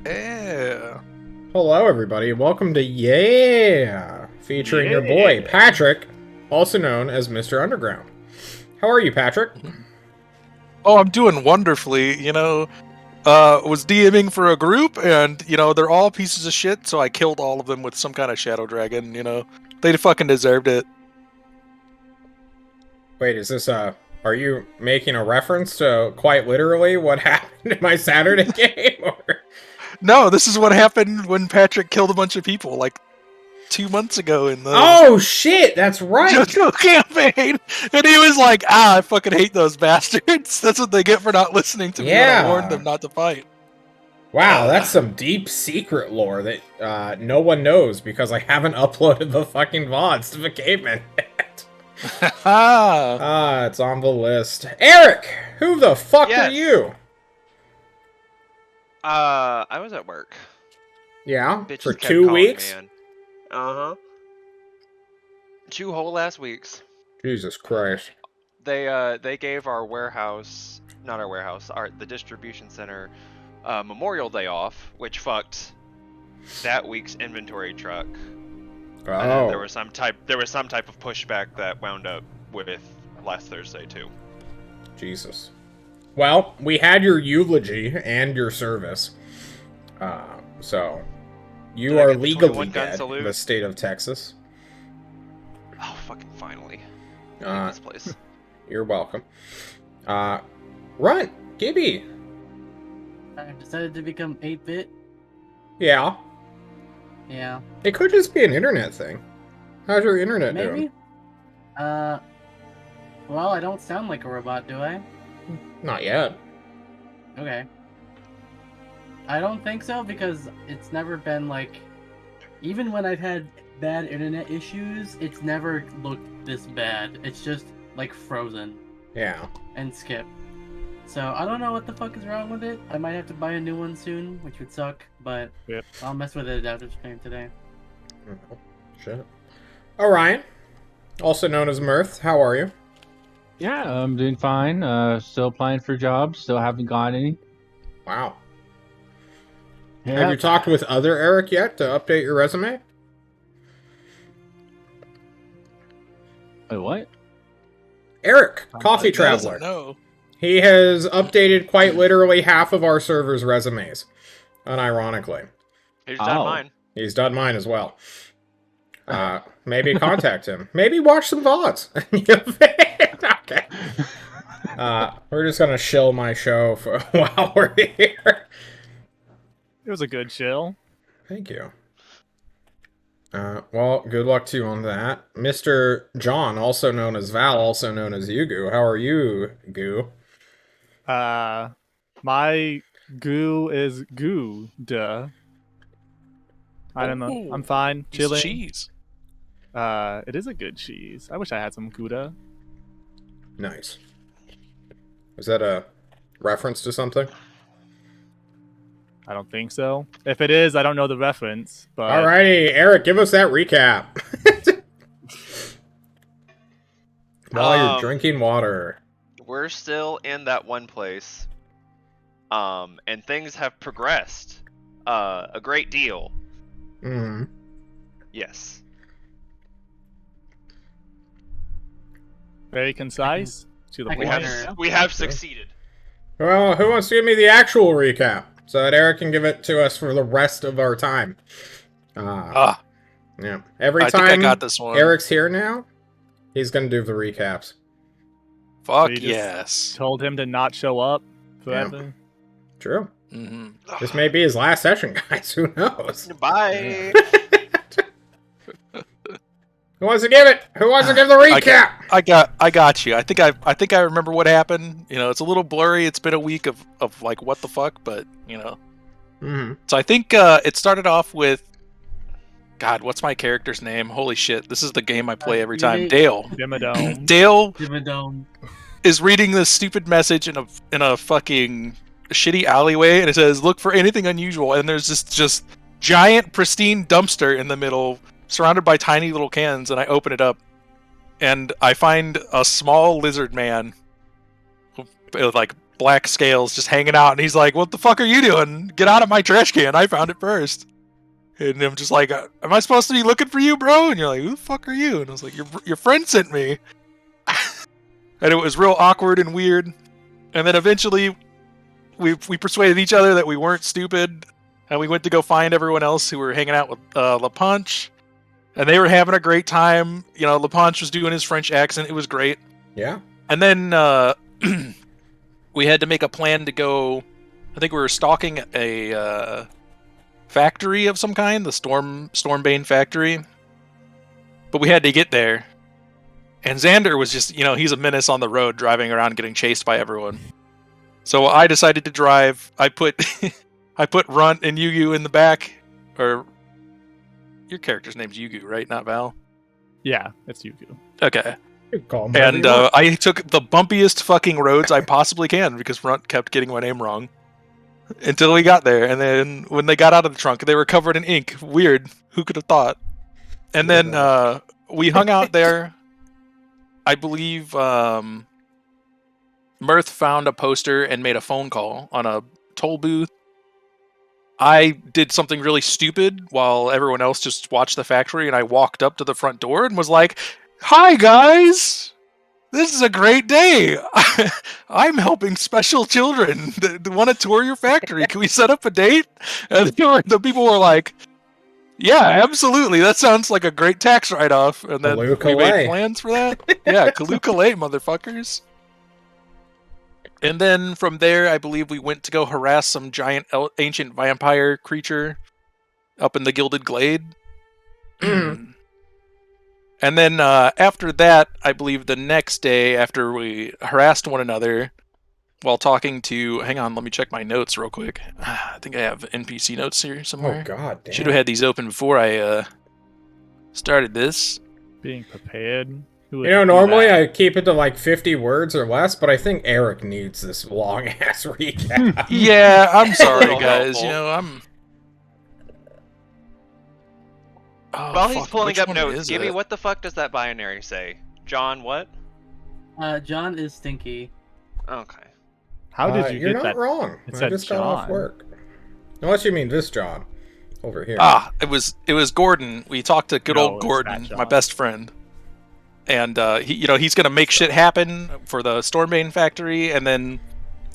Yeah. Hello, everybody. Welcome to Yeah, featuring your boy, Patrick, also known as Mr. Underground. How are you, Patrick? Oh, I'm doing wonderfully. Was DMing for a group, and they're all pieces of shit. So I killed all of them with some kind of shadow dragon. They fucking deserved it. Wait, is this, are you making a reference to quite literally what happened in my Saturday game? Or... No, this is what happened when Patrick killed a bunch of people like 2 months ago in the Oh, shit, that's right! JoJo campaign, and he was like, I fucking hate those bastards. That's what they get for not listening to me when I warned them not to fight. Wow, that's some deep secret lore that no one knows because I haven't uploaded the fucking VODs to the caveman yet. It's on the list. Eric, who the fuck are you? I was at work. Yeah, Bitches for kept 2 calling weeks? me in. Uh-huh. 2 whole last weeks. Jesus Christ. They gave our warehouse, not our warehouse, the distribution center, Memorial Day off, which fucked that week's inventory truck. Oh. And then there was some type of pushback that wound up with last Thursday too. Jesus. Well, we had your eulogy and your service. So you are legally dead in the state of Texas. Oh, fucking finally. I hate this place. You're welcome. Run, Gibby. I decided to become 8-bit. Yeah. Yeah. It could just be an internet thing. How's your internet doing? Maybe. Well, I don't sound like a robot, do I? Not yet. Okay. I don't think so, because it's never been like... Even when I've had bad internet issues, it's never looked this bad. It's just, like, frozen. Yeah. And skip. So, I don't know what the fuck is wrong with it. I might have to buy a new one soon, which would suck, but yep. I'll mess with it after stream today. Oh, shit. Orion, also known as Mirth, how are you? Yeah, I'm doing fine. Still applying for jobs. Still haven't got any. Wow. Yep. Have you talked with other Eric yet to update your resume? Wait, what? Eric, Coffee Traveler. No. He has updated quite literally half of our server's resumes. Unironically. He's done mine. He's done mine as well. Maybe contact him. Maybe watch some VODs. Okay. We're just gonna shill my show for while we're here. It was a good chill. Thank you. Well, good luck to you on that. Mr. John, also known as Val, also known as Yugu. How are you, Goo? My goo is goo, duh. I don't know. I'm fine. Chilling. It's cheese. It is a good cheese. I wish I had some Gouda. Nice. Is that a reference to something? I don't think so. If it is, I don't know the reference. But alrighty, Eric, give us that recap. While you're drinking water. We're still in that one place. And things have progressed. A great deal. Mm-hmm. Yes. very concise. To the point. We have succeeded. Well, who wants to give me the actual recap so that Eric can give it to us for the rest of our time? Yeah. Every time I got this one. Eric's here now, he's gonna do the recaps. Fuck yes. Told him to not show up forever. Yeah. True. Mm-hmm. This may be his last session, guys. Who knows? Bye. Who wants to give it? Who wants to give the recap? I got you. I think I remember what happened. It's a little blurry. It's been a week of like what the fuck, but Mm-hmm. So I think it started off with God, what's my character's name? Holy shit. This is the game I play every time. Dale. Dimmadome. Dale Dimmadome is reading this stupid message in a fucking shitty alleyway, and it says, "Look for anything unusual." And there's this just giant pristine dumpster in the middle, surrounded by tiny little cans, and I open it up, and I find a small lizard man with like black scales just hanging out, and he's like, "What the fuck are you doing? Get out of my trash can! I found it first." And I'm just like, "Am I supposed to be looking for you, bro?" And you're like, "Who the fuck are you?" And I was like, "Your friend sent me." And it was real awkward and weird. And then eventually, we persuaded each other that we weren't stupid, and we went to go find everyone else who were hanging out with La Punch, and they were having a great time. You know, La Punch was doing his French accent; it was great. Yeah. And then we had to make a plan to go. I think we were stalking a factory of some kind, the Stormbane factory. But we had to get there. And Xander was just, he's a menace on the road, driving around getting chased by everyone. So I decided to drive. I put I put Runt and Yugu in the back. Or your character's name's Yugu, right? Not Val? Yeah, it's Yugu. Okay. You can call him whatever And you want. I took the bumpiest fucking roads I possibly can because Runt kept getting my name wrong. Until we got there. And then when they got out of the trunk, they were covered in ink. Weird. Who could have thought? And then we hung out there. I believe Mirth found a poster and made a phone call on a toll booth. I did something really stupid while everyone else just watched the factory, and I walked up to the front door and was like, "Hi, guys! This is a great day. I'm helping special children that want to tour your factory. Can we set up a date?" And the people were like, "Yeah, absolutely. That sounds like a great tax write-off." And then we Kaloo-kalay. made plans for that. Yeah, Kaloo-kalay, motherfuckers. And then from there, I believe we went to go harass some giant ancient vampire creature up in the Gilded Glade. Mhm. And then after that, I believe the next day, after we harassed one another while talking to... Hang on, let me check my notes real quick. I think I have NPC notes here somewhere. Oh, god damn. Should have had these open before I started this. Being prepared. Who would You know, do normally that? I keep it to like 50 words or less, but I think Eric needs this long-ass recap. Yeah, I'm sorry, Little guys. helpful. I'm... Oh, While he's fuck, pulling which up one notes, is Gibby, it? what the fuck does that binary say? John, what? John is stinky. Okay. How did you You're get not that? wrong. It I said just got off John. work. Unless you mean this John. Over here. It was Gordon. We talked to good No, old it's Gordon, that my John. best friend. And he's gonna make shit happen for the Stormbane factory, and then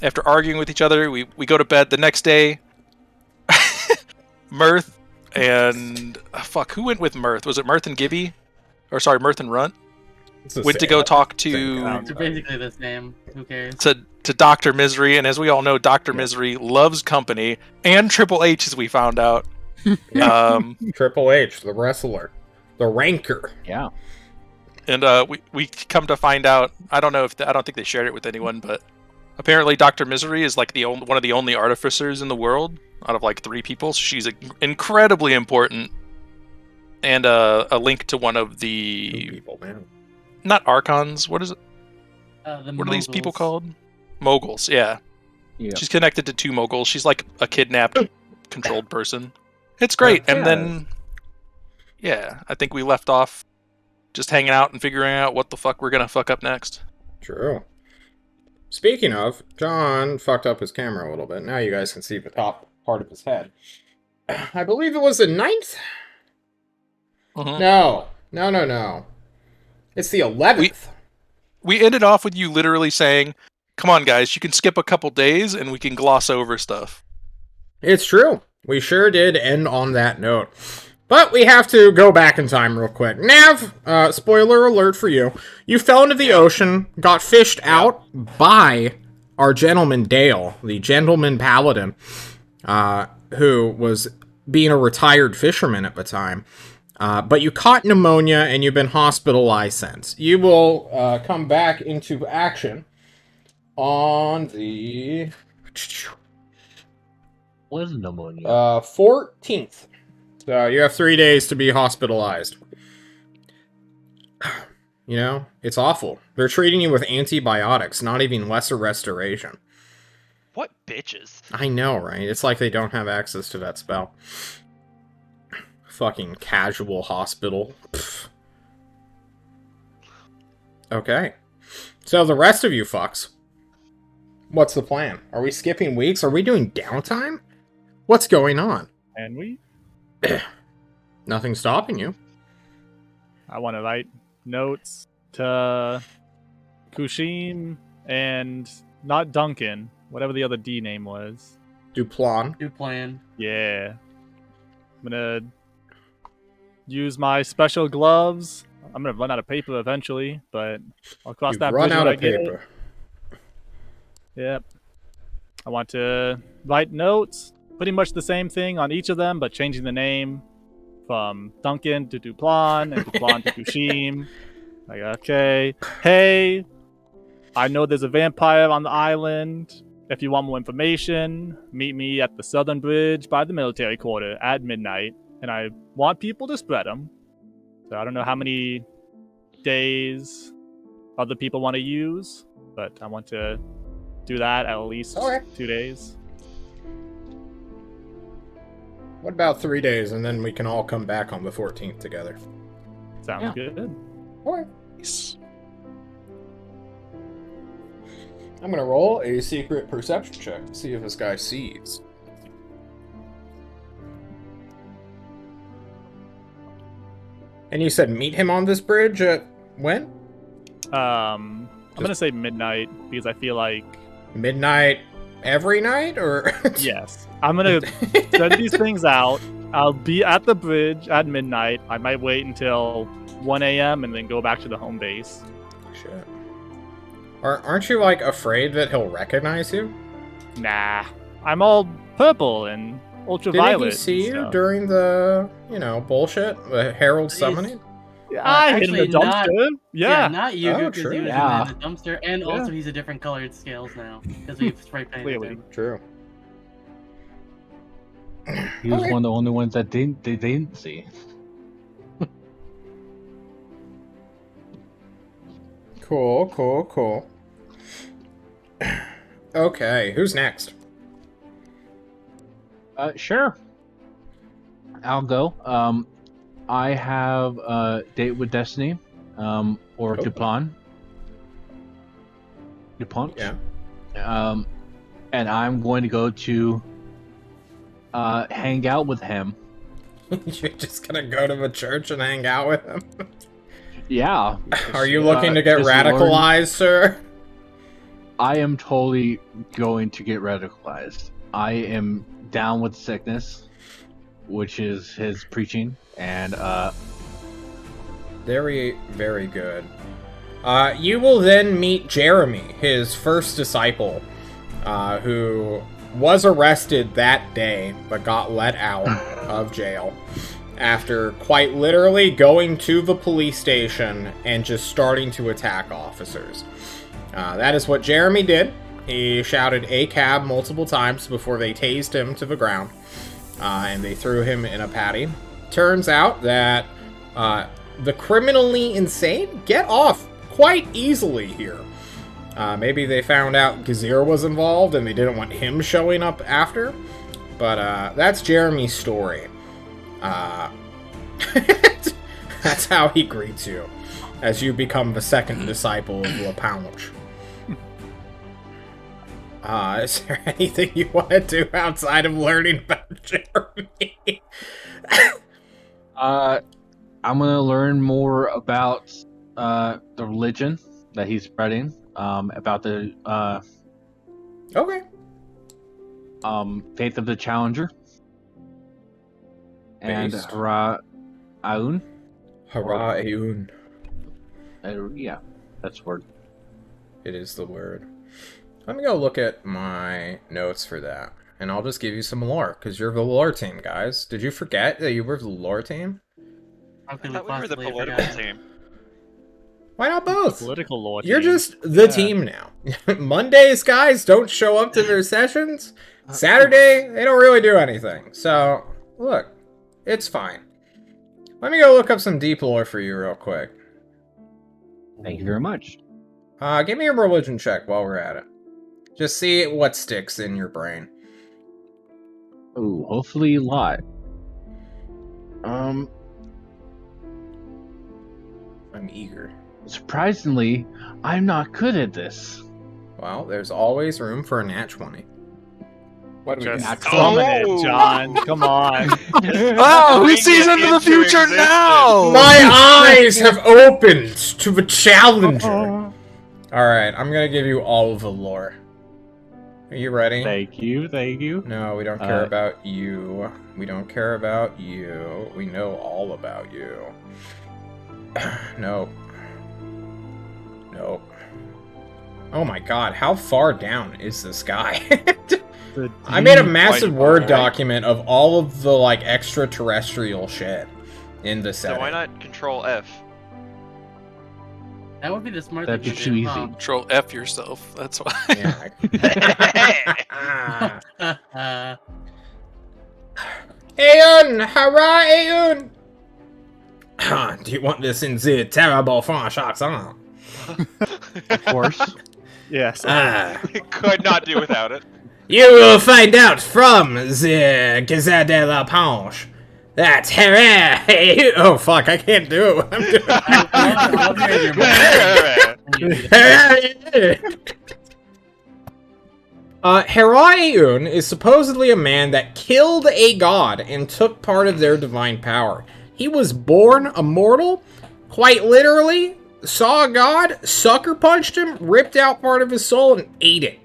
after arguing with each other, we go to bed the next day. Mirth and who went with Mirth? Was it Mirth and Gibby? Or sorry, Mirth and Runt? It's the Went to same- go talk same to kind. They're basically the same. Who cares? to Dr. Misery, and as we all know, Dr. Yeah. Misery loves company, and Triple H, as we found out. Yeah. Triple H, the wrestler. The ranker. Yeah. And we come to find out, I don't think they shared it with anyone, but apparently Dr. Misery is like one of the only artificers in the world out of like 3 people. So she's incredibly important, and a link to one of Two the people, man. not archons. What is it? The What are these people moguls. called? Moguls. Yeah. Yeah. She's connected to 2 moguls. She's like a kidnapped, controlled person. It's great. Yeah. And then, yeah, I think we left off just hanging out and figuring out what the fuck we're gonna fuck up next. True. Speaking of, John fucked up his camera a little bit. Now you guys can see the top part of his head. I believe it was the 9th? Mhm. No. It's the 11th. We ended off with you literally saying, "Come on, guys, you can skip a couple days and we can gloss over stuff." It's true. We sure did end on that note. But we have to go back in time real quick. Nav, spoiler alert for you. You fell into the ocean, got fished out by our gentleman Dale, the gentleman paladin, who was being a retired fisherman at the time. But you caught pneumonia and you've been hospitalized since. You will come back into action on the Was pneumonia. 14th. So you have 3 days to be hospitalized. You know, it's awful. They're treating you with antibiotics, not even lesser restoration. What bitches? I know, right? It's like they don't have access to that spell. Fucking casual hospital. Pfft. Okay. So the rest of you fucks What's the plan? Are we skipping weeks? Are we doing downtime? What's going on? And we? Nothing's stopping you. I want to write notes to Kushim and not Duncan, whatever the other D name was. Duplan. New plan. Yeah. I'm gonna use my special gloves. I'm gonna run out of paper eventually, but I'll cross You've that run bridge out when of I get it. paper. Yep. I want to write notes, pretty much the same thing on each of them, but changing the name from Duncan to Duplan and Duplan to Kushim. Like, okay, hey, I know there's a vampire on the island. If you want more information, meet me at the southern bridge by the military quarter at midnight. And I want people to spread them. So I don't know how many days other people want to use, but I want to do that at least Okay. 2 days. What about 3 days, and then we can all come back on the 14th together? Sounds good. Alright. Nice. I'm gonna roll a secret perception check to see if this guy sees. And you said meet him on this bridge at when? I'm gonna say midnight because I feel like Midnight every night, or? yes, I'm gonna send these things out. I'll be at the bridge at midnight. I might wait until 1 a.m. and then go back to the home base. Shit. Aren't you, like, afraid that he'll recognize you? Nah, I'm all purple and ultraviolet. Didn't he see you and stuff. during the, bullshit? The Herald summoning? Yeah, I hid in the actually, not- dumpster. Yeah, not you, Oh, because true. he was Yeah. in the dumpster, and also he's a different colored scales now, because we've spray painted Clearly. him. True. He was Okay. one of the only ones that they didn't see. Cool. Okay, who's next? Sure. I'll go. I have a date with Destiny, or Oh. Duplan. Dupont. Yeah. And I'm going to go to hang out with him. You're just gonna go to the church and hang out with him? Yeah. Are you looking to get just learn- radicalized, sir? I am totally going to get radicalized. I am down with sickness, which is his preaching, and Very, very good. You will then meet Jeremy, his first disciple, who was arrested that day but got let out of jail after quite literally going to the police station and just starting to attack officers. That is what Jeremy did. He shouted "A cab" multiple times before they tased him to the ground, and they threw him in a patty. Turns out that the criminally insane get off quite easily here. Maybe they found out Gazir was involved and they didn't want him showing up after. But that's Jeremy's story. That's how he greets you as you become the second disciple of La Pouch. Is there anything you want to do outside of learning about Jeremy? I'm gonna learn more about the religion that he's spreading, about the Okay. faith of the Challenger, and Based. Hara Aun. Hurrah, Aun. Yeah, that's the word. It is the word. Let me go look at my notes for that. And I'll just give you some lore, because you're the lore team, guys. Did you forget that you were the lore team? How I could thought we were the possibly political forget? team. Why not both? political law. You're team. just the Yeah. team now. Mondays, guys, don't show up to their sessions. Saturday, they don't really do anything. So, look, it's fine. Let me go look up some deep lore for you real quick. Thank you very much. Give me a religion check while we're at it. Just see what sticks in your brain. Ooh, hopefully a lot. I'm eager. Surprisingly, I'm not good at this. Well, there's always room for a nat 20. What do we Just got? summon it, Oh! John. Come on. Oh, who Bring sees it into the into future existence. now? My eyes have opened to the challenger. Alright, I'm gonna give you all of the lore. Are you ready? Thank you, thank you. No, we don't care about you. We don't care about you. We know all about you. Nope. Nope. Oh my god, how far down is this guy? The I made a deep massive white Word bar. document of all of the, like, extraterrestrial shit in the So setting. why not Control F? That would be the smart That'd thing be to too do, easy. Control F yourself. That's why. Yeah. huh? Aeon! Hurrah, Aeon! Do you want this in the terrible French accent? Of course. Yes. Could not do without it. You will find out from the Gazette de la Ponche that hurrah! Oh fuck, I can't do it. I'm doing I love hearing your Heraeun is supposedly a man that killed a god and took part of their divine power. He was born immortal, quite literally, saw a god, sucker punched him, ripped out part of his soul, and ate it.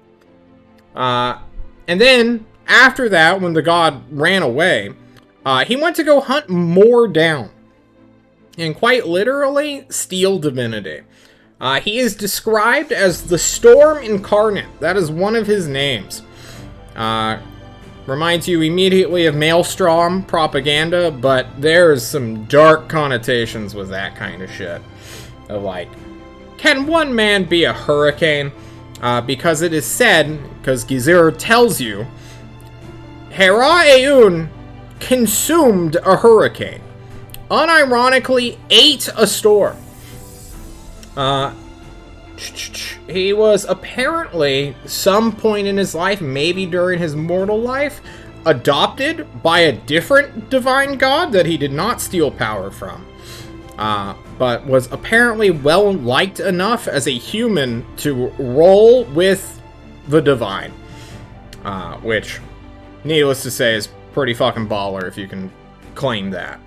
And then, after that, when the god ran away, he went to go hunt more down. And quite literally, steal divinity. He is described as the Storm Incarnate. That is one of his names. Reminds you immediately of Maelstrom propaganda, but there's some dark connotations with that kind of shit. Of like, can one man be a hurricane? Because it is said, because Gizir tells you, Heraeun consumed a hurricane. Unironically, ate a storm. He was apparently, some point in his life, maybe during his mortal life, adopted by a different divine god that he did not steal power from. But was apparently well liked enough as a human to roll with the divine. Which, needless to say, is pretty fucking baller if you can claim that.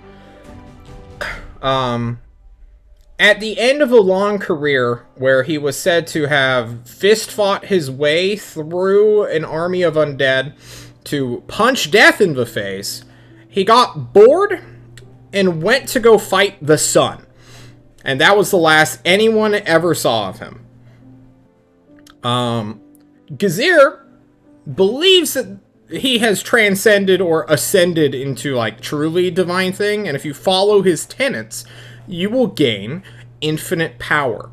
At the end of a long career where he was said to have fist-fought his way through an army of undead to punch death in the face, he got bored and went to go fight the sun. And that was the last anyone ever saw of him. Gazir believes that he has transcended or ascended into, like, truly divine thing, and if you follow his tenets, you will gain infinite power,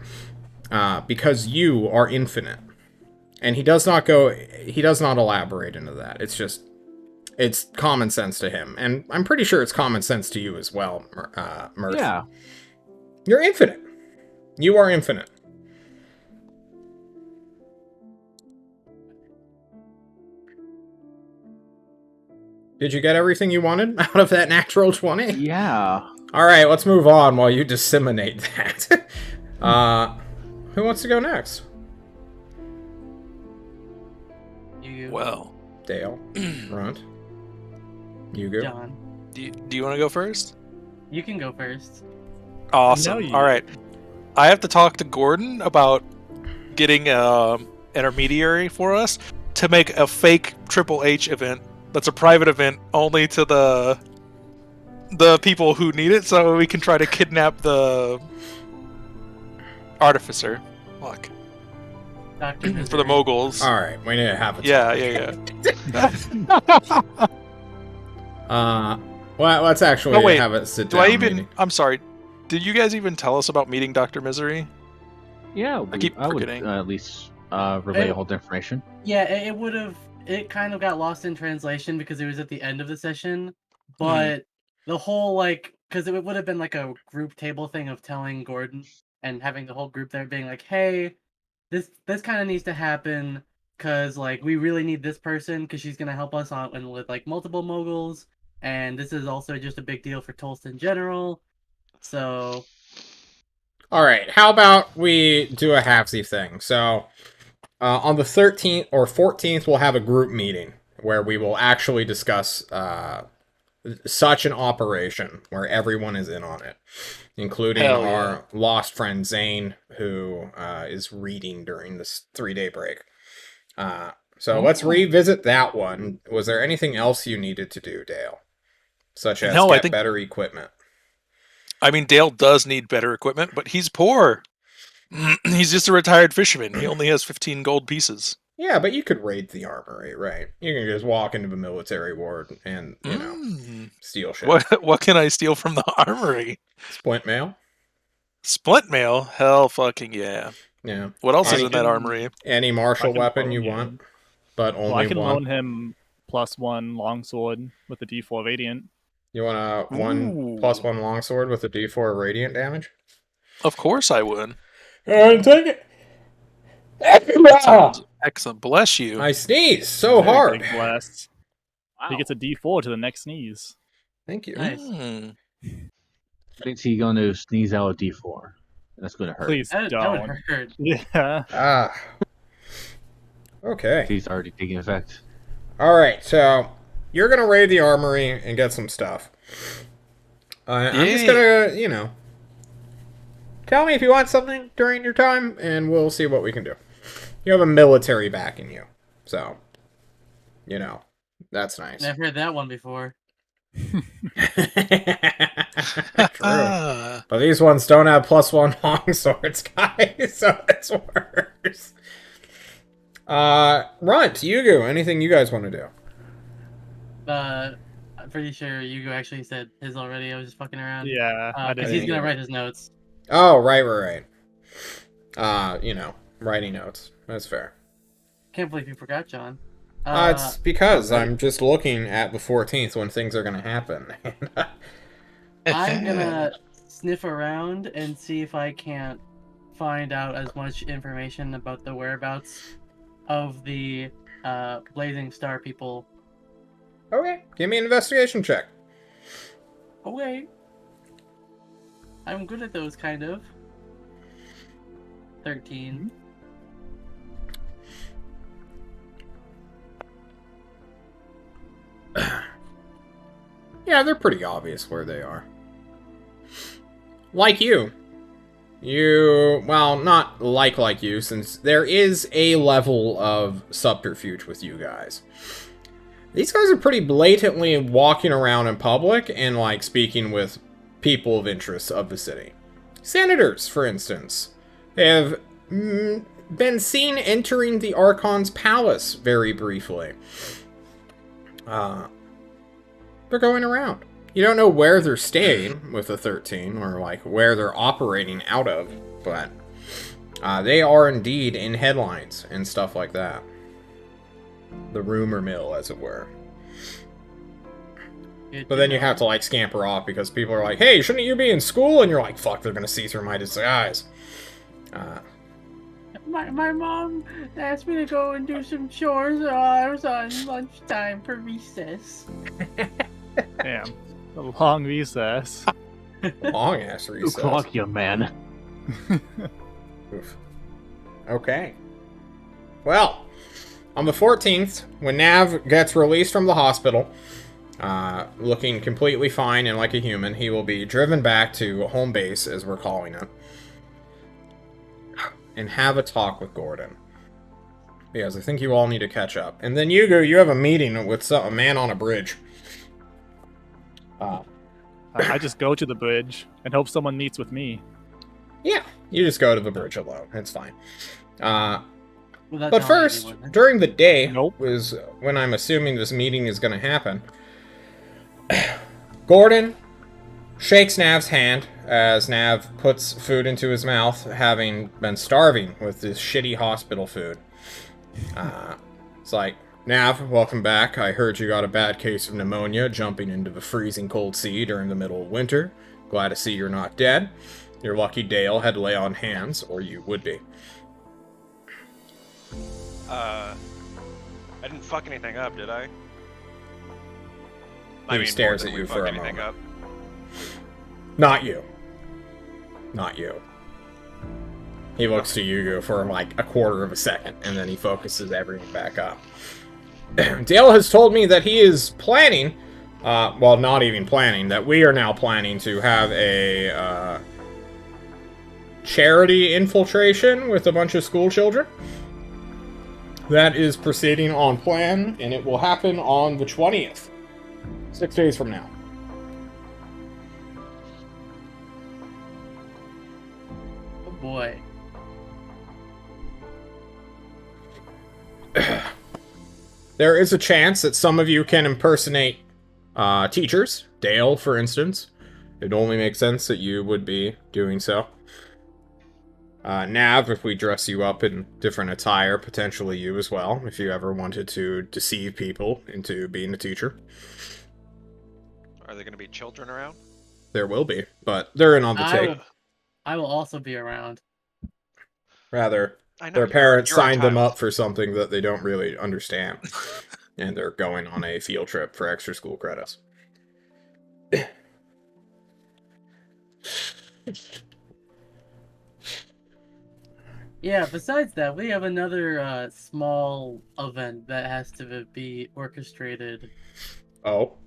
because you are infinite. And he does not elaborate into that. It's common sense to him. And I'm pretty sure it's common sense to you as well, Murph. Yeah. You're infinite. You are infinite. Did you get everything you wanted out of that natural 20? Yeah. Alright, let's move on while you disseminate that. Who wants to go next? You, Well, Dale. Runt. You go. John, do you want to go first? you can go first. Awesome. No, you- All right. I have to talk to Gordon about getting intermediary for us to make a fake Triple H event. That's a private event only to the people who need it, so we can try to kidnap the artificer. Fuck. Dr. For the moguls. Alright, we need to have a Yeah. Well, let's actually Oh, wait. have a sit Do down I even? meeting. I'm sorry. Did you guys even tell us about meeting Dr. Misery? Yeah. keep I would forgetting. at least relay all the information. Yeah, it would have. It kind of got lost in translation because it was at the end of the session. But the whole, like, because it would have been like a group table thing of telling Gordon and having the whole group there being like, hey, this kind of needs to happen because, like, we really need this person because she's gonna help us out and with, like, multiple moguls, and this is also just a big deal for Tulsa in general. So Alright, how about we do a halfsy thing? So, On the 13th or 14th, we'll have a group meeting where we will actually discuss such an operation where everyone is in on it, including Hell yeah. our lost friend Zane, who is reading during this 3-day break. So let's revisit that one. Was there anything else you needed to do, Dale? Such as No, I get think- better equipment. I mean, Dale does need better equipment, but he's poor. He's just a retired fisherman. He only has 15 gold pieces. Yeah, but you could raid the armory, right? You can just walk into the military ward and, you know, steal shit. What can I steal from the armory? Splint mail? Splint mail? Hell fucking yeah. Yeah. What else is Any- in that armory? Any martial I can weapon loan you him. want, but only Well, I can one. loan him +1 longsword with the D4 radiant. You want a Ooh. 1+1 longsword with a D4 radiant damage? Of course I would. Take it. Sounds excellent. Bless you. I sneeze so Very hard. big blast. He gets a D4 to the next sneeze. Thank you. Nice. Mm. Thinks he's going to sneeze out a D4. That's going to hurt. Please That don't. would hurt. Yeah. Ah. Okay. He's already taking effect. All right. So you're gonna raid the armory and get some stuff. I'm just gonna, you know, tell me if you want something during your time, and we'll see what we can do. You have a military backing you, so you know that's nice. I've heard that one before. True. Ah. But these ones don't have +1 longswords, guys, so it's worse. Runt, Yugu, anything you guys want to do? I'm pretty sure Hugo actually said his already. I was just fucking around. Yeah. I Because didn't. he's gonna write his notes. Oh, right. You know, writing notes. That's fair. Can't believe you forgot, John. It's because I'm just looking at the 14th when things are gonna happen. I'm gonna sniff around and see if I can't find out as much information about the whereabouts of the Blazing Star people. Okay, give me an investigation check. Okay. I'm good at those, kind of. 13. Yeah, they're pretty obvious where they are. Like you. Well, not like you, since there is a level of subterfuge with you guys. These guys are pretty blatantly walking around in public and, like, speaking with people of interest of the city. Senators, for instance, have been seen entering the Archon's palace very briefly. They're going around. You don't know where they're staying with the 13, or, like, where they're operating out of, but they are indeed in headlines and stuff like that. The rumor mill, as it were. But then you have to, like, scamper off because people are like, hey, shouldn't you be in school? And you're like, fuck, they're gonna see through my disguise. My mom asked me to go and do some chores while I was on lunchtime for recess. Damn. A long recess. Long-ass recess. 2 o'clock, young man. Oof. Okay. Well, on the 14th, when Nav gets released from the hospital, looking completely fine and like a human, he will be driven back to home base, as we're calling it, and have a talk with Gordon. Because I think you all need to catch up. And then Yugo, you have a meeting with a man on a bridge. I just go to the bridge and hope someone meets with me. Yeah, you just go to the bridge alone. It's fine. Without But telling first, anyone. during the day, Nope. was when I'm assuming this meeting is going to happen. Gordon shakes Nav's hand as Nav puts food into his mouth, having been starving with this shitty hospital food. It's like, Nav, welcome back. I heard you got a bad case of pneumonia jumping into the freezing cold sea during the middle of winter. Glad to see you're not dead. You're lucky Dale had to lay on hands, or you would be. I didn't fuck anything up, did I? He stares more at than you we for a fucked anything moment. up. Not you. Not you. He looks to Yugo for like a quarter of a second, and then he focuses everything back up. Dale has told me that he is planning, well, not even planning, that we are now planning to have a charity infiltration with a bunch of school children. That is proceeding on plan, and it will happen on the 20th, 6 days from now. Oh boy. There is a chance that some of you can impersonate teachers. Dale, for instance. It only makes sense that you would be doing so. Nav, if we dress you up in different attire, potentially you as well, if you ever wanted to deceive people into being a teacher. Are there going to be children around? There will be, but they're in on the take. I will also be around. Rather, I know their you're parents a signed them child. up for something that they don't really understand. And they're going on a field trip for extra school credits. Yeah, besides that, we have another small event that has to be orchestrated. Oh.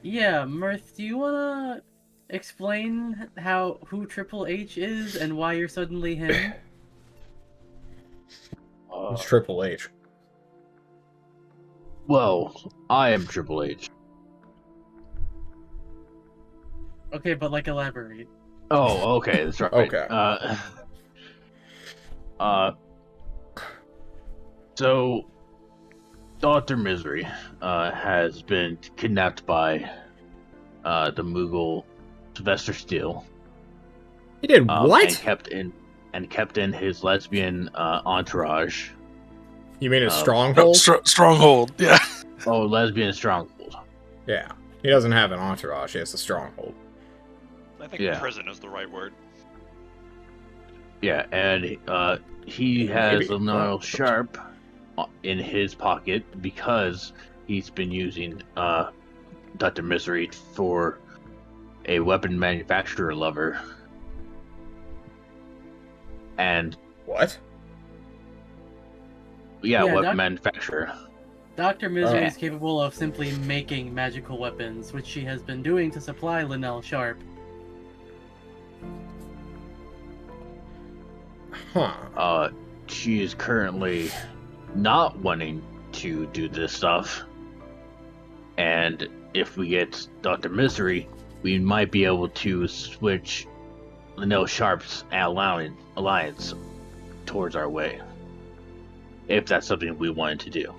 Yeah, Mirth, do you wanna explain who Triple H is and why you're suddenly him? It's Triple H. Well, I am Triple H. Okay, but like elaborate. Oh, okay, that's right. Okay. So, Dr. Misery has been kidnapped by the Moogle Sylvester Steele. He did what? And kept in his lesbian entourage. You mean his No, stronghold? stronghold, yeah. Oh, lesbian stronghold. Yeah. He doesn't have an entourage, he has a stronghold. I think Yeah. prison is the right word. Yeah, and he has Maybe. a Lionel Sharp in his pocket because he's been using Dr. Misery for a weapon manufacturer lover. And What? yeah, Yeah, weapon manufacturer. Dr. Misery Oh. is capable of simply making magical weapons, which she has been doing to supply Linnell Sharp. Huh. She is currently not wanting to do this stuff. And if we get Dr. Misery, we might be able to switch Linnell Sharp's alliance towards our way. If that's something we wanted to do. Or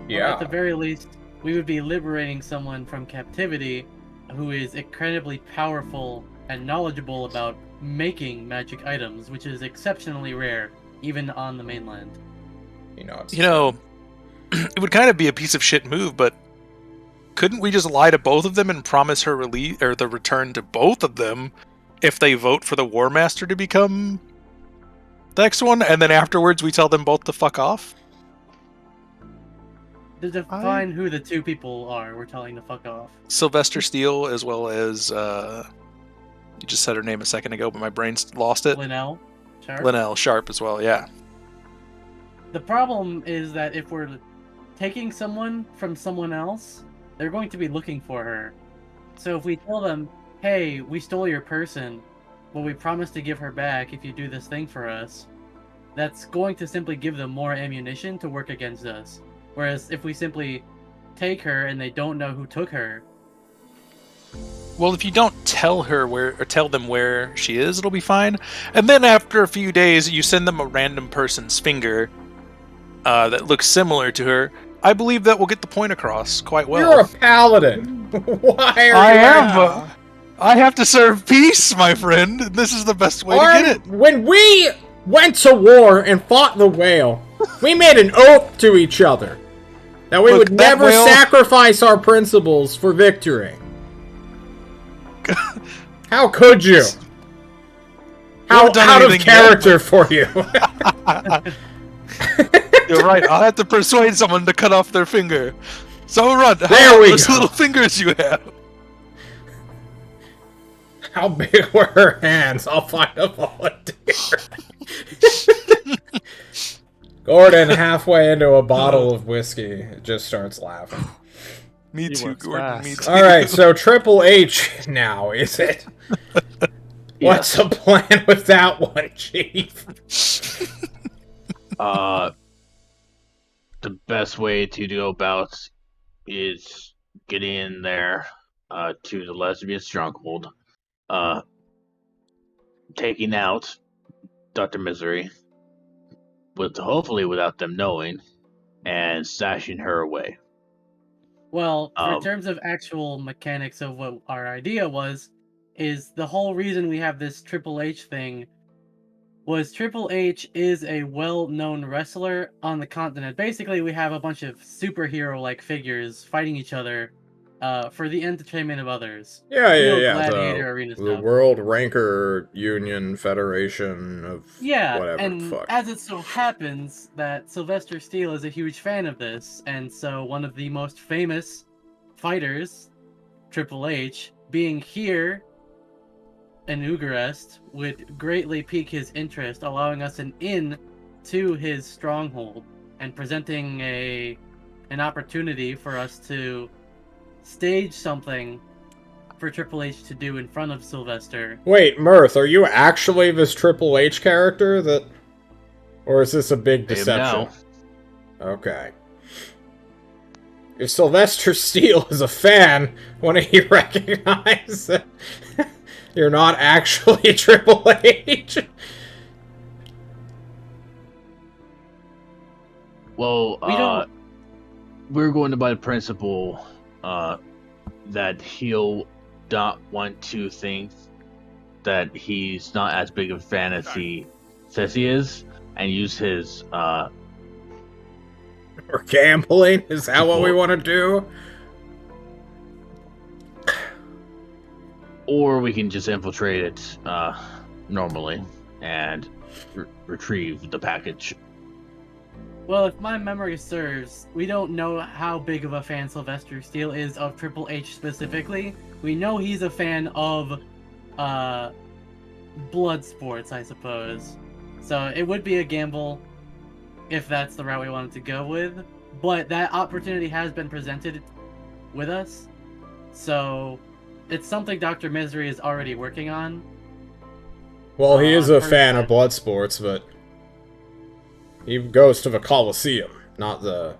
Yeah. at the very least, we would be liberating someone from captivity who is incredibly powerful and knowledgeable about making magic items, which is exceptionally rare, even on the mainland. You know, It would kind of be a piece of shit move, but couldn't we just lie to both of them and promise her release or the return to both of them if they vote for the War Master to become the next one, and then afterwards we tell them both to fuck off? To define who the two people are, we're telling to fuck off. Sylvester Steele, as well as you just said her name a second ago, but my brain's lost it. Linnell Sharp. Linnell Sharp as well, yeah. The problem is that if we're taking someone from someone else, they're going to be looking for her. So if we tell them, hey, we stole your person, but we promise to give her back if you do this thing for us, that's going to simply give them more ammunition to work against us. Whereas if we simply take her and they don't know who took her, Well, if you don't tell her tell them where she is, it'll be fine. And then after a few days, you send them a random person's finger that looks similar to her. I believe that will get the point across quite well. You're a paladin. Why are you? I have to serve peace, my friend. This is the best way to get it. When we went to war and fought the whale, we made an oath to each other that we would that never whale- sacrifice our principles for victory. How could you? How haven't done out of anything character for you? You're right. I'll have to persuade someone to cut off their finger. So run. There we those go. little fingers you have. How big were her hands? I'll find a volunteer. Gordon, halfway into a bottle of whiskey, just starts laughing. Me He too, works Gordon. Me fast. too. Alright, so Triple H now, is it? What's Yes. the plan with that one, Chief? The best way to go about is getting in there to the lesbian stronghold, taking out Dr. Misery, with hopefully without them knowing, and stashing her away. Well, for Um, terms of actual mechanics of what our idea was, is the whole reason we have this Triple H thing was Triple H is a well-known wrestler on the continent. Basically, we have a bunch of superhero-like figures fighting each other for the entertainment of others. Yeah. Gladiator arena The stuff. World Ranker Union Federation of Yeah, whatever the and fuck. as it so happens that Sylvester Steele is a huge fan of this, and so one of the most famous fighters, Triple H, being here in Ugarest would greatly pique his interest, allowing us an in to his stronghold and presenting an opportunity for us to stage something for Triple H to do in front of Sylvester. Wait, Mirth, are you actually this Triple H character that... Or is this a big I am deception? now. Okay. If Sylvester Steele is a fan, wouldn't he recognize that you're not actually Triple H? Well, We don't- we're going to by the principle that he'll not want to think that he's not as big of a fan as he says he is, and use his Or gambling? Is that what we Support. want to do? or we can just infiltrate it normally and retrieve the package. Well, if my memory serves, we don't know how big of a fan Sylvester Steele is of Triple H specifically. We know he's a fan of blood sports, I suppose. So it would be a gamble if that's the route we wanted to go with. But that opportunity has been presented with us. So it's something Dr. Misery is already working on. Well, he is on a her fan of side. blood sports, but he goes to the Coliseum, not the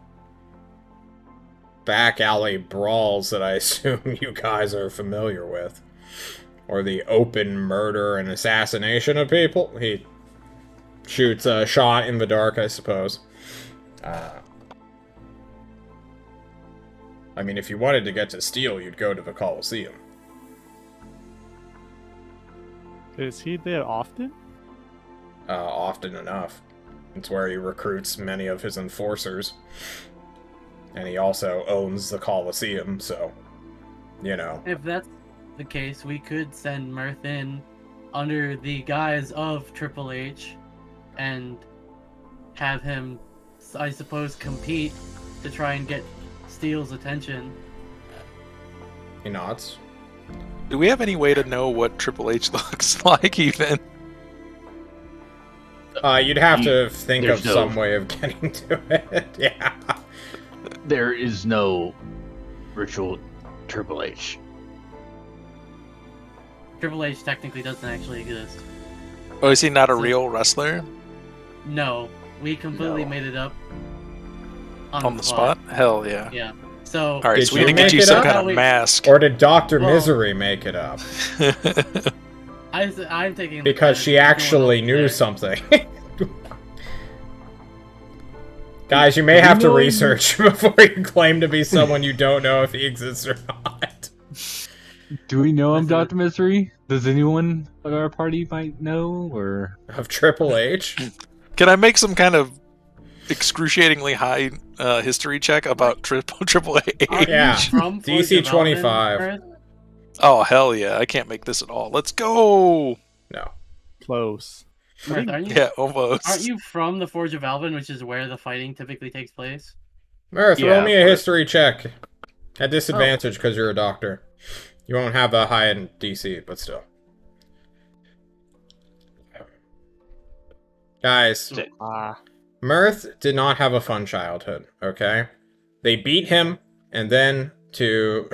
back alley brawls that I assume you guys are familiar with. Or the open murder and assassination of people. He shoots a shot in the dark, I suppose. I mean, if you wanted to get to Steel, you'd go to the Coliseum. Is he there often? Often enough. It's where he recruits many of his enforcers. And he also owns the Coliseum, so, you know. If that's the case, we could send Mirth in under the guise of Triple H and have him, I suppose, compete to try and get Steele's attention. He nods. Do we have any way to know what Triple H looks like, even? You'd have to think of There's no- some way of getting to it. Yeah. There is no ritual Triple H. Triple H technically doesn't actually exist. Oh, is he not a So- real wrestler? No, we completely No. made it up On the spot? Hell yeah. Yeah. So Alright, Did so we need you to get make you it some up? kind How of we- mask. Or did Dr. Well- Misery make it up? I'm taking the Because credit she for going actually over knew there. something. Guys, you may Do we have to know- research before you claim to be someone you don't know if he exists or not. Do we know him, Listen, Dr. Misery? Does anyone of our party might know, or... Of Triple H? Can I make some kind of excruciatingly high history check about Triple Are H? you Yeah. from Forge DC Development, 25. Mirth? Oh, hell yeah. I can't make this at all. Let's go! No. Close. Mirth, aren't you? Yeah, almost. Aren't you from the Forge of Alvin, which is where the fighting typically takes place? Mirth, roll Yeah, me a but- history check. At disadvantage because you're a doctor. You won't have a high in DC, but still. Guys, Ah. Mirth did not have a fun childhood, okay? They beat him, and then to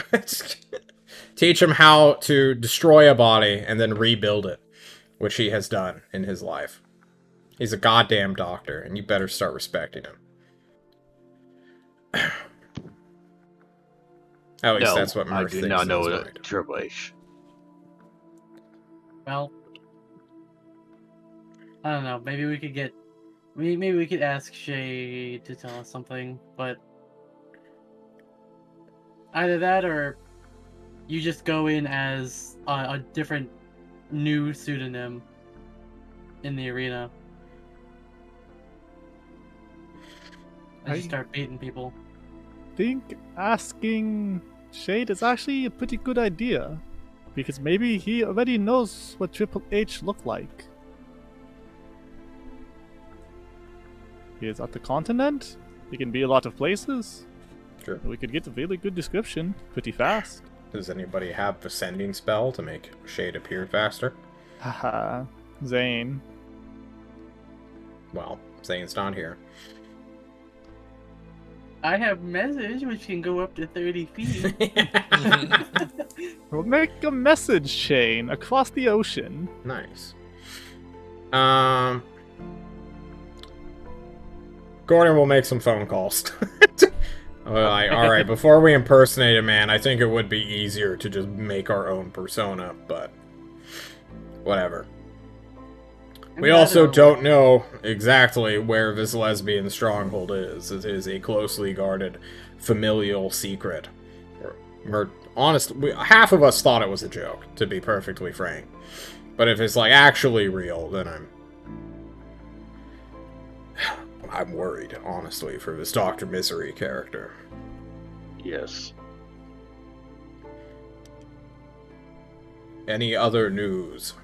teach him how to destroy a body and then rebuild it, which he has done in his life. He's a goddamn doctor, and you better start respecting him. At least No, that's what I Mirth do thinks not in know his the mind. Triple H. Well, I don't know. Maybe we could get. Maybe we could ask Shay to tell us something, but either that or you just go in as a different new pseudonym in the arena and just start beating people. Think asking Shade is actually a pretty good idea. Because maybe he already knows what Triple H looked like. He is at the continent. He can be a lot of places. Sure. We could get a really good description pretty fast. Does anybody have the sending spell to make Shade appear faster? Haha, Zane. Well, Zane's not here. I have message which can go up to 30 feet. We'll make a message chain across the ocean. Nice. Gordon will make some phone calls. Alright, before we impersonate a man, I think it would be easier to just make our own persona, but whatever. We also don't know exactly where this lesbian stronghold is. It is a closely guarded familial secret. Honestly, half of us thought it was a joke, to be perfectly frank. But if it's, like, actually real, then I'm worried, honestly, for this Dr. Misery character. Yes. Any other news?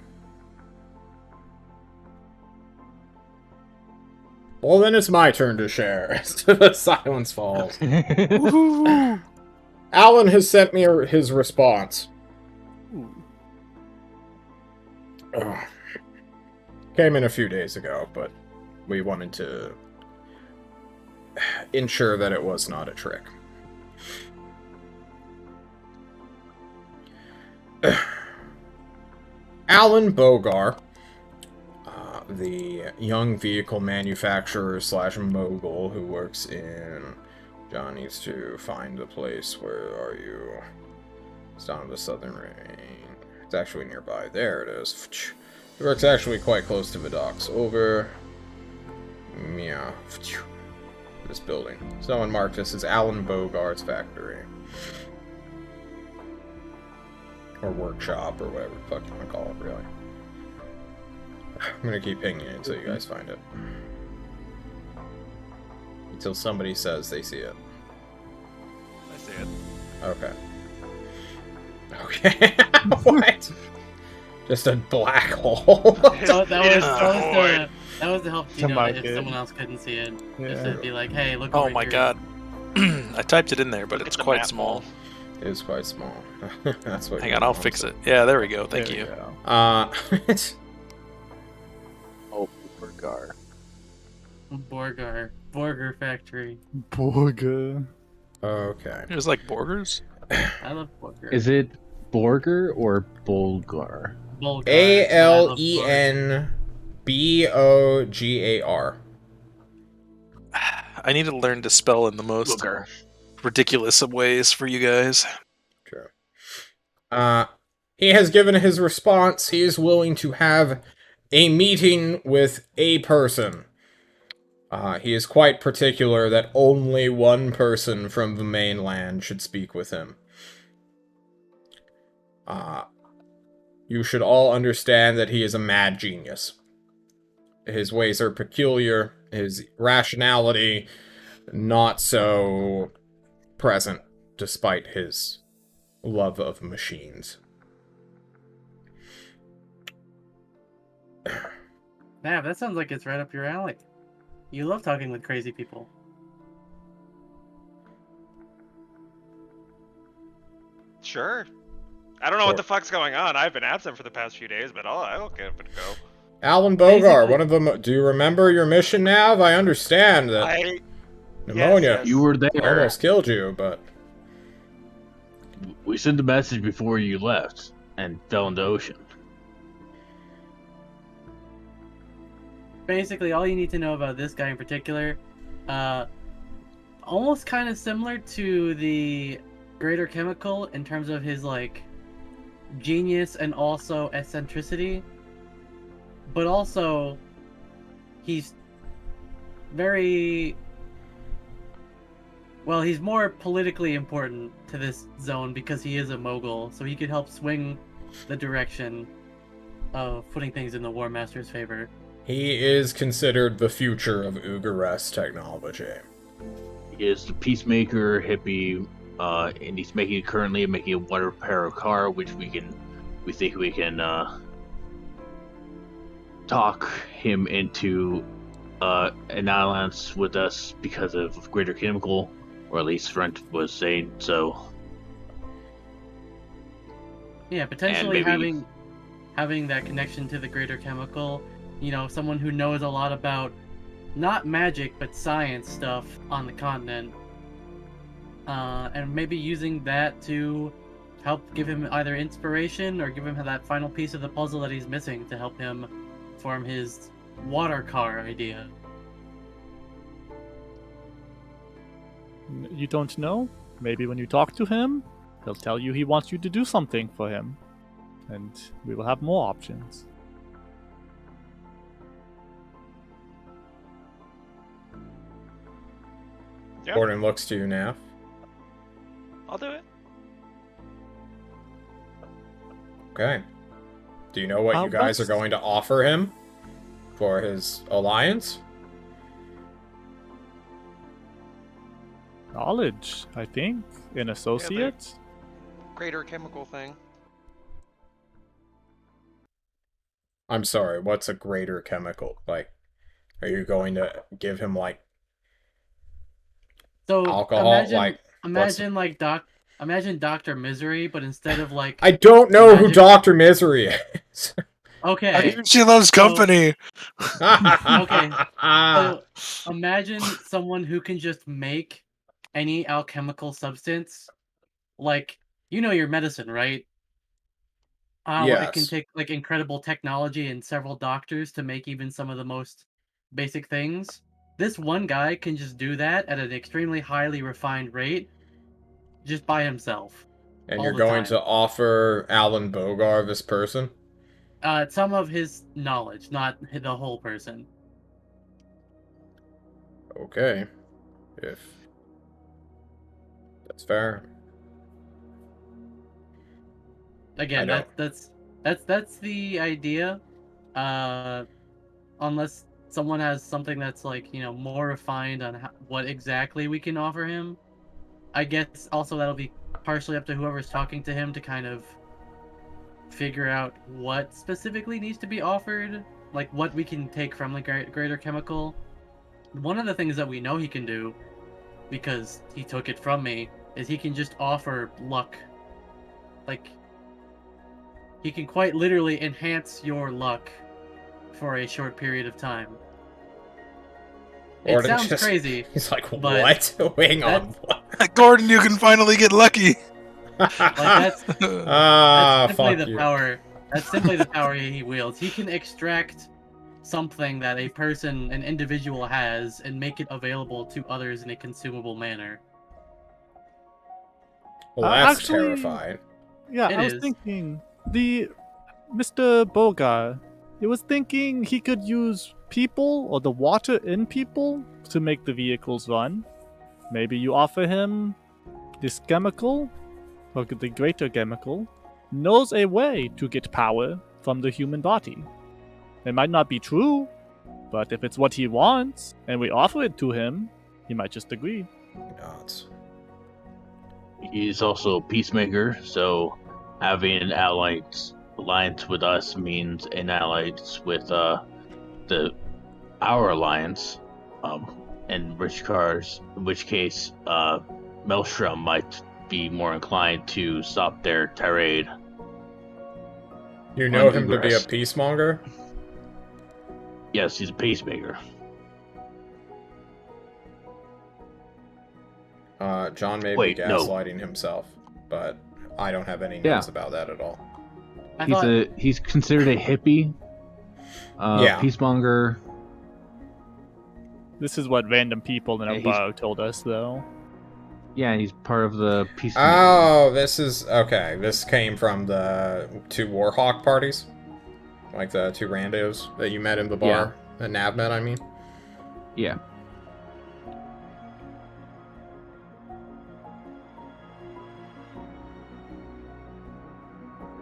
Well, then it's my turn to share as the silence falls. Alan has sent me his response. Came in a few days ago, but we wanted to ensure that it was not a trick. Alan Bogar, the young vehicle manufacturer slash mogul who works in... John needs to find the place. Where are you? It's down the southern ring. It's actually nearby. There it is. He works actually quite close to the docks. Over... Yeah. This building. Someone marked this as Alan Bogart's factory. Or workshop, or whatever the fuck you want to call it, really. I'm gonna keep pinging it until you guys find it. Until somebody says they see it. I see it. Okay. Okay. What? Just a black hole. That was to help you know Somebody if did. someone else couldn't see it. Just Yeah. to be like, hey, look Oh over my here. god. I typed it in there, but it's a quite map small. It is quite small. That's what. Hang on, I'll fix it. Yeah, there we go. Thank you. Oh, Burgar. Borger Factory. Borga. Okay. It was like Borgers? I love Borger. Is it Borger or Bolgar? Bulgar. ALENBOGAR. I need to learn to spell in the most Booger. ridiculous of ways for you guys. True. He has given his response. He is willing to have a meeting with a person. He is quite particular that only one person from the mainland should speak with him. You should all understand that he is a mad genius. His ways are peculiar, his rationality not so present, despite his love of machines. Yeah, that sounds like it's right up your alley. You love talking with crazy people. Sure. I don't know what the fuck's going on. I've been absent for the past few days, but I'll give it a go. Alan Bogar, Basically- one of them. Do you remember your mission, Nav? I understand that pneumonia Yes. You were there. almost killed you, but We sent a message before you left and fell in the ocean. Basically, all you need to know about this guy in particular, almost kind of similar to the Greater Chemical in terms of his like genius and also eccentricity, but also he's very well, he's more politically important to this zone because he is a mogul, so he could help swing the direction of putting things in the War Master's favor. he is considered the future of Ugares technology. He is the peacemaker hippie, and he's currently making a water power car, which we think we can talk him into an alliance with us because of Greater Chemical, or at least Front was saying so. Yeah, potentially maybe- having that connection to the Greater Chemical, you know, someone who knows a lot about not magic but science stuff on the continent, and maybe using that to help give him either inspiration or give him that final piece of the puzzle that he's missing to help him form his water car idea. You don't know? Maybe when you talk to him, he'll tell you he wants you to do something for him. And we will have more options. Yeah. Gordon looks to you, Nav. I'll do it. Okay. Do you know what you guys are what's- going to offer him for his alliance? Knowledge, I think. An associate? Greater Chemical thing. I'm sorry, what's a greater chemical? Like, are you going to give him, like, So alcohol? imagine imagine Dr. Misery, but instead of like I don't know who Magic- Dr. Misery is. okay, She loves company. Okay. so imagine someone who can just make any alchemical substance, like you know your medicine, right? It can Yes. take like incredible technology and several doctors to make even some of the most basic things. This one guy can just do that at an extremely highly refined rate, just by himself. And all you're the going time. to offer Alan Bogar this person? Some of his knowledge, not the whole person. Okay. If that's fair. Again, I that's the idea. Unless someone has something that's like more refined on what exactly we can offer him. I guess also that'll be partially up to whoever's talking to him to kind of figure out what specifically needs to be offered, like what we can take from the Greater Chemical. One of the things that we know he can do, because he took it from me, is he can just offer luck. Like, he can quite literally enhance your luck for a short period of time. It Gordon sounds just- crazy. He's like, but what? Hang on, what? Gordon, you can finally get lucky. that's Ah, simply fuck the you. power. That's simply the power he wields. He can extract something that an individual has, and make it available to others in a consumable manner. Well, that's Actually- terrifying. Yeah, It I was is. thinking the Mr. Bogar. He was thinking he could use people or the water in people to make the vehicles run. Maybe you offer him this chemical, or the greater chemical, knows a way to get power from the human body. It might not be true, but if it's what he wants and we offer it to him, he might just agree. Nuts. He's also a peacemaker, so having an alliance with us means an alliance with our alliance, and rich cars. In which case, Maelstrom might be more inclined to stop their tirade. You know On him to be a Ugares. peacemonger? Yes, he's a pacemaker. John may Wait, be no. gaslighting himself, but I don't have any Yeah. news about that at all. He's considered a hippie. Yeah. Peacemonger. This is what random people in Yeah, a he's- bar told us, though. Yeah, he's part of the peace. Oh, this is... Okay, this came from the 2 Warhawk parties? Like the 2 randos that you met in the bar? That Nav met, I mean? Yeah.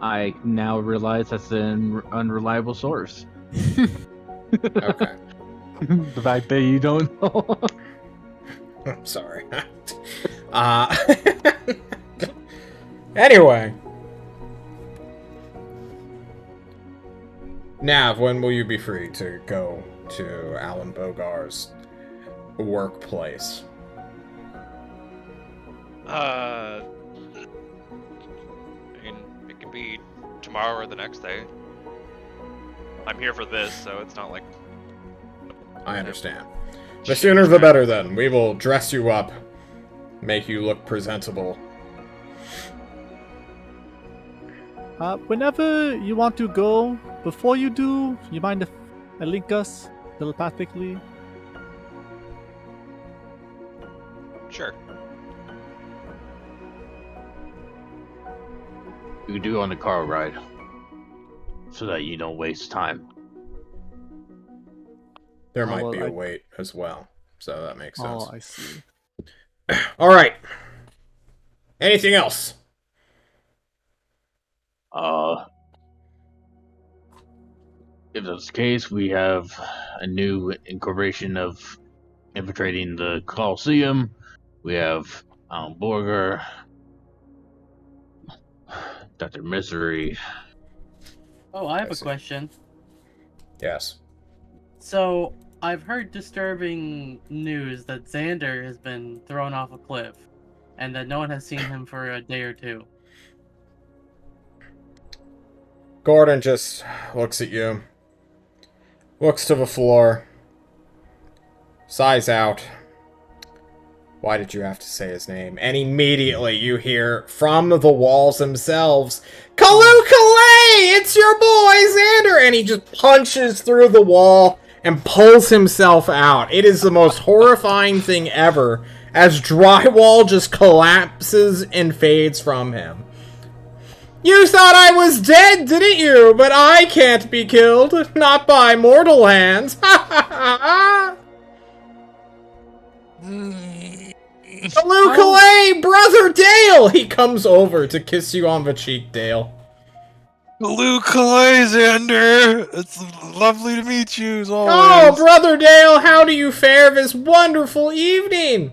I now realize that's an unreliable source. Okay. The fact that you don't know. I'm sorry. Anyway. Nav, when will you be free to go to Alan Bogar's workplace? I mean, it could be tomorrow or the next day. I'm here for this, so it's not like... I understand. The sooner the better, then. We will dress you up, make you look presentable. Whenever you want to go, before you do, you mind if I link us telepathically? Sure. You can do it on the car ride, so that you don't waste time. There Oh, might well, be a wait as well, so that makes sense. Oh, I see. Alright. Anything else? If that's the case, we have a new incorporation of infiltrating the Coliseum. We have Borger, Dr. Misery. Oh, I have I a see. question. Yes. So, I've heard disturbing news that Xander has been thrown off a cliff, and that no one has seen him for a day or two. Gordon just looks at you. Looks to the floor. Sighs out. Why did you have to say his name? And immediately you hear from the walls themselves, Kaloo-Kalay! It's your boy, Xander! And he just punches through the wall and pulls himself out. It is the most horrifying thing ever, as drywall just collapses and fades from him. You thought I was dead, didn't you? But I can't be killed. Not by mortal hands. Ha ha ha ha! Kaloo-Kalay, brother Dale! He comes over to kiss you on the cheek, Dale. Luke Xander! It's lovely to meet you, as always. Oh, brother Dale, how do you fare this wonderful evening?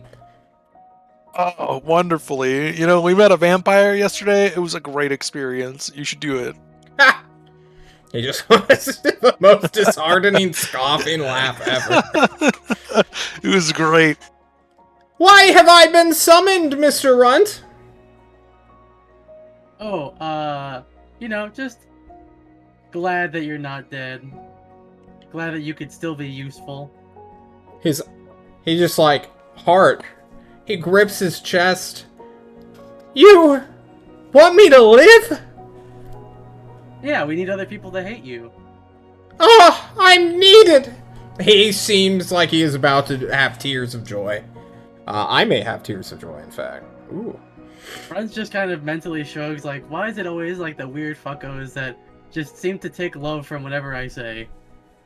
Oh, wonderfully. You know, we met a vampire yesterday. It was a great experience. You should do it. Ha! He just was the most disheartening scoffing laugh ever. It was great. Why have I been summoned, Mr. Runt? Oh, just glad that you're not dead. Glad that you could still be useful. He just like, heart. He grips his chest. You want me to live? Yeah, we need other people to hate you. Oh, I'm needed! He seems like he is about to have tears of joy. I may have tears of joy, in fact. Ooh. Runs just kind of mentally shrugs, like, why is it always like the weird fuckos that just seem to take love from whatever I say?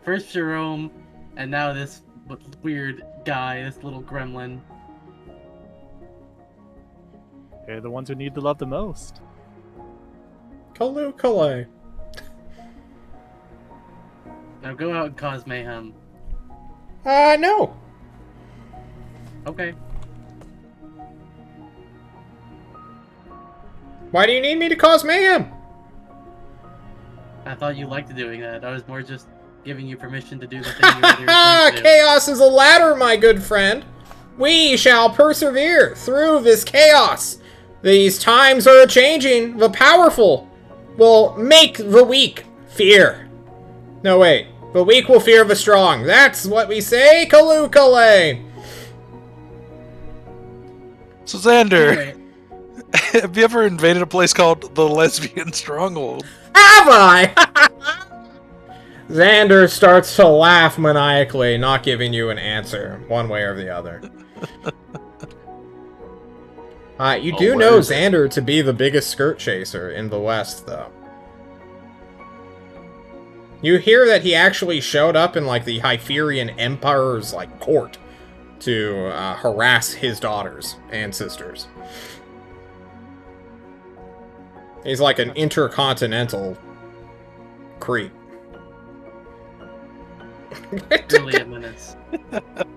First Jerome, and now this weird guy, this little gremlin. They're the ones who need the love the most. Kaloo-Kalay. Now go out and cause mayhem. No. Okay. Why do you need me to cause mayhem? I thought you liked doing that. I was more just giving you permission to do the thing you already were going to do. Chaos is a ladder, my good friend. We shall persevere through this chaos. These times are changing. The powerful will make the weak fear. No, wait. The weak will fear the strong. That's what we say, Kalukale! So Xander, Anyway, have you ever invaded a place called the Lesbian Stronghold? Have I? Xander starts to laugh maniacally, not giving you an answer, one way or the other. You Oh, do where know is it? Xander to be the biggest skirt chaser in the West, though. You hear that he actually showed up in, like, the Hyperion Empire's, like, court to harass his daughters and sisters. He's like an intercontinental creep. really a menace.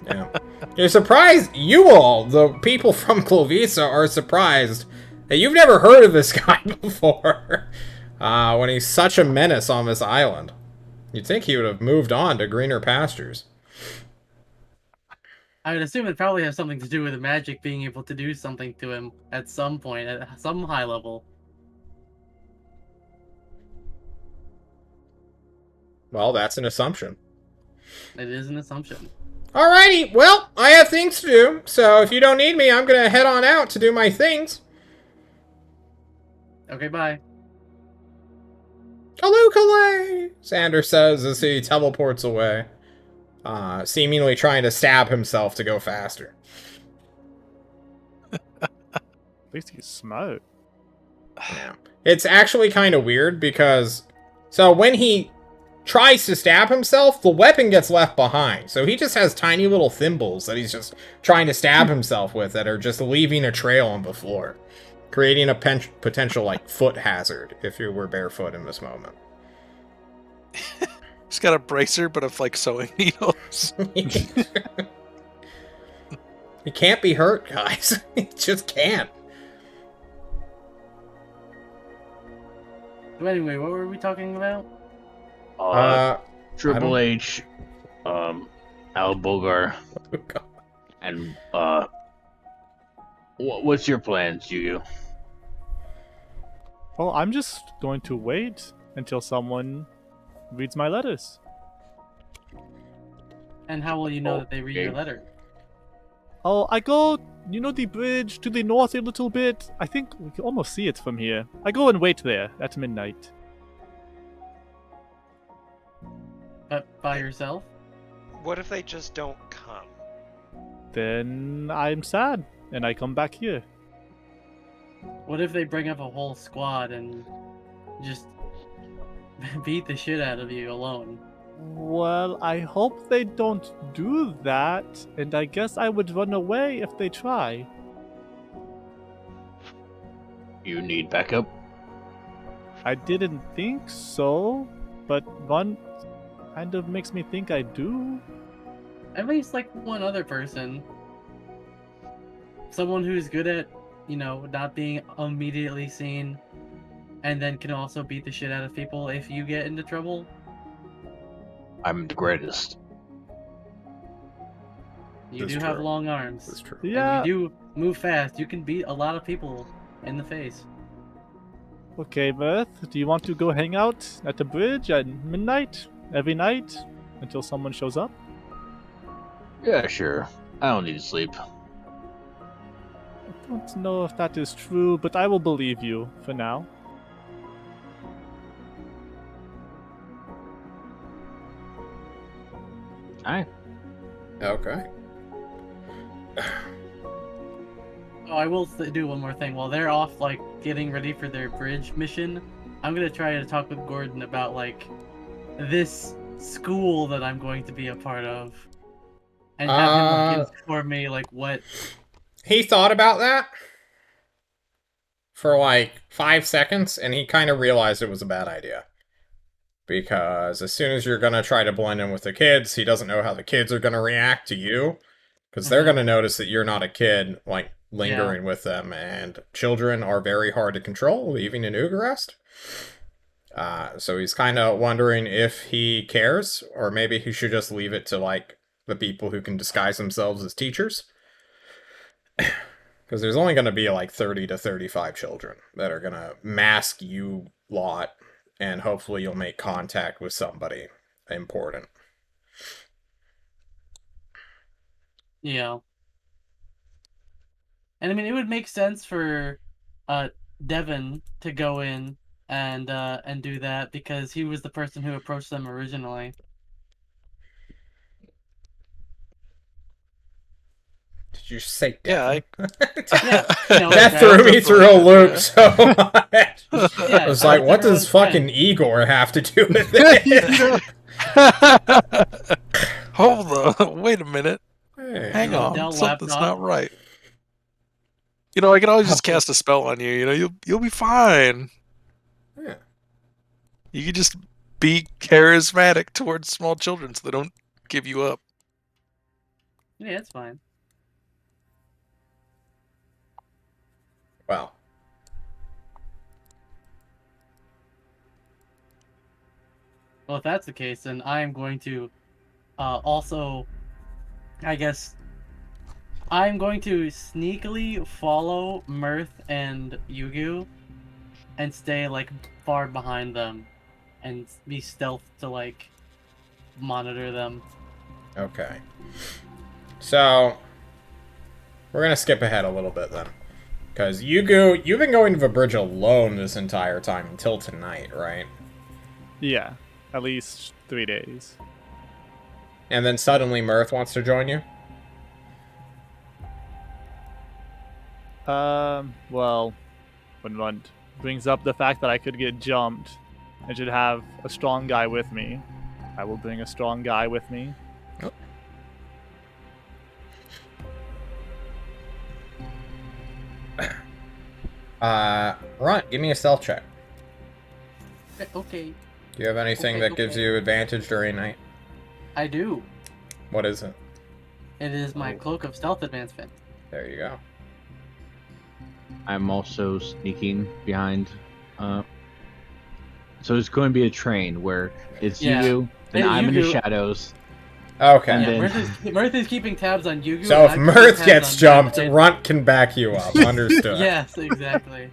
Yeah. You're surprised, you all, the people from Klovisa, are surprised that you've never heard of this guy before. When he's such a menace on this island. You'd think he would have moved on to greener pastures. I would assume it probably has something to do with the magic being able to do something to him at some point, at some high level. Well, that's an assumption. It is an assumption. Alrighty, well, I have things to do, so if you don't need me, I'm gonna head on out to do my things. Okay, bye. Kalukale! Xander says as he teleports away, seemingly trying to stab himself to go faster. At least he's smart. Yeah. It's actually kind of weird because, so when he tries to stab himself, the weapon gets left behind. So he just has tiny little thimbles that he's just trying to stab himself with that are just leaving a trail on the floor, creating a potential, like, foot hazard if you were barefoot in this moment. He's got a bracer, but of like sewing needles. He can't be hurt, guys. He just can't. So anyway, what were we talking about? Triple H, Al Bogar, and what's your plans, Yu? Well, I'm just going to wait until someone reads my letters. And how will you know that they read your Okay. letter? Oh, I go, the bridge to the north a little bit. I think we can almost see it from here. I go and wait there at midnight. But by yourself? What if they just don't come? Then I'm sad, and I come back here. What if they bring up a whole squad and just beat the shit out of you alone? Well, I hope they don't do that, and I guess I would run away if they try. You need backup? I didn't think so, but one kind of makes me think I do. At least like one other person. Someone who's good at, not being immediately seen, and then can also beat the shit out of people if you get into trouble. I'm the greatest. You That's do have true. long arms. That's true. Yeah. And you do move fast. You can beat a lot of people in the face. Okay, Beth, do you want to go hang out at the bridge at midnight every night until someone shows up? Yeah, sure. I don't need to sleep. I don't know if that is true, but I will believe you for now. Alright. Okay. Oh, I will do one more thing. While they're off, like, getting ready for their bridge mission, I'm gonna try to talk with Gordon about, like, this school that I'm going to be a part of. And have him like, inform me, like, what... He thought about that for like 5 seconds, and he kind of realized it was a bad idea. Because as soon as you're going to try to blend in with the kids, he doesn't know how the kids are going to react to you. Because they're going to notice that you're not a kid, like, lingering with them. And children are very hard to control, leaving an Ugarest. So he's kind of wondering if he cares, or maybe he should just leave it to, like, the people who can disguise themselves as teachers. Because there's only going to be like 30 to 35 children that are going to mask you lot, and hopefully you'll make contact with somebody important. And I mean, it would make sense for Devin to go in and do that because he was the person who approached them originally. Did you say Yeah, Devin? Yeah, That threw me through a loop so much. Yeah, I was like, what does everyone's fucking friend. Igor have to do with it? Hold on, wait a minute. Hey. Hang on, Dell something's laptop. not right. I can always just cast a spell on you. You'll be fine. Yeah. You can just be charismatic towards small children so they don't give you up. Yeah, it's fine. Well. Well, if that's the case, then I am going to also, I guess, I'm going to sneakily follow Mirth and Yugu and stay, like, far behind them and be stealth to, like, monitor them. Okay. So, we're going to skip ahead a little bit then. Because Yugu, you've been going to the bridge alone this entire time until tonight, right? Yeah, at least 3 days. And then suddenly Mirth wants to join you? Well, when one brings up the fact that I could get jumped and should have a strong guy with me, I will bring a strong guy with me. Runt, give me a stealth check. Okay, Do you have anything that gives you advantage during night? I do. What is it? It is my Cloak of Stealth advancement. There you go. I'm also sneaking behind. So it's going to be a train where it's Yeah. you, then Hey, I'm in the Yugu. shadows. Okay. And Yeah, then- Mirth is keeping tabs on Yugu. So if and I'm Mirth keeping gets tabs on jumped, Devin. Runt can back you up. Understood. Yes, exactly.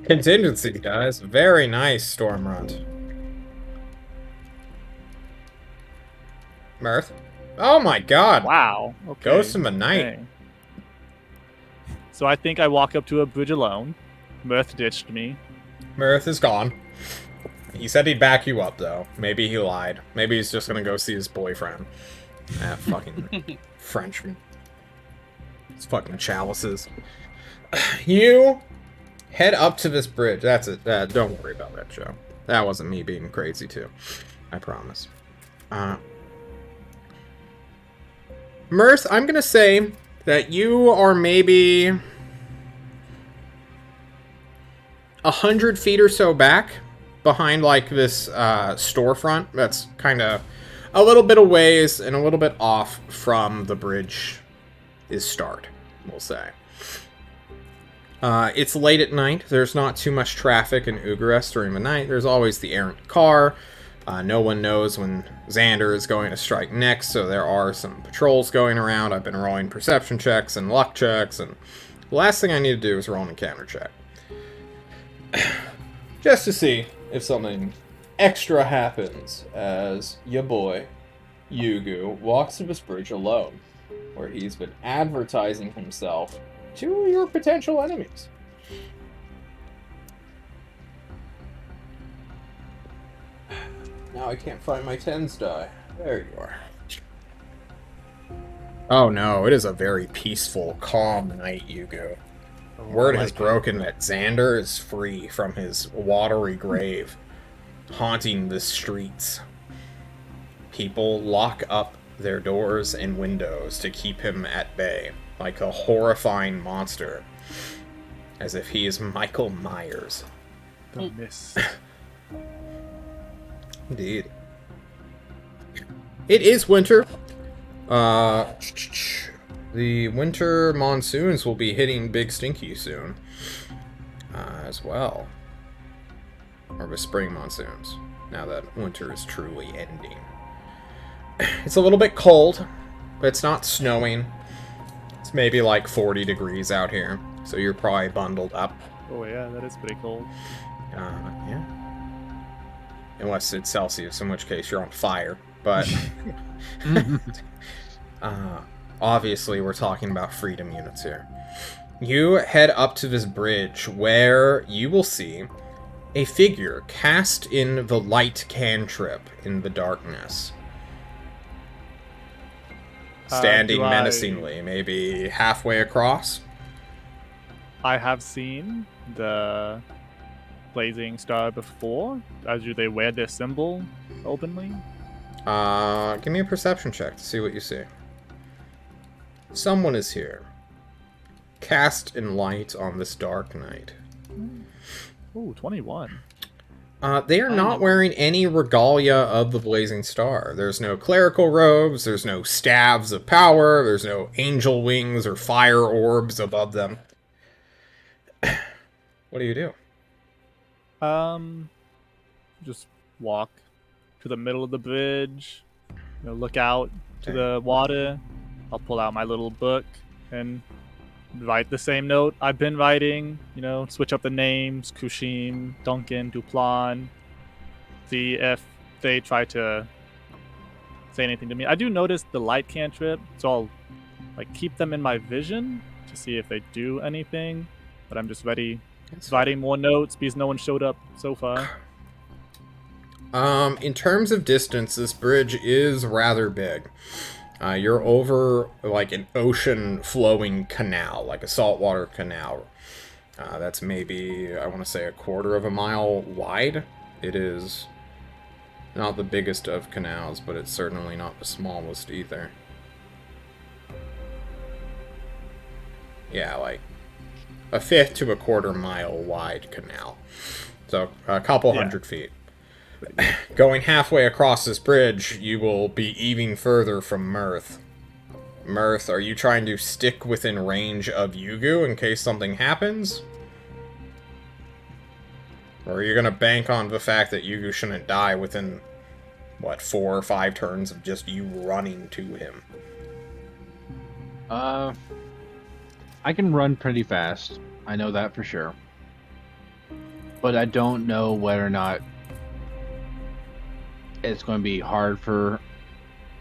Contingency, guys. Very nice, Storm Runt. Mirth. Oh my god. Wow. Okay. Ghost in the night. Dang. So I think I walk up to a bridge alone. Mirth ditched me. Mirth is gone. He said he'd back you up, though. Maybe he lied. Maybe he's just gonna go see his boyfriend. That fucking Frenchman. It's fucking chalices. You head up to this bridge. That's it. Don't worry about that, Joe. That wasn't me being crazy, too. I promise. Mirth, I'm gonna say that you are maybe 100 feet or so back behind like this storefront that's kind of a little bit of ways and a little bit off from the bridge is start, we'll say. It's late at night. There's not too much traffic in Ugares during the night. There's always the errant car. No one knows when Xander is going to strike next, so there are some patrols going around. I've been rolling perception checks and luck checks, and the last thing I need to do is roll an encounter check. Just to see if something extra happens as your boy, Yugu, walks to this bridge alone, where he's been advertising himself to your potential enemies. Now I can't find my tens die. There you are. Oh no, it is a very peaceful, calm night, Yugu. Word has broken that Xander is free from his watery grave, haunting the streets. People lock up their doors and windows to keep him at bay, like a horrifying monster, as if he is Michael Myers. The mist. Indeed. It is winter. The winter monsoons will be hitting Big Stinky soon, as well. Or the spring monsoons, now that winter is truly ending. It's a little bit cold, but it's not snowing. It's maybe like 40 degrees out here, so you're probably bundled up. Oh yeah, that is pretty cold. Yeah. Unless it's Celsius, in which case you're on fire. But obviously we're talking about freedom units here. You head up to this bridge where you will see a figure cast in the light cantrip in the darkness. Standing menacingly, maybe halfway across. I have seen the blazing star before. As do they wear their symbol openly? Give me a perception check to see what you see. Someone is here. Cast in light on this dark night. Ooh, 21. They are not wearing any regalia of the blazing star. There's no clerical robes, there's no staves of power, there's no angel wings or fire orbs above them. What do you do? Just walk to the middle of the bridge, look out to the water. I'll pull out my little book and write the same note I've been writing, switch up the names, Kushim, Duncan, Duplan, see if they try to say anything to me. I do notice the light cantrip, so I'll keep them in my vision to see if they do anything, but I'm just ready, writing more notes because no one showed up so far. In terms of distance, this bridge is rather big. You're over, an ocean-flowing canal, like a saltwater canal. That's maybe, I want to say, 1/4 of a mile wide. It is not the biggest of canals, but it's certainly not the smallest either. Yeah, 1/5 to 1/4 mile wide canal. So, a couple hundred feet. Going halfway across this bridge, you will be even further from Mirth. Mirth, are you trying to stick within range of Yugu in case something happens? Or are you going to bank on the fact that Yugu shouldn't die within, 4 or 5 turns of just you running to him? I can run pretty fast. I know that for sure. But I don't know whether or not it's going to be hard for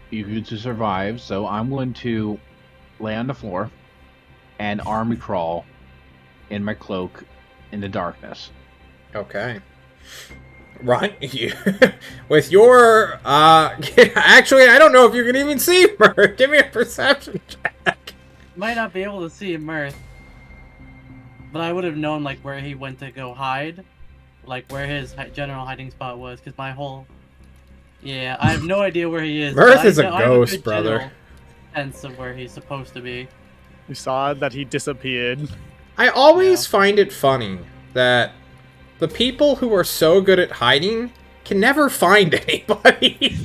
you to survive, so I'm going to lay on the floor and army crawl in my cloak in the darkness. Okay. Run, you with your actually, I don't know if you can even see Mirth. Give me a perception check. Might not be able to see Mirth, but I would have known where he went to go hide, where his general hiding spot was, because my whole I have no idea where he is. Mirth is a ghost, brother. Sense of where he's supposed to be. We saw that he disappeared. I always find it funny that the people who are so good at hiding can never find anybody.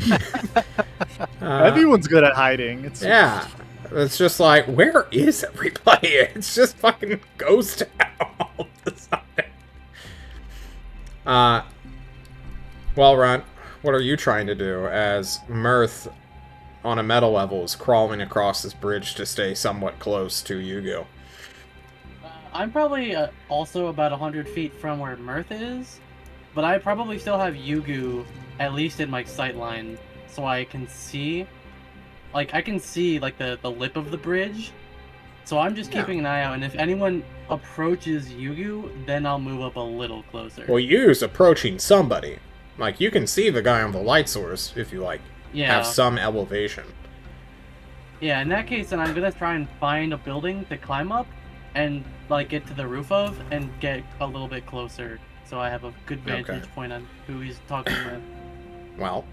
Everyone's good at hiding. It's just where is everybody? It's just fucking ghost town all of a sudden. Well, Ron, what are you trying to do as Mirth, on a meta level, is crawling across this bridge to stay somewhat close to Yugo? I'm probably also about 100 feet from where Mirth is, but I probably still have Yugu at least in my sight line, so I can see, I can see the lip of the bridge. So I'm just keeping an eye out, and if anyone approaches Yugu, then I'll move up a little closer. Well, Yugu's approaching somebody. You can see the guy on the light source if you, have some elevation. Yeah, in that case, then I'm gonna try and find a building to climb up and, get to the roof of and get a little bit closer so I have a good vantage point on who he's talking with. Well,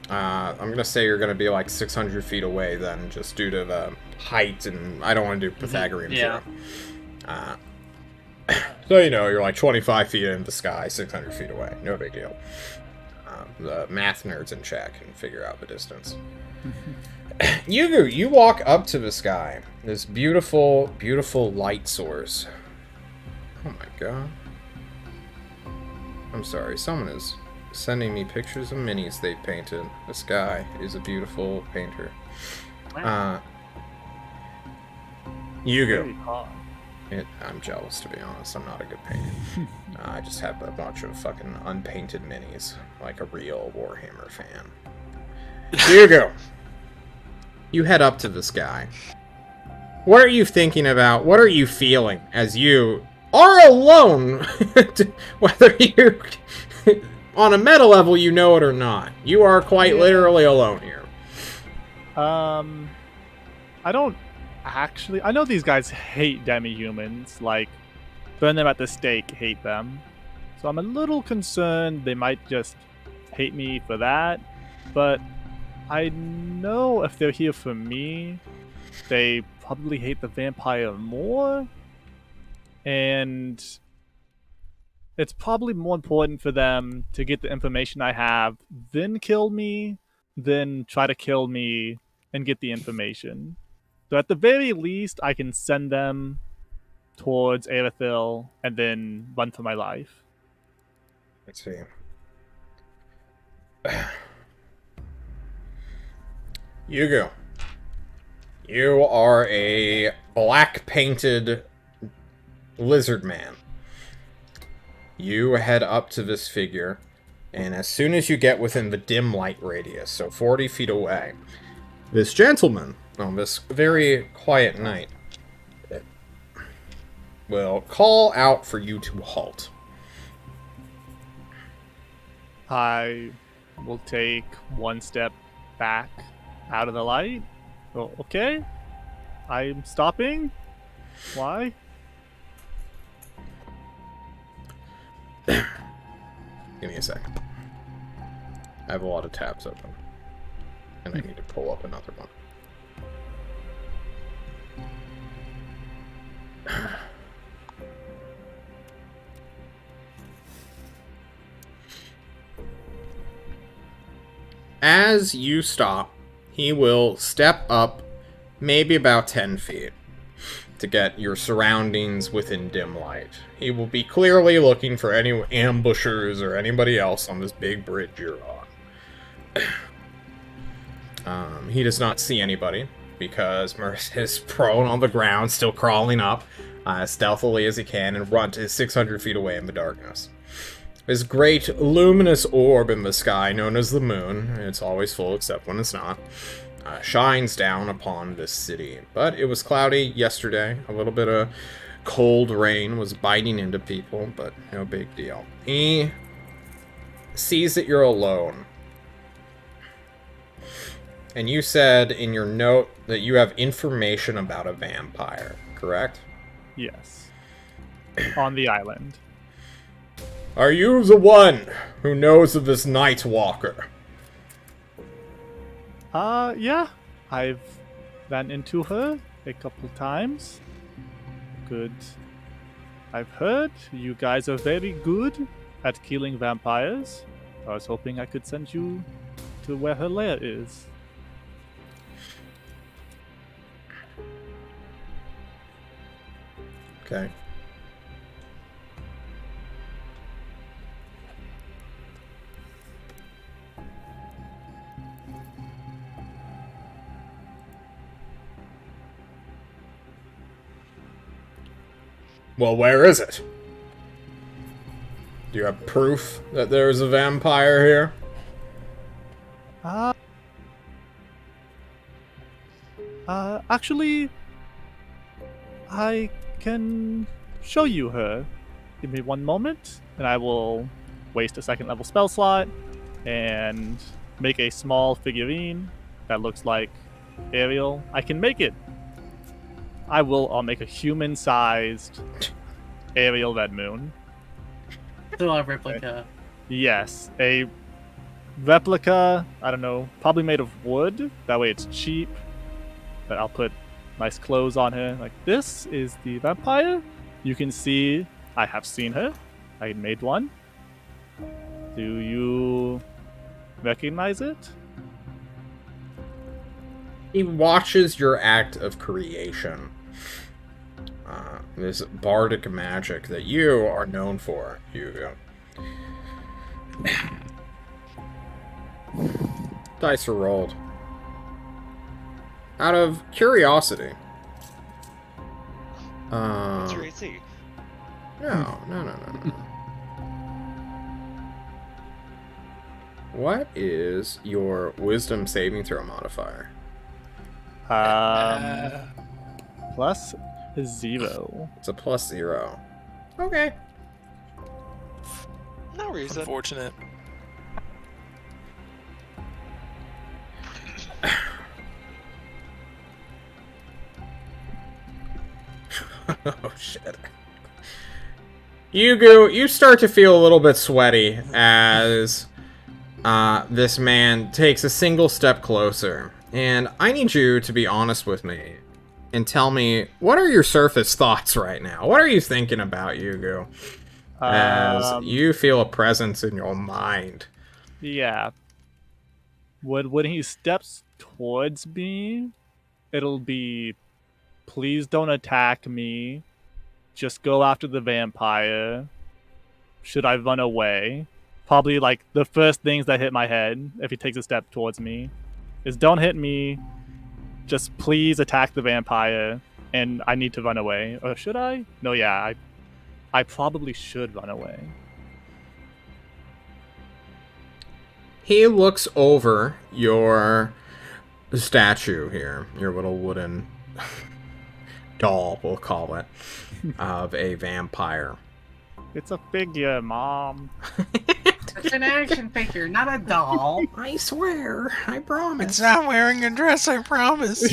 I'm gonna say you're gonna be 600 feet away then, just due to the height, and I don't want to do Pythagorean theorem. So, you're 25 feet into the sky, 600 feet away. No big deal. The math nerds in chat can figure out the distance. Yugu, you walk up to the sky. This beautiful, beautiful light source. Oh my god. I'm sorry, someone is sending me pictures of minis they painted. This guy is a beautiful painter. Yugu. I'm jealous, to be honest. I'm not a good painter. I just have a bunch of fucking unpainted minis, like a real Warhammer fan. Hugo, you head up to this guy. What are you thinking about? What are you feeling as you are alone? Whether you, on a meta level, you know it or not. You are quite literally alone here. I don't actually. I know these guys hate demi-humans. Like, burn them at the stake, hate them. So I'm a little concerned they might just hate me for that. But I know if they're here for me, they probably hate the vampire more. And it's probably more important for them to get the information I have, then kill me, then try to kill me and get the information. So at the very least, I can send them towards Aerithil and then run for my life. Let's see. Hugo, you are a black-painted lizard man. You head up to this figure, and as soon as you get within the dim light radius, so 40 feet away, this gentleman, on this very quiet night, will call out for you to halt. I will take one step back out of the light. Oh, okay. I'm stopping. Why? Give me a second. I have a lot of tabs open. And I need to pull up another one. As you stop, he will step up maybe about 10 feet to get your surroundings within dim light. He will be clearly looking for any ambushers or anybody else on this big bridge you're on. He does not see anybody because Merce is prone on the ground, still crawling up as stealthily as he can, and Runt is 600 feet away in the darkness. This great luminous orb in the sky, known as the moon, it's always full except when it's not, shines down upon this city. But it was cloudy yesterday. A little bit of cold rain was biting into people, but no big deal. He sees that you're alone. And you said in your note that you have information about a vampire, correct? Yes. On the island. Are you the one who knows of this Night Walker? Yeah. I've ran into her a couple times. Good. I've heard you guys are very good at killing vampires. I was hoping I could send you to where her lair is. Okay. Well, where is it? Do you have proof that there is a vampire here? Actually, I can show you her. Give me one moment, and I will waste a second level spell slot and make a small figurine that looks like Ariel. I can make it. I'll make a human-sized Ariel Red Moon. So a replica. Yes, a replica, I don't know, probably made of wood. That way it's cheap. But I'll put nice clothes on her. Like, this is the vampire. You can see I have seen her. I made one. Do you recognize it? He watches your act of creation. This bardic magic that you are known for, Hugo. Dice are rolled. Out of curiosity. What's your DC. No. What is your wisdom saving throw modifier? Plus 0. It's a +0. Okay. No reason. Unfortunate. Oh shit. You start to feel a little bit sweaty as this man takes a single step closer. And I need you to be honest with me and tell me, what are your surface thoughts right now? What are you thinking about, Yugu? As you feel a presence in your mind. Yeah. When he steps towards me, it'll be, please don't attack me. Just go after the vampire. Should I run away? Probably like the first things that hit my head if he takes a step towards me is don't hit me. Just please attack the vampire and I need to run away. Or should I? No, yeah, I probably should run away. He looks over your statue here, your little wooden doll, we'll call it, of a vampire. It's a figure, Mom. It's an action figure, not a doll. I swear, I promise. It's not wearing a dress, I promise.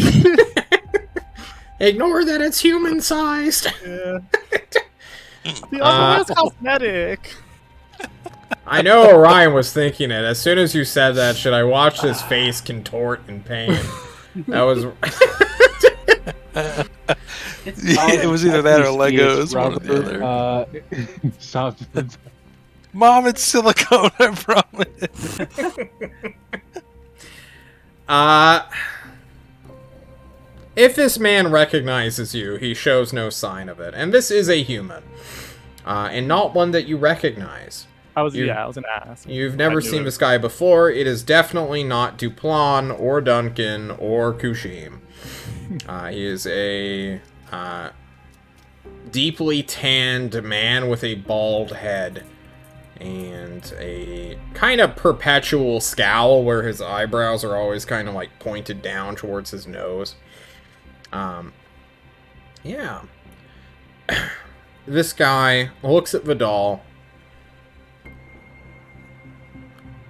Ignore that it's human-sized. Yeah. The other is cosmetic. I know Orion was thinking it. As soon as you said that, should I watch his face contort in pain? That was... It was either that or Legos, one or the other. Stop. Mom, it's silicone, I promise. If this man recognizes you, he shows no sign of it. And this is a human. And not one that you recognize. I was an ass. You've never seen this guy before. It is definitely not Duplan or Duncan or Kushim. He is a deeply tanned man with a bald head and a kind of perpetual scowl where his eyebrows are always kind of like pointed down towards his nose. Yeah. This guy looks at Vidal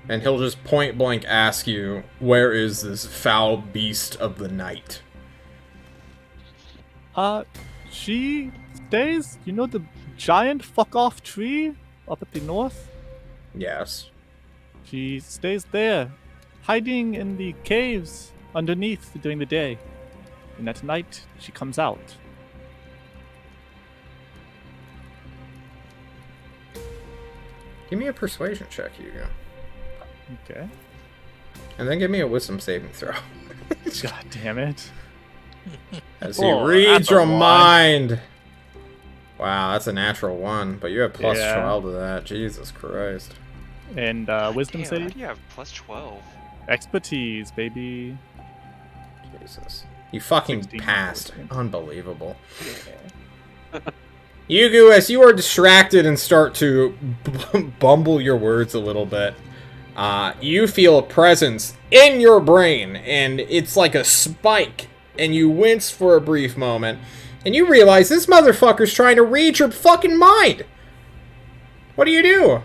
and he'll just point blank ask you, where is this foul beast of the night? She stays, the giant fuck-off tree up at the north? Yes. She stays there, hiding in the caves underneath during the day. And at night, she comes out. Give me a persuasion check, Hugo. Okay. And then give me a wisdom saving throw. God damn it. As he reads your mind. Wow, that's a natural 1, but you have plus 12 to that. Jesus Christ. And wisdom Damn, save? how do you have plus 12? Expertise, baby. Jesus. You fucking 16, passed. 14. Unbelievable. Yugu, as you are distracted and start to bumble your words a little bit, you feel a presence in your brain, and it's like a spike, and you wince for a brief moment, and you realize this motherfucker's trying to read your fucking mind! What do?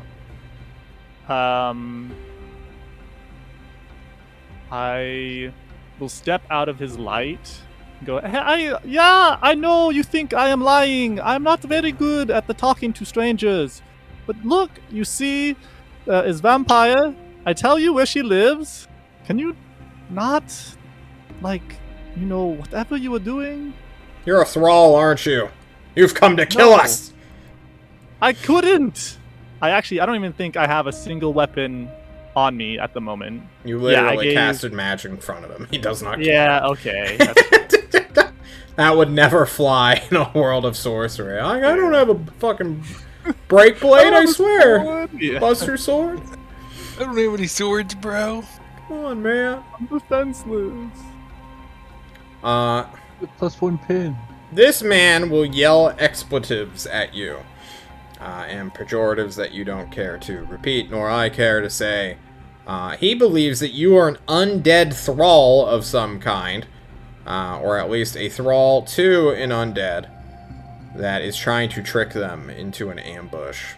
I will step out of his light. Go, I know you think I am lying. I'm not very good at the talking to strangers. But look, you see, is vampire. I tell you where she lives. Can you not, whatever you were doing? You're a thrall, aren't you? You've come to kill us! I couldn't! I don't even think I have a single weapon on me at the moment. You literally casted magic in front of him. He does not care. Yeah, okay. That would never fly in a world of sorcery. I don't have a fucking break blade, I swear. Yeah. Buster sword. I don't have any swords, bro. Come on, man. I'm defenseless. +1 pin. This man will yell expletives at you, and pejoratives that you don't care to repeat, nor I care to say. He believes that you are an undead thrall of some kind, or at least a thrall to an undead that is trying to trick them into an ambush.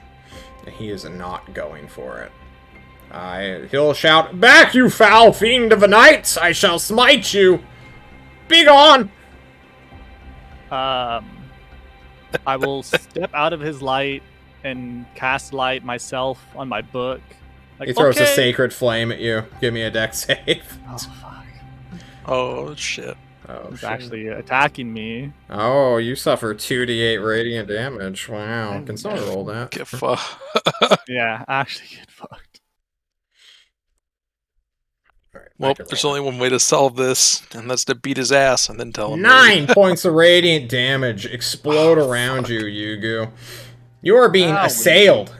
And he is not going for it. He'll shout, "Back, you foul fiend of the night! I shall smite you! Begone!" I will step out of his light and cast light myself on my book. Like, He throws a okay. sacred flame at you. Give me a deck save. Oh fuck! Oh shit. Oh, He's shit. actually attacking me. Oh, you suffer 2d8 radiant damage. Wow. Can someone roll that? Get fucked. Yeah, actually get fucked. Alright, Well, I can there's roll only one way to solve this, and that's to beat his ass and then tell him. 9 points of radiant damage explode Oh, around fuck. you, Yugu. You are being Ow. assailed.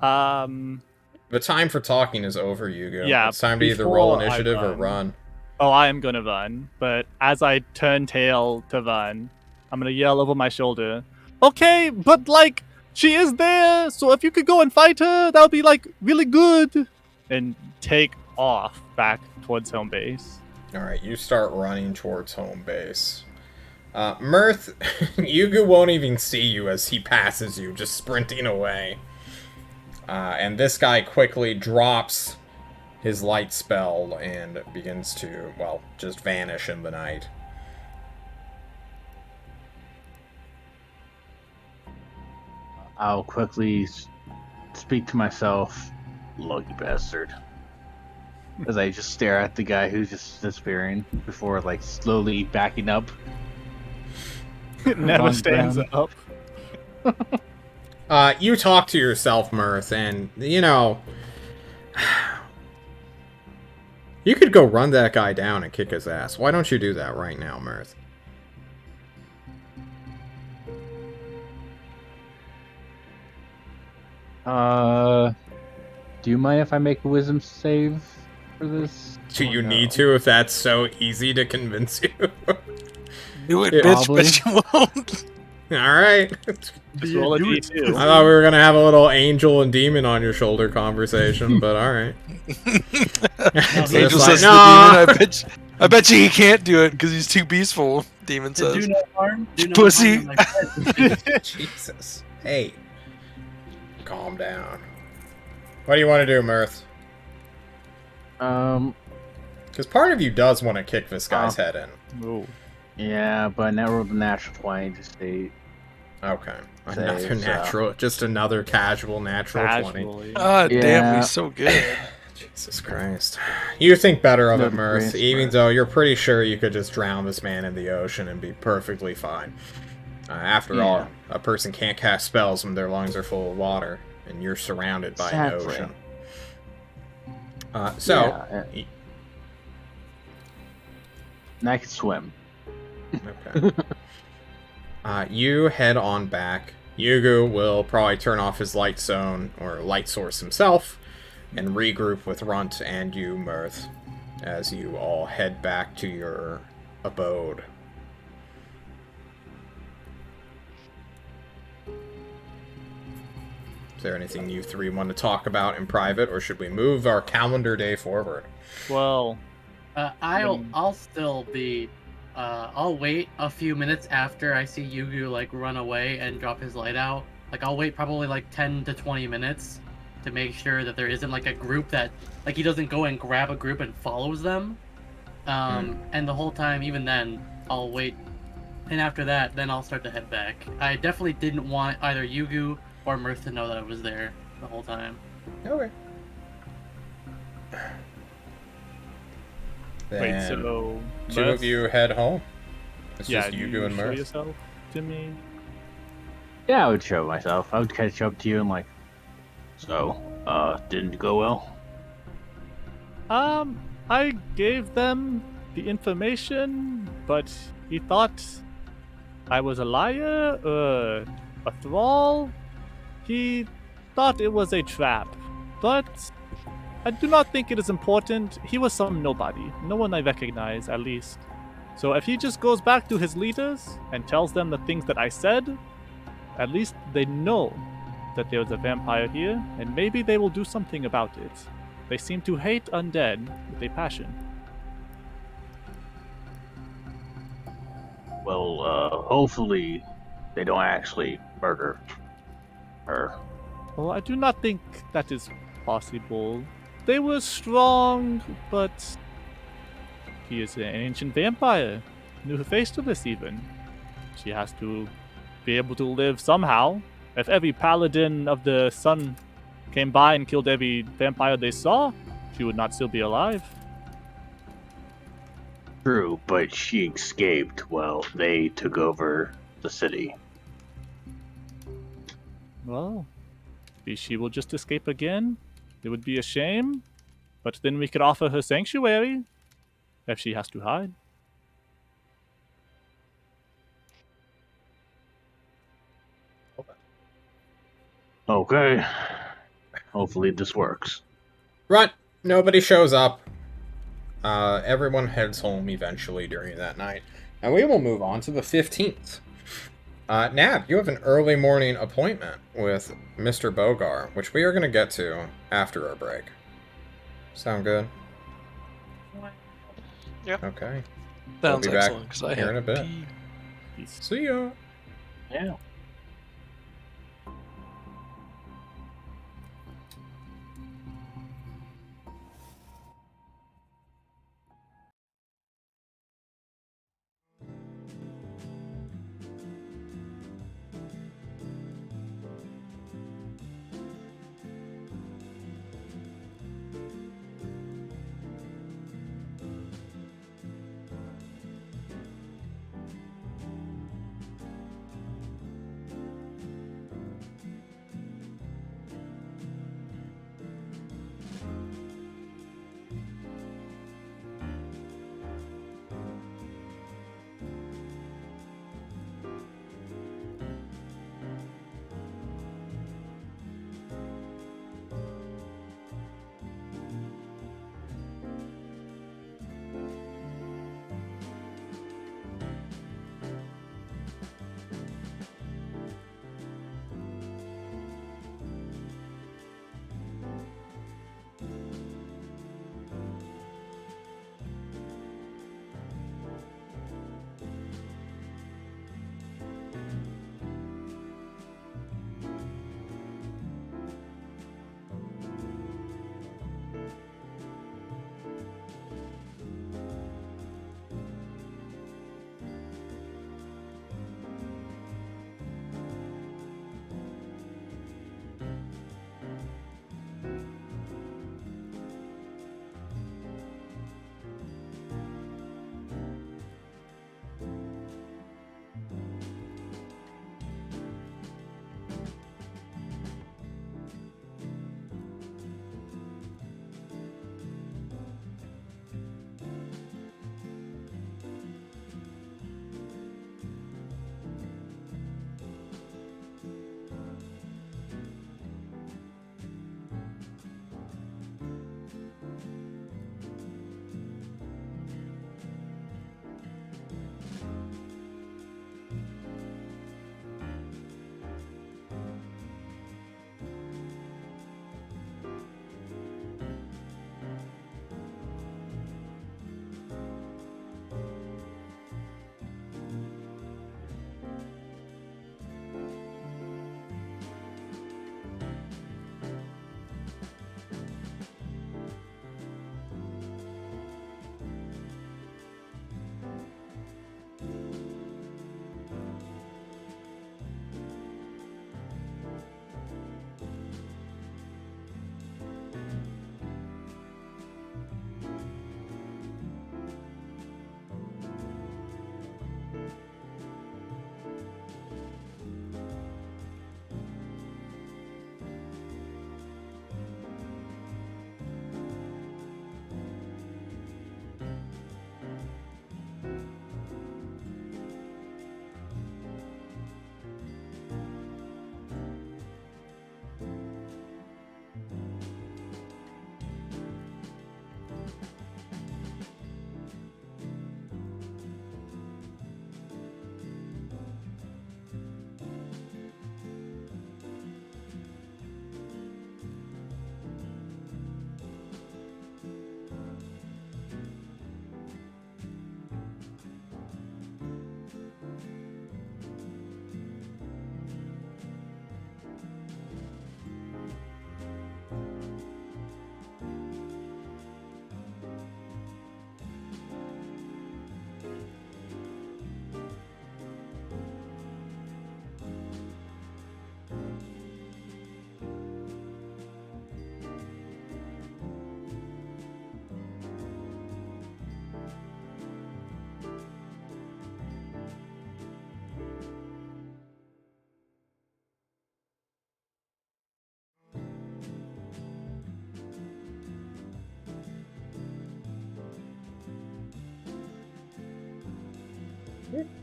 Um. The time for talking is over, Yugu. Yeah, It's time to either roll before I initiative or run. run. Oh, I am gonna run, but as I turn tail to run, I'm gonna yell over my shoulder. Okay, but like she is there, so if you could go and fight her, that would be like really good. And take off back towards home base. Alright, you start running towards home base. Mirth, Yugu won't even see you as he passes you, just sprinting away. And this guy quickly drops his light spell and begins to, well, just vanish in the night. I'll quickly speak to myself, lucky bastard. As I just stare at the guy who's just disappearing before, like, slowly backing up. It never On stands ground. up. You talk to yourself, Mirth, and, you know... You could go run that guy down and kick his ass. Why don't you do that right now, Mirth? Do you mind if I make a wisdom save for this? Do you no. need to if that's so easy to convince you? Do it, Yeah, bitch, probably. but you won't. Alright. Just roll a d2. I thought we were gonna have a little angel and demon on your shoulder conversation, but alright. Angel it's like, says to "Nah." the demon, I bet you he can't do it because he's too peaceful. Demon To says. do no harm. Do no Pussy. harm, like that. Jesus. Hey. Calm down. What do you want to do, Mirth? Because part of you does want to kick this guy's head in. Ooh. Yeah, but I never rolled a natural 20 to stay. Okay. Save, Another so- natural, just another casual natural 20. Casually. Ah, damn, Yeah. he's so good. Jesus Christ. You think better of it, Another Mirth, brace, even Mirth. though you're pretty sure you could just drown this man in the ocean and be perfectly fine. After all, Yeah. a person can't cast spells when their lungs are full of water, and you're surrounded by an Exactly. ocean. Yeah, and I can swim. Okay. You head on back. Yugu will probably turn off his light zone or light source himself and regroup with Runt and you, Mirth, as you all head back to your abode. Is there anything you three want to talk about in private, or should we move our calendar day forward? Well, I'll still be. I'll wait a few minutes after I see Yugu like run away and drop his light out. Like I'll wait probably like 10 to 20 minutes to make sure that there isn't like a group that like he doesn't go and grab a group and follows them. And the whole time, even then, I'll wait. And after that, then I'll start to head back. I definitely didn't want either Yugu or Mirth to know that I was there the whole time. Okay. wait, Then so two of you head home. It's yeah, just you Yugu and show Mirth. yourself to me. Yeah, I would show myself. I would catch up to you and like, so, didn't go well? I gave them the information, but he thought I was a liar, a thrall. He thought it was a trap, but I do not think it is important. He was some nobody, no one I recognize, at least. So if he just goes back to his leaders and tells them the things that I said, at least they know that there's a vampire here, and maybe they will do something about it. They seem to hate undead with a passion. Well, hopefully they don't actually murder her. Well, I do not think that is possible. They were strong, but he is an ancient vampire. New face to this even. She has to be able to live somehow. If every paladin of the sun came by and killed every vampire they saw, she would not still be alive. True, but she escaped while they took over the city. Well, maybe she will just escape again. It would be a shame, but then we could offer her sanctuary if she has to hide. Okay. Hopefully this works. Right. Nobody shows up. Everyone heads home eventually during that night. And we will move on to the 15th. Nat, you have an early morning appointment with Mr. Bogar, which we are going to get to after our break. Sound good? Yeah. Okay. Sounds be back excellent because I here in a have bit. pee. See ya. Yeah.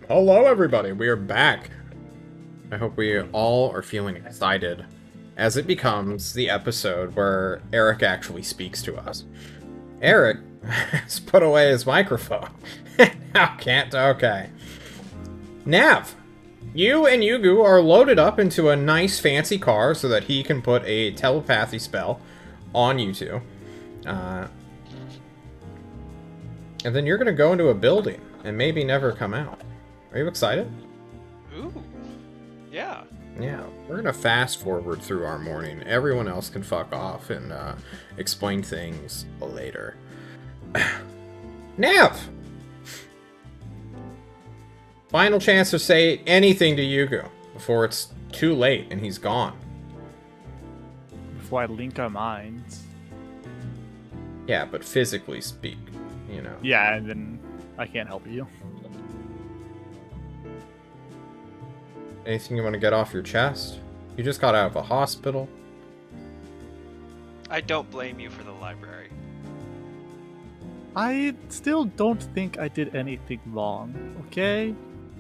Hello, everybody. We are back. I hope we all are feeling excited as it becomes the episode where Eric actually speaks to us. Eric has put away his microphone. Now can't. Okay. Nav, you and Yugu are loaded up into a nice fancy car so that he can put a telepathy spell on you two. And then you're going to go into a building and maybe never come out. Are you excited? Ooh. Yeah. Yeah, we're going to fast forward through our morning. Everyone else can fuck off and explain things later. Nav! Final chance to say anything to Yugu before it's too late and he's gone. Before I link our minds. Yeah, but physically speak, you know. Yeah, and then I can't help you. Anything you want to get off your chest? You just got out of a hospital. I don't blame you for the library. I still don't think I did anything wrong, okay?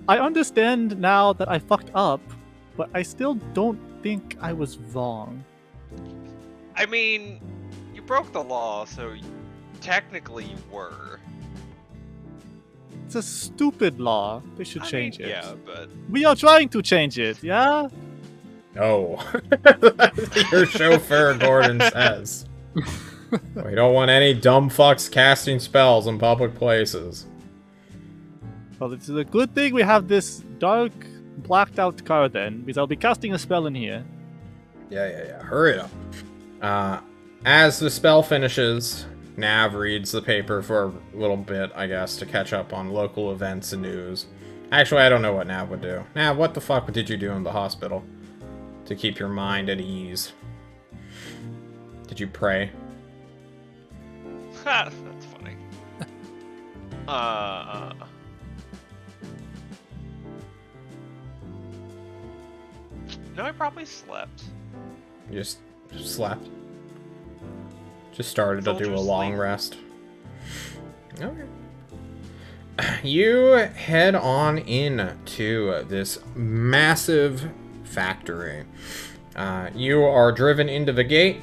I understand now that I fucked up, but I still don't think I was wrong. I mean, you broke the law, so technically you were. It's a stupid law. They should change it. Yeah, but We are trying to change it, yeah? No. Your chauffeur, Gordon, says. We don't want any dumb fucks casting spells in public places. Well, it's a good thing we have this dark, blacked out car then, because I'll be casting a spell in here. Yeah. Hurry up. As the spell finishes, Nav reads the paper for a little bit, I guess, to catch up on local events and news. Actually, I don't know what Nav would do. Nav, what the fuck did you do in the hospital to keep your mind at ease? Did you pray? that's funny. No, I probably slept. You just slept? Just started to do a Soldiers long sleep. rest. Okay. You head on in to this massive factory. You are driven into the gate.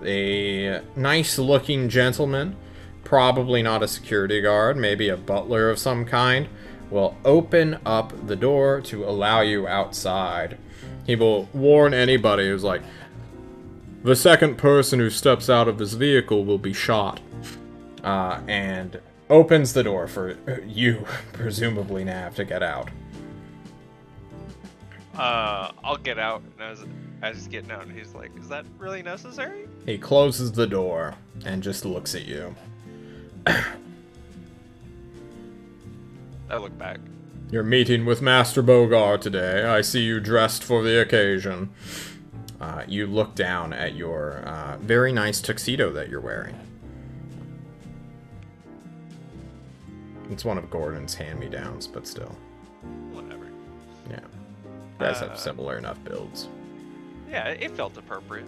A nice-looking gentleman, probably not a security guard, maybe a butler of some kind, will open up the door to allow you outside. He will warn anybody who's like, the second person who steps out of this vehicle will be shot. And opens the door for you, presumably Nav, to get out. I'll get out, and as he's getting out, he's like, "Is that really necessary?" He closes the door and just looks at you. I look back. You're meeting with Master Bogar today. I see you dressed for the occasion. You look down at your very nice tuxedo that you're wearing. It's one of Gordon's hand-me-downs, but still. Whatever. Yeah. You guys have similar enough builds. Yeah, it felt appropriate.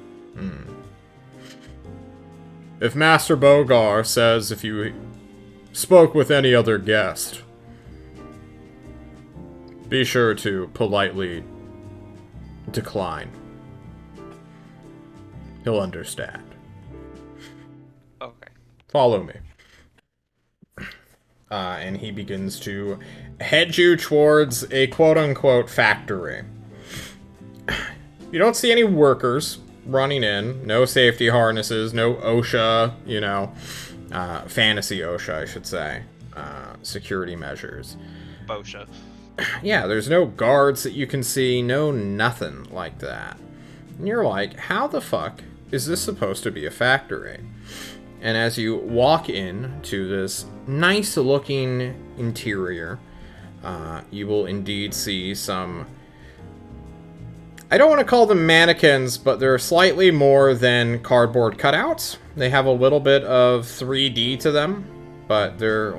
If Master Bogar says if you spoke with any other guest, be sure to politely decline. He'll understand. Okay. Follow me. And he begins to head you towards a quote-unquote factory. You don't see any workers running in. No safety harnesses, no OSHA, fantasy OSHA, I should say. Security measures. Bosha. Yeah, there's no guards that you can see, no nothing like that. And you're like, how the fuck is this supposed to be a factory? And as you walk in to this nice-looking interior, you will indeed see some... I don't want to call them mannequins, but they're slightly more than cardboard cutouts. They have a little bit of 3D to them, but they're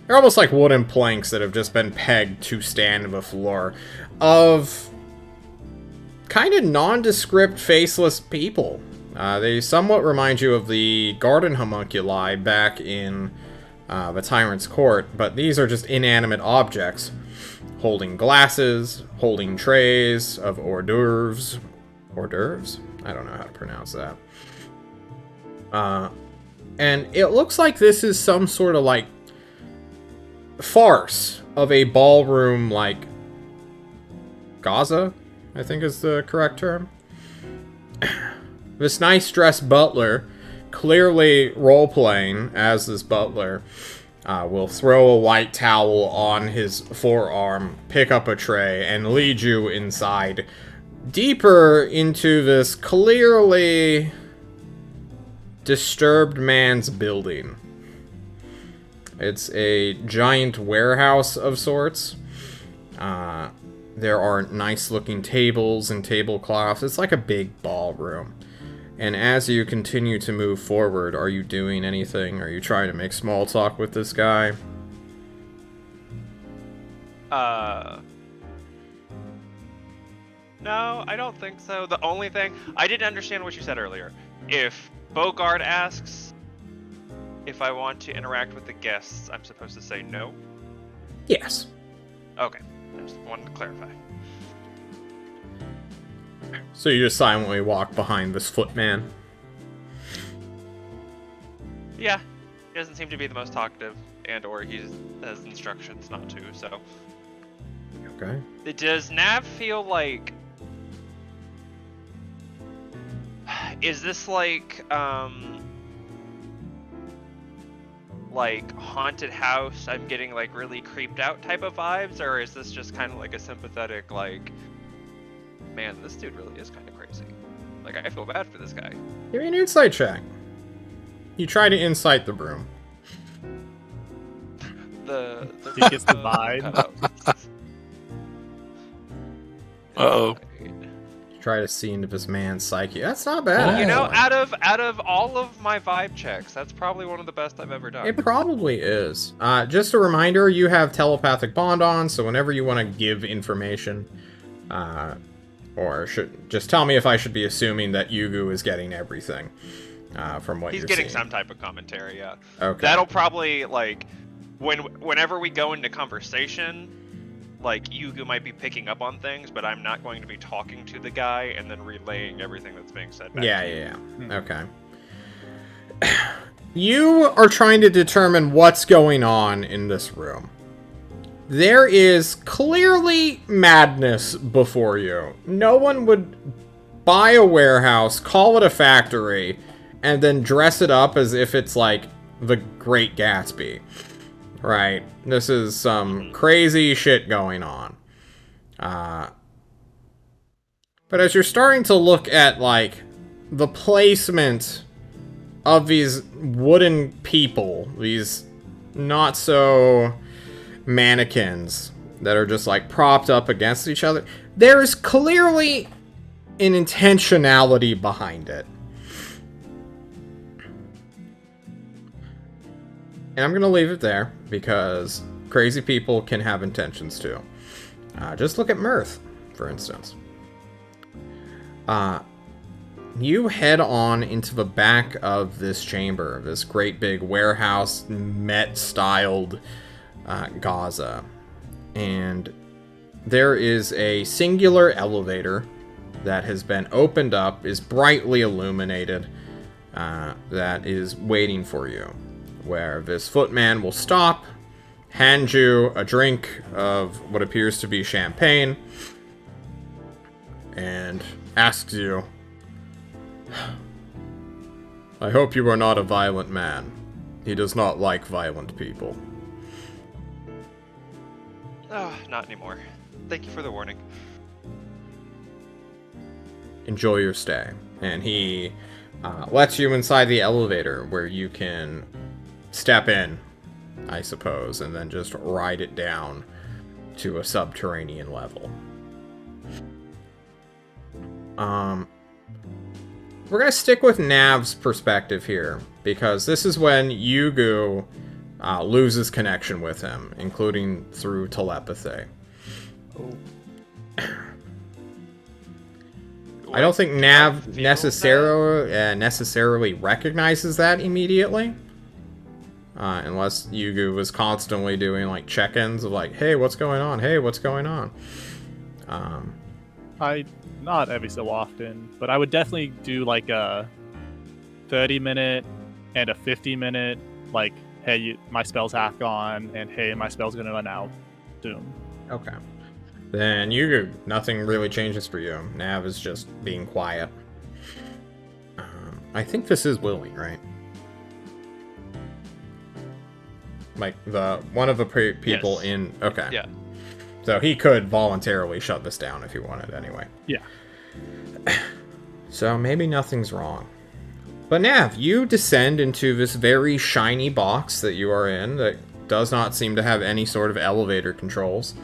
almost like wooden planks that have just been pegged to stand on the floor of kind of nondescript, faceless people. They somewhat remind you of the garden homunculi back in the tyrant's court, but these are just inanimate objects, holding glasses, holding trays of hors d'oeuvres. Hors d'oeuvres? I don't know how to pronounce that. And it looks like this is some sort of, like, farce of a ballroom, like, Gaza, I think is the correct term. This nice-dressed butler, clearly role-playing as this butler, will throw a white towel on his forearm, pick up a tray, and lead you inside, deeper into this clearly disturbed man's building. It's a giant warehouse of sorts. There are nice-looking tables and tablecloths. It's like a big ballroom. And as you continue to move forward, are you doing anything? Are you trying to make small talk with this guy? No, I don't think so. The only thing... I didn't understand what you said earlier. If Bogart asks if I want to interact with the guests, I'm supposed to say no? Yes. Okay. I just wanted to clarify. So you just silently walk behind this footman. Yeah. He doesn't seem to be the most talkative, and/or he has instructions not to, so... Okay. Does Nav feel like... Is this like haunted house, I'm getting like really creeped out type of vibes, or is this just kind of like a sympathetic, like, man, this dude really is kind of crazy. Like, I feel bad for this guy. Give me an insight check. You try to insight the room. The He gets the vibe. Uh-oh. Try to see into this man's psyche. That's not bad. You know, actually. out of all of my vibe checks, that's probably one of the best I've ever done. It probably is. Just a reminder, you have telepathic bond on, so whenever you want to give information, or should just tell me if I should be assuming that Yugu is getting everything from what He's you're getting seeing. some type of commentary, yeah. Okay. That'll probably, like, whenever we go into conversation, like, Yugu might be picking up on things, but I'm not going to be talking to the guy and then relaying everything that's being said back to you. Yeah. Okay. You are trying to determine what's going on in this room. There is clearly madness before you. No one would buy a warehouse, call it a factory, and then dress it up as if it's like the Great Gatsby. Right? This is some crazy shit going on. But as you're starting to look at, like, the placement of these wooden people, these not so mannequins that are just, like, propped up against each other, there's clearly an intentionality behind it. And I'm going to leave it there, because crazy people can have intentions too. Just look at Mirth, for instance. You head on into the back of this chamber, this great big warehouse, Met-styled Gaza. And there is a singular elevator that has been opened up, is brightly illuminated, that is waiting for you. Where this footman will stop, hand you a drink of what appears to be champagne, and asks you, I hope you are not a violent man. He does not like violent people. Oh, not anymore. Thank you for the warning. Enjoy your stay. And he lets you inside the elevator where you can step in, I suppose, and then just ride it down to a subterranean level. We're gonna stick with Nav's perspective here, because this is when Yugu loses connection with him, including through telepathy. I don't think Nav necessarily recognizes that immediately. unless Yugu was constantly doing like check-ins of like, hey, what's going on? Hey, what's going on? Not every so often, but I would definitely do like a 30-minute and a 50-minute, like, hey, my spell's half gone, and hey, my spell's gonna run out soon. Okay. Then Yugu, nothing really changes for you. Nav is just being quiet. I think this is Willie, right? Like the one of the people Yes. in. Okay. Yeah. So he could voluntarily shut this down if he wanted, anyway. Yeah. So maybe nothing's wrong. But Nav, you descend into this very shiny box that you are in that does not seem to have any sort of elevator controls.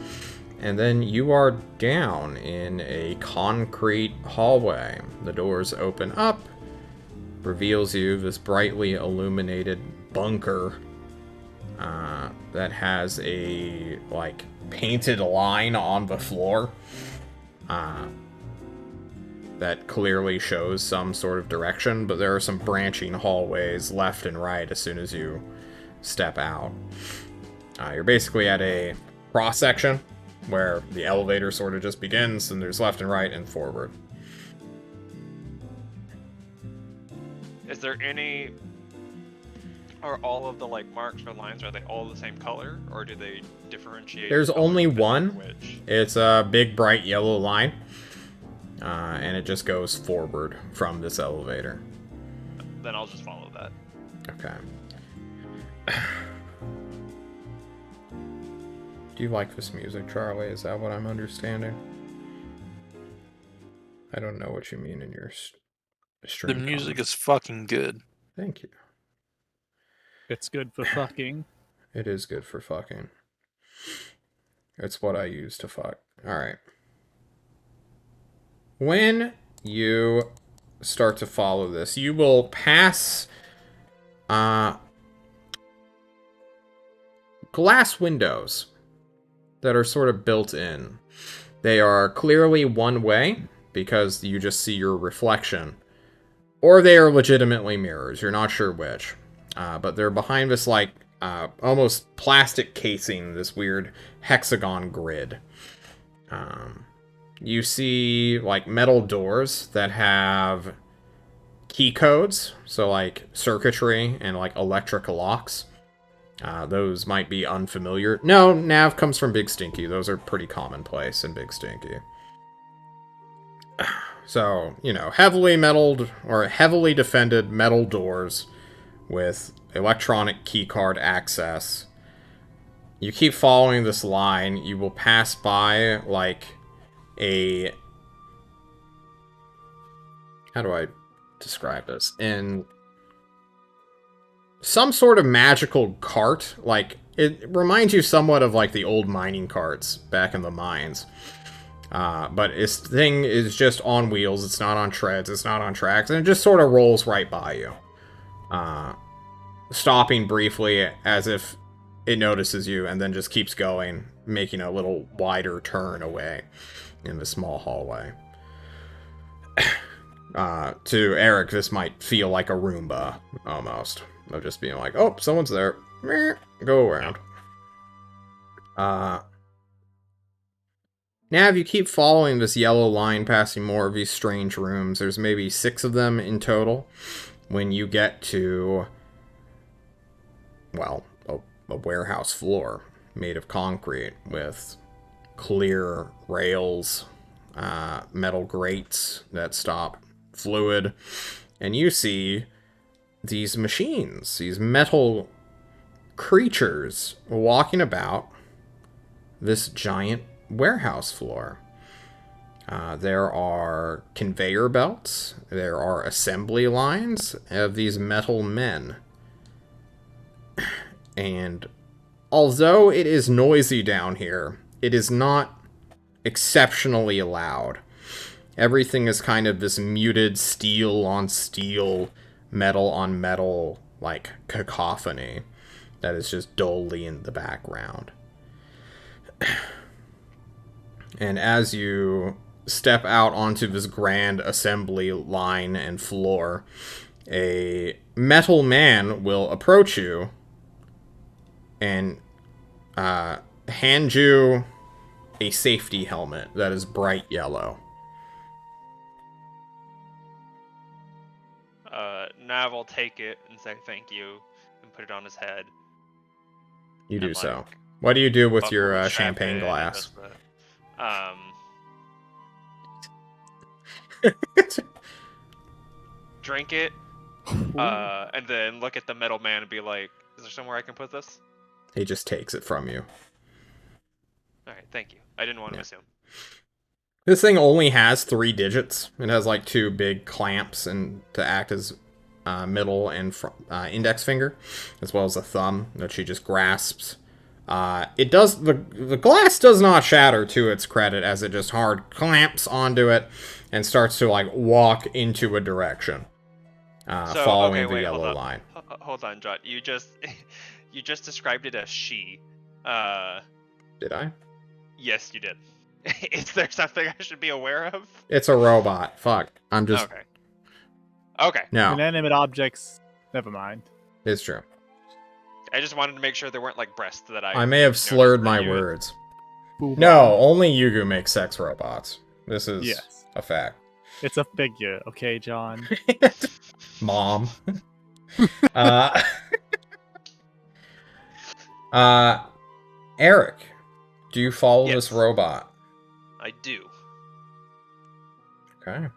And then you are down in a concrete hallway. The doors open up, reveals you this brightly illuminated bunker that has a, like, painted line on the floor that clearly shows some sort of direction, but there are some branching hallways left and right as soon as you step out. You're basically at a cross-section where the elevator sort of just begins, and there's left and right and forward. Is there any... Are all of the, like, marks or lines, are they all the same color? Or do they differentiate? There's color only depending on one. which? It's a big, bright yellow line, and it just goes forward from this elevator. Then I'll just follow that. Okay. Do you like this music, Charlie? Is that what I'm understanding? I don't know what you mean in your The stream music comments. is fucking good. Thank you. It's good for fucking. It is good for fucking. It's what I use to fuck. Alright. When you start to follow this, you will pass glass windows that are sort of built in. They are clearly one way because you just see your reflection, or they are legitimately mirrors. You're not sure which. But they're behind this, like, almost plastic casing, this weird hexagon grid. You see, like, metal doors that have key codes, so, like, circuitry and, like, electric locks. Those might be unfamiliar. No, Nav comes from Big Stinky. Those are pretty commonplace in Big Stinky. So, you know, heavily metalled or heavily defended metal doors with electronic keycard access. You keep following this line, you will pass by, like, a... How do I describe this? In some sort of magical cart. Like, it reminds you somewhat of, like, the old mining carts back in the mines. But this thing is just on wheels, it's not on treads, it's not on tracks, and it just sort of rolls right by you. Stopping briefly as if it notices you, and then just keeps going, making a little wider turn away in the small hallway. To Eric, this might feel like a Roomba, almost. Of just being like, oh, someone's there. Meh, go around. Now, if you keep following this yellow line, passing more of these strange rooms, there's maybe 6 of them in total. When you get to, well, a warehouse floor made of concrete with clear rails, metal grates that stop fluid, and you see these machines, these metal creatures walking about this giant warehouse floor. There are conveyor belts, there are assembly lines of these metal men. And although it is noisy down here, it is not exceptionally loud. Everything is kind of this muted steel on steel, metal on metal, like, cacophony that is just dully in the background. And as you step out onto this grand assembly line and floor, a metal man will approach you and hand you a safety helmet that is bright yellow. Nav will take it and say thank you and put it on his head. You do And, so. like, What do you do with buckle your the strap champagne in and glass? Drink it, and then look at the metal man and be like, "Is there somewhere I can put this?" He just takes it from you. All right, thank you. I didn't want to miss him. This thing only has 3 digits. It has like 2 big clamps and to act as middle and index finger, as well as a thumb that she just grasps. It does the glass does not shatter to its credit, as it just hard clamps onto it and starts to like walk into a direction, following the yellow line. Hold on, John. You just described it as she. Did I? Yes, you did. Is there something I should be aware of? It's a robot. Fuck. I'm just. Okay. No. Inanimate objects. Never mind. It's true. I just wanted to make sure there weren't like breasts that I may have slurred my words. Boom. No, only Yugu makes sex robots. This is a fact. It's a figure, okay, John? Mom. Eric, do you follow this robot? I do. Okay.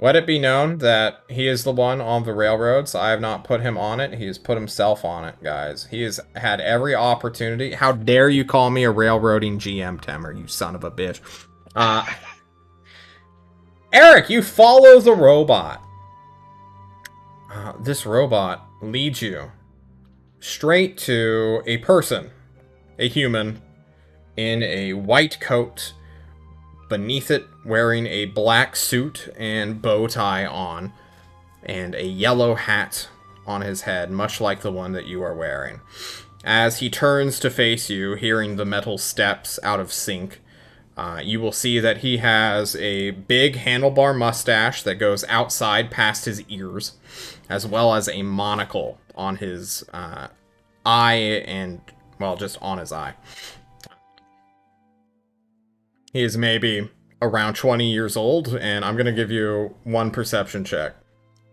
Let it be known that he is the one on the railroads. I have not put him on it. He has put himself on it, guys. He has had every opportunity. How dare you call me a railroading GM, Temmer, you son of a bitch. Eric, you follow the robot. This robot leads you straight to a person, a human, in a white coat, beneath it wearing a black suit and bow tie on, and a yellow hat on his head, much like the one that you are wearing. As he turns to face you, hearing the metal steps out of sync, you will see that he has a big handlebar mustache that goes outside past his ears, as well as a monocle on his eye and, well, just on his eye. He is maybe around 20 years old, and I'm going to give you 1 perception check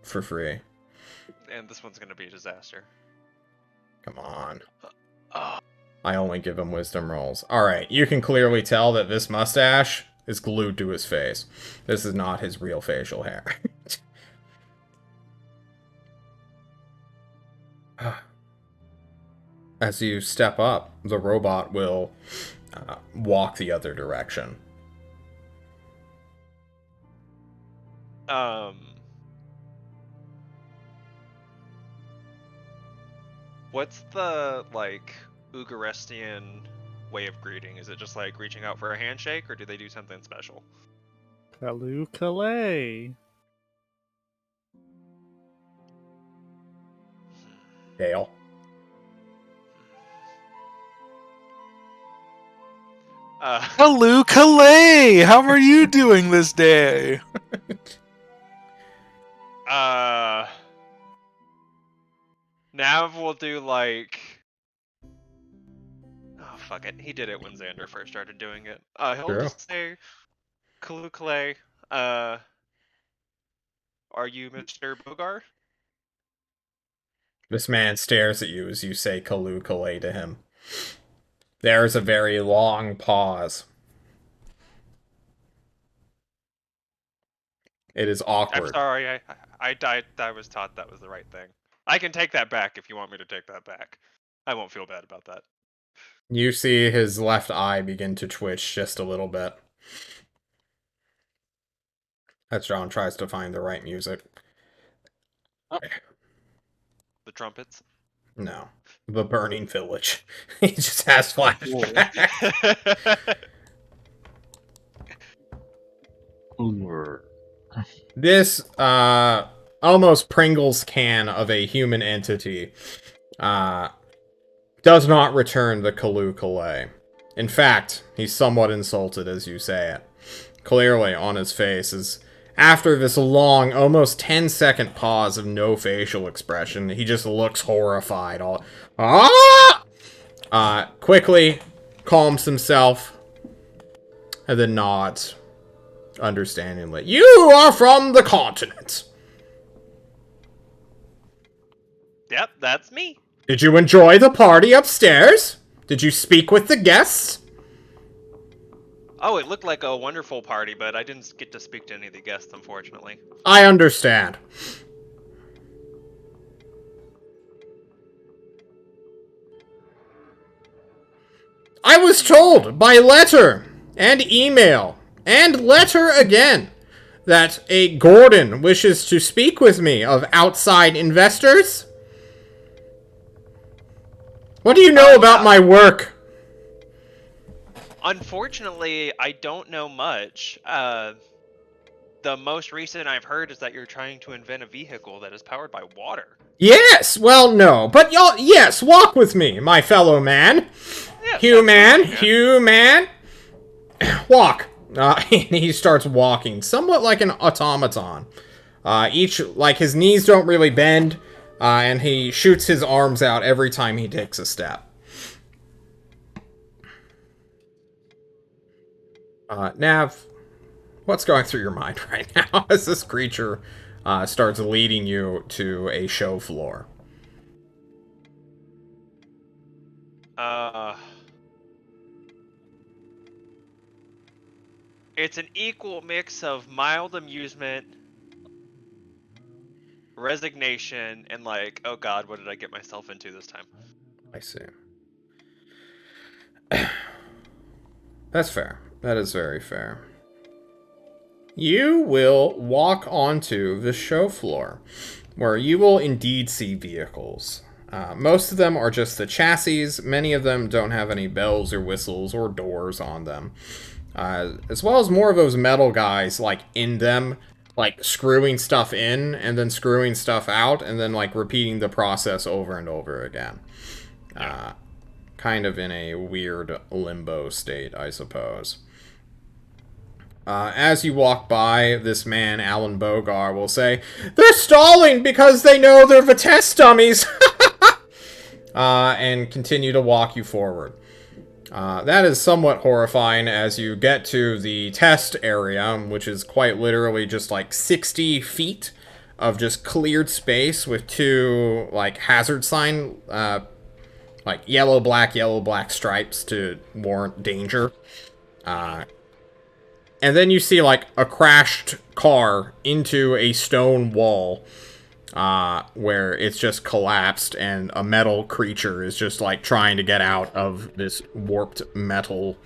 for free. And this one's going to be a disaster. Come on. I only give him wisdom rolls. Alright, you can clearly tell that this mustache is glued to his face. This is not his real facial hair. As you step up, the robot will walk the other direction. What's the, like, Ugarestian way of greeting? Is it just, like, reaching out for a handshake, or do they do something special? Kalu Kalay. Dale. Hello, Calais! How are you doing this day? Nav will do like... Oh, fuck it. He did it when Xander first started doing it. He'll just say, Kalukale, are you Mr. Bogar? This man stares at you as you say Kalu Kalay to him. There is a very long pause. It is awkward. I'm sorry, I was taught that was the right thing. I can take that back if you want me to take that back. I won't feel bad about that. You see his left eye begin to twitch just a little bit. As John tries to find the right music. The trumpets? No. The Burning Village. He just has flashbacks. This, almost Pringles can of a human entity, does not return the Kalu Kalay. In fact, he's somewhat insulted as you say it. Clearly on his face is, after this long, almost 10-second pause of no facial expression, he just looks horrified. Quickly calms himself and then nods understandingly. You are from the continent. Yep, that's me. Did you enjoy the party upstairs? Did you speak with the guests? Oh, it looked like a wonderful party, but I didn't get to speak to any of the guests, unfortunately. I understand. I was told by letter and email and letter again that a Gordon wishes to speak with me of outside investors. What do you know about my work? Unfortunately, I don't know much. The most recent I've heard is that you're trying to invent a vehicle that is powered by water. Yes, well, no, but y'all, yes, walk with me, my fellow man. Yeah, Human. Walk. He starts walking, somewhat like an automaton. His knees don't really bend, and he shoots his arms out every time he takes a step. Nav, what's going through your mind right now as this creature starts leading you to a show floor? It's an equal mix of mild amusement, resignation, and like, oh god, what did I get myself into this time? I see. That's fair. That is very fair. You will walk onto the show floor, where you will indeed see vehicles. Most of them are just the chassis. Many of them don't have any bells or whistles or doors on them. As well as more of those metal guys, like, in them, like, screwing stuff in, and then screwing stuff out, and then, like, repeating the process over and over again. Kind of in a weird limbo state, I suppose. As you walk by, this man, Alan Bogar, will say, "They're stalling because they know they're Vitesse dummies!" And continue to walk you forward. That is somewhat horrifying as you get to the test area, which is quite literally just like 60 feet of just cleared space with two, like, hazard sign, like yellow, black stripes to warrant danger. And then you see, like, a crashed car into a stone wall, where it's just collapsed and a metal creature is just, like, trying to get out of this warped metal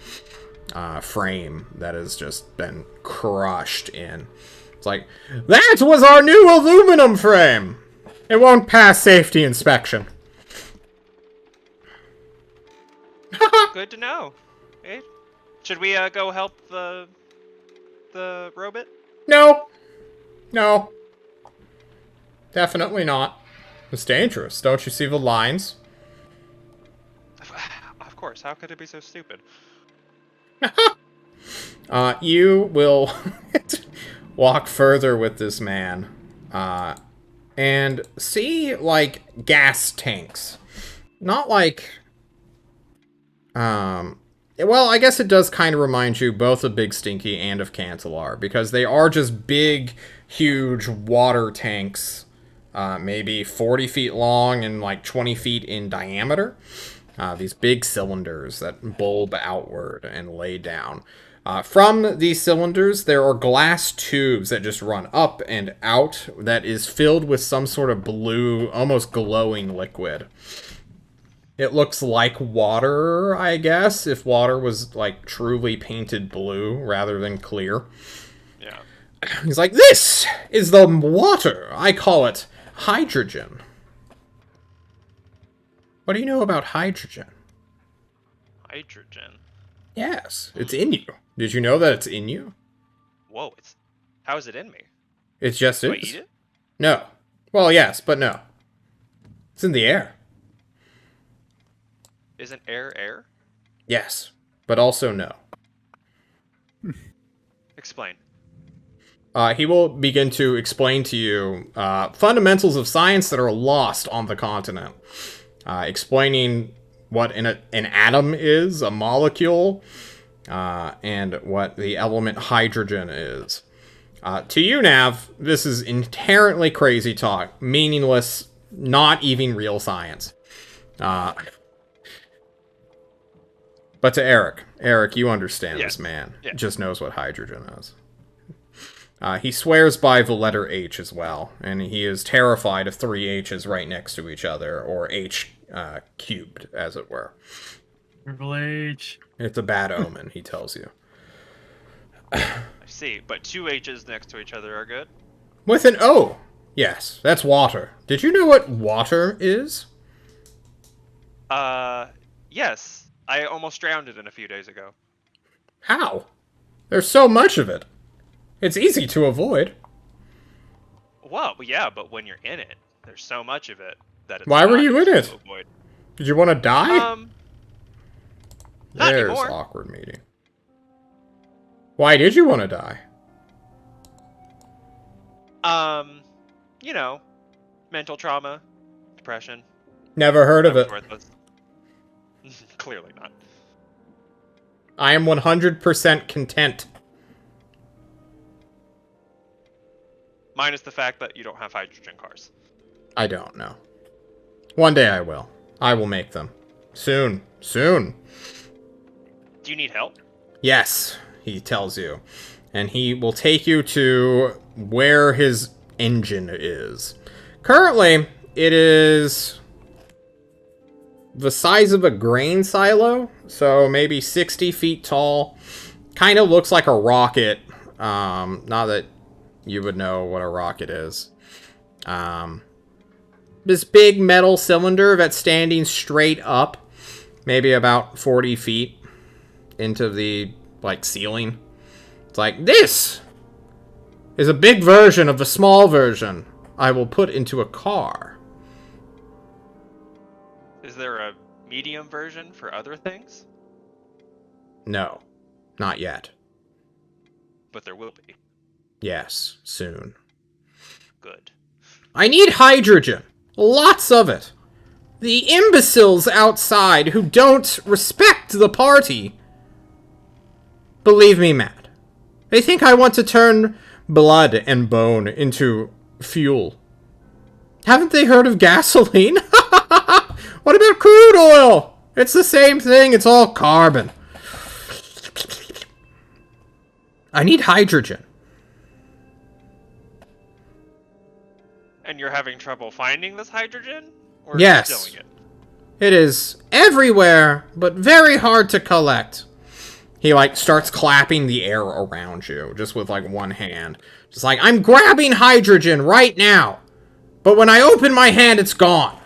frame that has just been crushed in. It's like, that was our new aluminum frame! It won't pass safety inspection. Good to know. Okay. Should we go help the robot? No. Definitely not. It's dangerous. Don't you see the lines? Of course. How could it be so stupid? You will walk further with this man, and see, like, gas tanks. Not like, well, I guess it does kind of remind you both of Big Stinky and of Cantalar, because they are just big, huge water tanks, maybe 40 feet long and like 20 feet in diameter. These big cylinders that bulb outward and lay down. From these cylinders, there are glass tubes that just run up and out that is filled with some sort of blue, almost glowing liquid. It looks like water, I guess, if water was, like, truly painted blue rather than clear. Yeah. He's like, this is the water. I call it hydrogen. What do you know about hydrogen? Hydrogen. Yes, it's in you. Did you know that it's in you? Whoa, how is it in me? It just Do I is. eat it? No. Well, yes, but no. It's in the air. Isn't air? Yes, but also no. Explain. He will begin to explain to you fundamentals of science that are lost on the continent. Explaining what an atom is, a molecule, and what the element hydrogen is. To you, Nav, this is inherently crazy talk, meaningless, not even real science. But to Eric, you understand Yeah. this man. Yeah. Just knows what hydrogen is. He swears by the letter H as well, and he is terrified of 3 H's right next to each other, or H cubed, as it were. Triple H. It's a bad omen, he tells you. I see, but 2 H's next to each other are good. With an O! Yes, that's water. Did you know what water is? Yes. I almost drowned in it a few days ago. How? There's so much of it. It's easy to avoid. Well, yeah, but when you're in it, there's so much of it that it's Why were not you in easy it? to avoid. Did you want to die? Not There's anymore. awkward meeting. Why did you want to die? You know, mental trauma, depression. Never heard of That was it. worthless. Clearly not. I am 100% content. Minus the fact that you don't have hydrogen cars. I don't know. One day I will. I will make them. Soon. Soon. Do you need help? Yes, he tells you. And he will take you to where his engine is. Currently, it is the size of a grain silo, so maybe 60 feet tall. Kind of looks like a rocket. Not that you would know what a rocket is. This big metal cylinder that's standing straight up, maybe about 40 feet into the, ceiling. It's like, this is a big version of the small version I will put into a car. Is there a medium version for other things? No, not yet. But there will be. Yes, soon. Good. I need hydrogen. Lots of it. The imbeciles outside who don't respect the party believe me mad. They think I want to turn blood and bone into fuel. Haven't they heard of gasoline? What about crude oil? It's the same thing. It's all carbon. I need hydrogen. And you're having trouble finding this hydrogen? Or Yes. distilling it? It is everywhere, but very hard to collect. He, starts clapping the air around you, just with, one hand. Just I'm grabbing hydrogen right now. But when I open my hand, it's gone.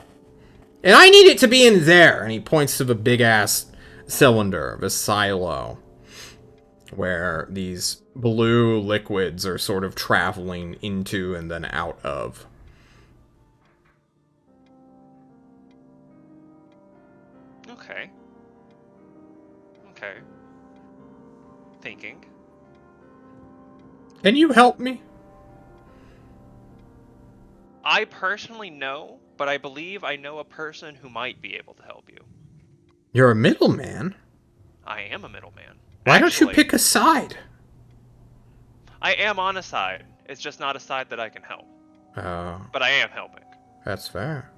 And I need it to be in there. And he points to the big-ass cylinder, the silo, where these blue liquids are sort of traveling into and then out of. Okay. Okay. Thinking. Can you help me? I personally know, but I believe I know a person who might be able to help you. You're a middleman. I am a middleman. Why don't you Actually, pick a side? I am on a side. It's just not a side that I can help. Oh, But I am helping. that's fair.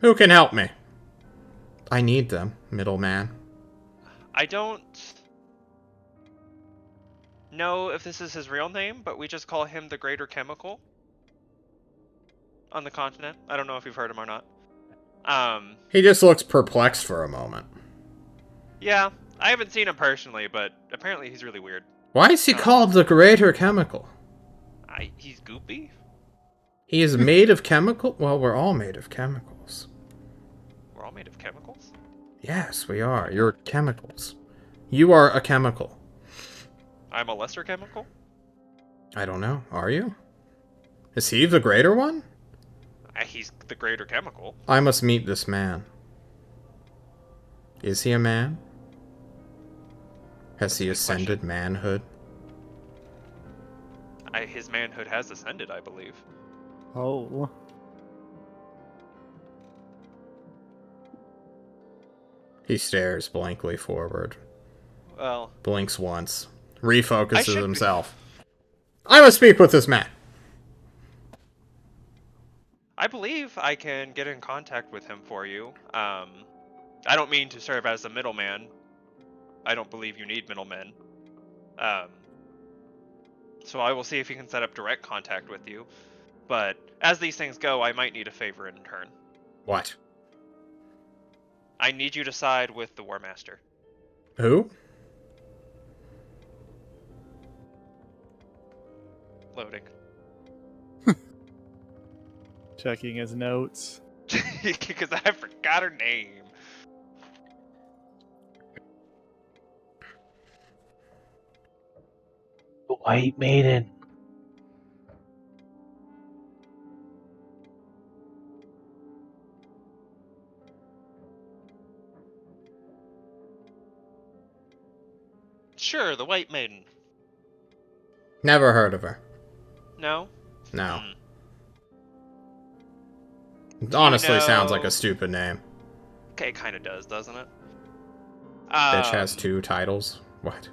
Who can help me? I need them, middleman. I don't know if this is his real name, but we just call him the Greater Chemical on the continent. I don't know if you've heard him or not. He just looks perplexed for a moment. Yeah, I haven't seen him personally, but apparently he's really weird. Why is he called the Greater Chemical? He's goopy? He is made of chemical? Well, we're all made of chemicals. We're all made of chemicals? Yes, we are. You're chemicals. You are a chemical. I'm a lesser chemical? I don't know. Are you? Is he the greater one? He's the Greater Chemical. I must meet this man. Is he a man? Has he ascended manhood? His manhood has ascended, I believe. Oh. He stares blankly forward. Well, Blinks once. I Refocuses should himself. I must speak with this man. I believe I can get in contact with him for you. I don't mean to serve as a middleman. I don't believe you need middlemen. Um, so I will see if he can set up direct contact with you. But as these things go, I might need a favor in turn. What? I need you to side with the War Master. Who? Loading. Checking his notes. Because I forgot her name. The White Maiden. Sure, the White Maiden. Never heard of her. No? No. Hmm. It honestly you sounds like know- a stupid name. Okay, it kind of does, doesn't it? Bitch has 2 titles. What?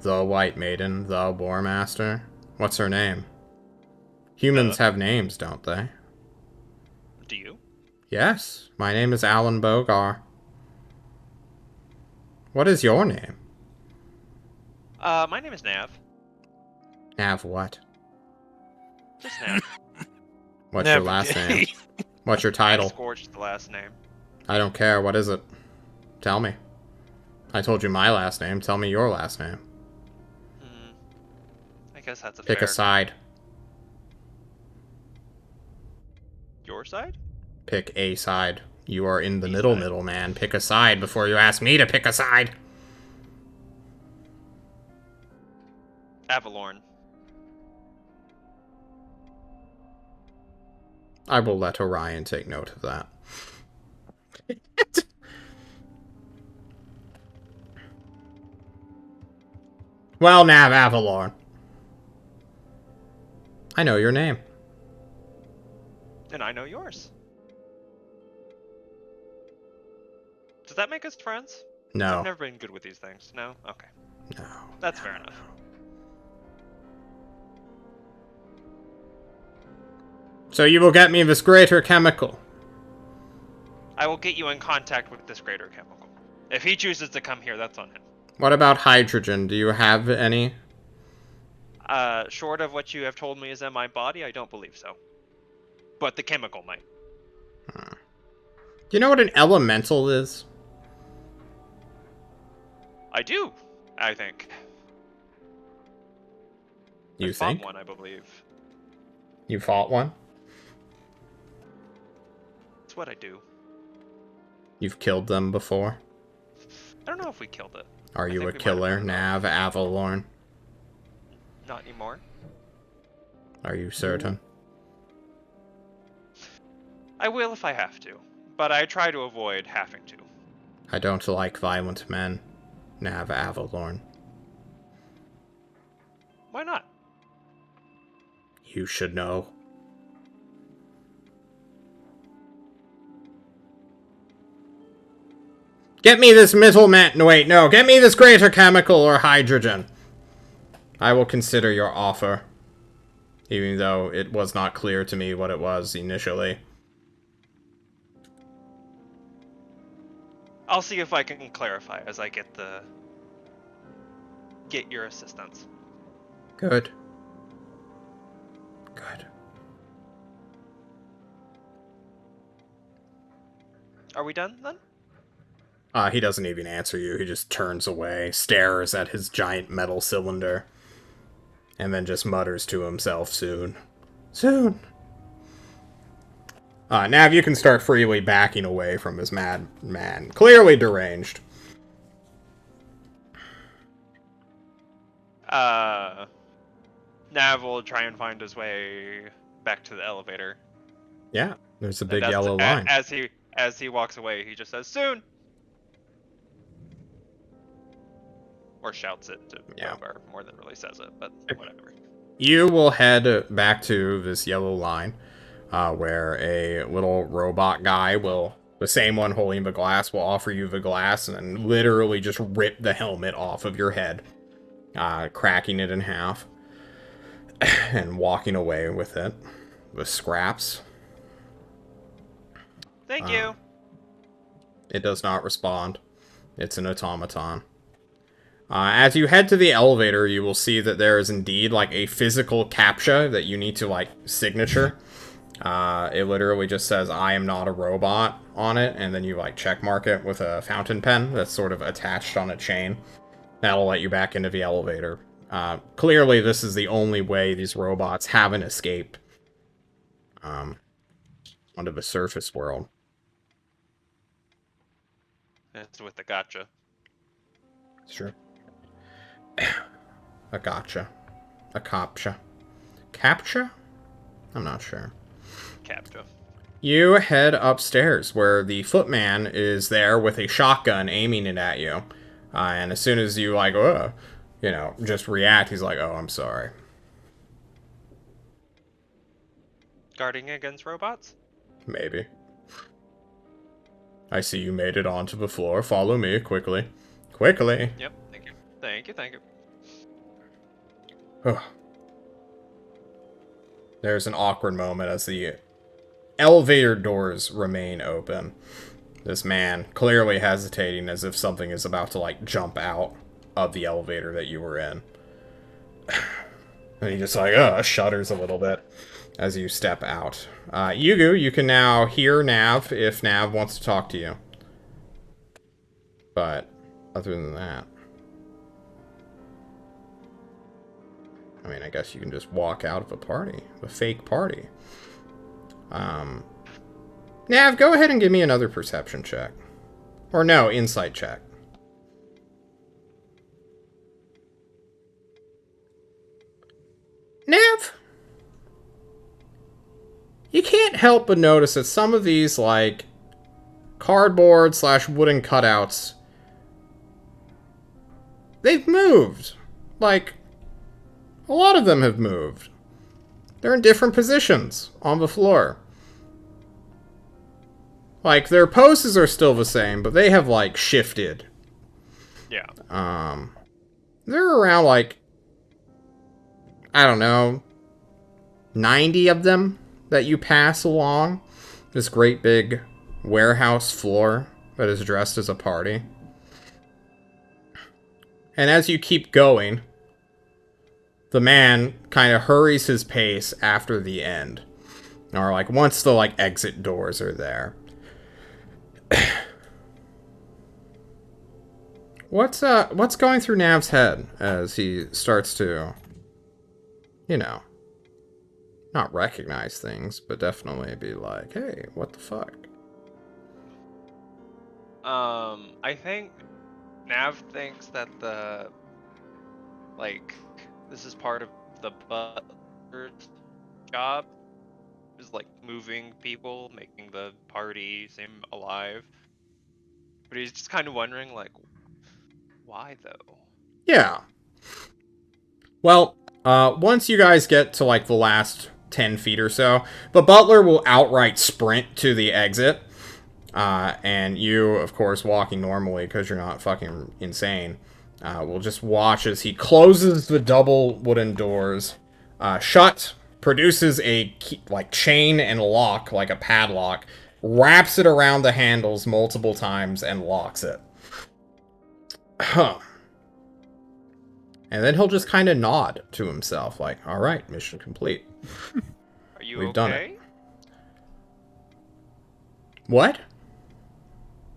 The White Maiden, the War Master. What's her name? Humans have names, don't they? Do you? Yes, my name is Alan Bogar. What is your name? My name is Nav. Nav what? Just Nav. What's your Never last gay. name? What's your title? Scorch is the last name. I don't care. What is it? Tell me. I told you my last name. Tell me your last name. Hmm. I guess that's a Pick fair. a side. Your side? Pick a side. You are in the A middle, side. middleman. Pick a side before you ask me to pick a side. Avalorn. I will let Orion take note of that. Well, Nav Avalorn. I know your name. And I know yours. Does that make us friends? No. I've never been good with these things. No? Okay. No. That's fair enough. So you will get me this greater chemical. I will get you in contact with this greater chemical. If he chooses to come here, that's on him. What about hydrogen? Do you have any? Short of what you have told me is in my body, I don't believe so. But the chemical might. Do you know what an elemental is? I do, I think. You I fought think? one, I believe. You fought one? That's what I do. You've killed them before? I don't know if we killed it. Are I you think a we might have killer, done it. Nav Avalorn? Not anymore. Are you certain? I will if I have to, but I try to avoid having to. I don't like violent men, Nav Avalorn. Why not? You should know. Get me this middleman. No, wait, no. Get me this greater chemical or hydrogen. I will consider your offer. Even though it was not clear to me what it was initially. I'll see if I can clarify as I get your assistance. Good. Good. Are we done then? He doesn't even answer you. He just turns away, stares at his giant metal cylinder, and then just mutters to himself, soon. Soon. Nav, you can start freely backing away from this mad man. Clearly deranged. Nav will try and find his way back to the elevator. Yeah, there's a And big yellow a- line. As he walks away, he just says, "Soon!" Or shouts it to Yeah. Rogar more than really says it, but whatever. You will head back to this yellow line, where a little robot guy will, the same one holding the glass, will offer you the glass and then literally just rip the helmet off of your head, cracking it in half, and walking away with it, with scraps. Thank you. It does not respond. It's an automaton. As you head to the elevator, you will see that there is indeed, like, a physical CAPTCHA that you need to, like, signature. It literally just says, I am not a robot on it, and then you, like, check mark it with a fountain pen that's sort of attached on a chain. That'll let you back into the elevator. Clearly, this is the only way these robots haven't escaped onto the surface world. It's with the gotcha. It's true. A gotcha. A CAPTCHA. CAPTCHA? I'm not sure. Captcha. You head upstairs, where the footman is there with a shotgun aiming it at you. And as soon as you, like, just react, he's like, oh, I'm sorry. Guarding against robots? Maybe. I see you made it onto the floor. Follow me, quickly. Quickly! Yep, thank you. Thank you, thank you. There's an awkward moment as the elevator doors remain open. This man clearly hesitating as if something is about to, like, jump out of the elevator that you were in. And he just, like, shudders a little bit as you step out. Yugu, you can now hear Nav if Nav wants to talk to you. But, other than that... I mean, I guess you can just walk out of a party. A fake party. Nav, go ahead and give me another perception check. Or no, insight check. Nav! You can't help but notice that some of these, like, cardboard / wooden cutouts, they've moved. Like, a lot of them have moved. They're in different positions on the floor. Like, their poses are still the same, but they have, like, shifted. Yeah. They're around, like, I don't know, 90 of them that you pass along this great big warehouse floor that is dressed as a party. And as you keep going, the man kind of hurries his pace after the end. Or, like, once the, like, exit doors are there. What's going through Nav's head as he starts to, not recognize things, but definitely be like, hey, what the fuck? I think Nav thinks that this is part of the butler's job, is like moving people, making the party seem alive. But he's just kind of wondering, like, why though? Yeah. Well, once you guys get to, like, the last 10 feet or so, the butler will outright sprint to the exit. And you, of course, walking normally because you're not fucking insane, will just watch as he closes the double wooden doors, shut, produces a key, like, chain and lock, like a padlock, wraps it around the handles multiple times, and locks it. Huh. And then he'll just kind of nod to himself, like, alright, mission complete. Are you We've okay? done it. What?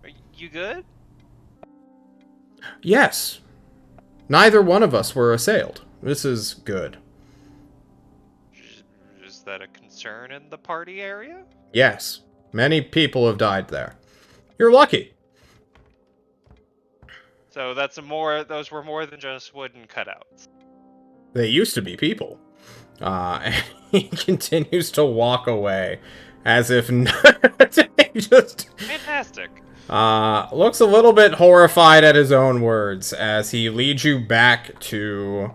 Are you good? Yes. Neither one of us were assailed. This is good. Is that a concern in the party area? Yes. Many people have died there. You're lucky. So those were more than just wooden cutouts. They used to be people. And he continues to walk away as if he just Fantastic. looks a little bit horrified at his own words as he leads you back to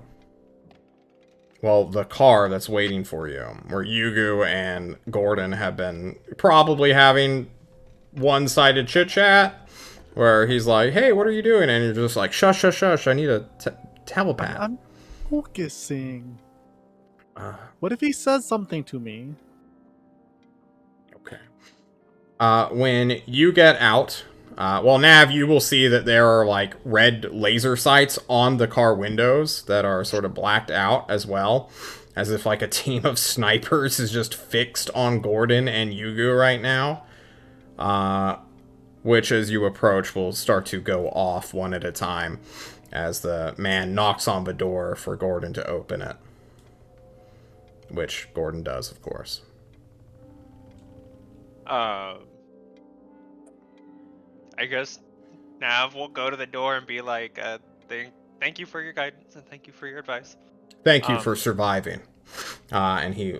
well, the car that's waiting for you, where Yugu and Gordon have been probably having one-sided chit-chat, where he's like, hey, what are you doing? And you're just like, shush, shush, shush, I need a telepath. I'm focusing. Uh, What if he says something to me? okay. When you get out, well, Nav, you will see that there are like red laser sights on the car windows that are sort of blacked out as well, as if like a team of snipers is just fixed on Gordon and Yugu right now. Which, as you approach, will start to go off one at a time as the man knocks on the door for Gordon to open it. Which Gordon does, of course. I guess Nav will go to the door and be like, thank you for your guidance and thank you for your advice. Thank you for surviving. And he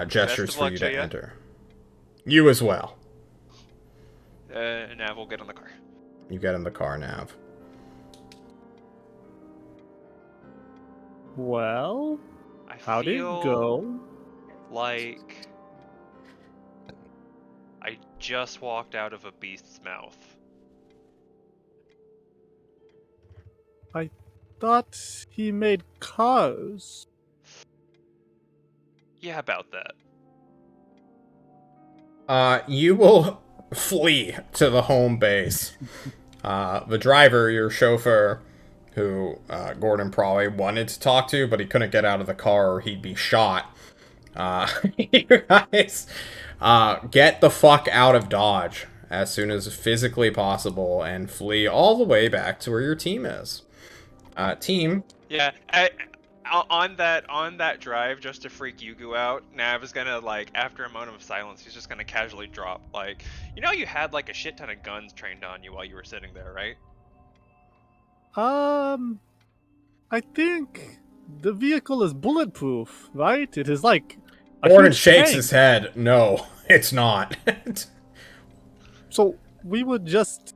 gestures of for luck you to to ya. enter. You as well. Nav will get on the car. You get in the car, Nav. Well, I how'd it feel go? like I just walked out of a beast's mouth. I thought he made cars. Yeah, about that. You will flee to the home base. The driver, your chauffeur, who Gordon probably wanted to talk to, but he couldn't get out of the car or he'd be shot. You guys get the fuck out of Dodge as soon as physically possible and flee all the way back to where your team is. Team. Yeah, on that drive, just to freak Yugu out, Nav is gonna, like, after a moment of silence, he's just gonna casually drop, like, you know, you had like a shit ton of guns trained on you while you were sitting there, right? I think the vehicle is bulletproof, right? It is like a Gordon huge shakes tank. his head. No, it's not. So we would just.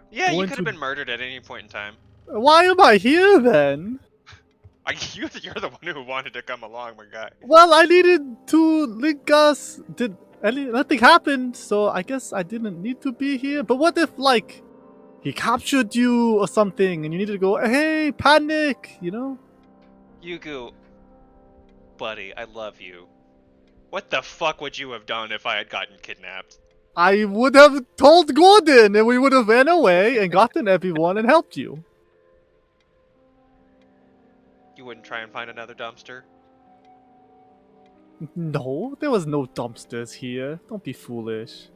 Yeah, you Going could to- have been murdered at any point in time. Why am I here then? You're the one who wanted to come along, my guy. Well, I needed to link us. Nothing happened, so I guess I didn't need to be here. But what if, like, he captured you or something, and you needed to go, hey, panic, you know? Yugu, buddy, I love you. What the fuck would you have done if I had gotten kidnapped? I would have told Gordon, and we would have ran away and gotten everyone and helped you. You wouldn't try and find another dumpster? No, there was no dumpsters here. Don't be foolish.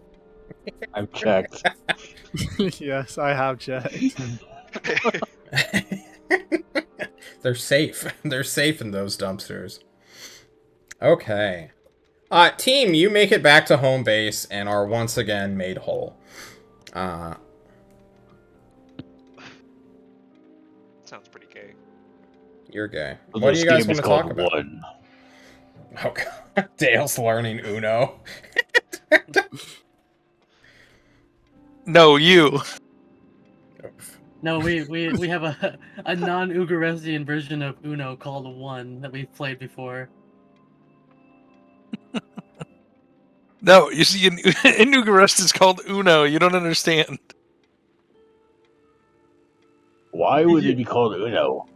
I've checked. Yes, I have checked. They're safe. They're safe in those dumpsters. Okay. Team, you make it back to home base and are once again made whole. Sounds pretty gay. You're gay. So What do this you guys game want is to talk called about? One. Oh, God. Dale's learning Uno. No, you. No, we have a non-Ugaresian version of Uno called One that we've played before. No, you see, in Ugarest is called Uno. You don't understand. Why would it be called Uno?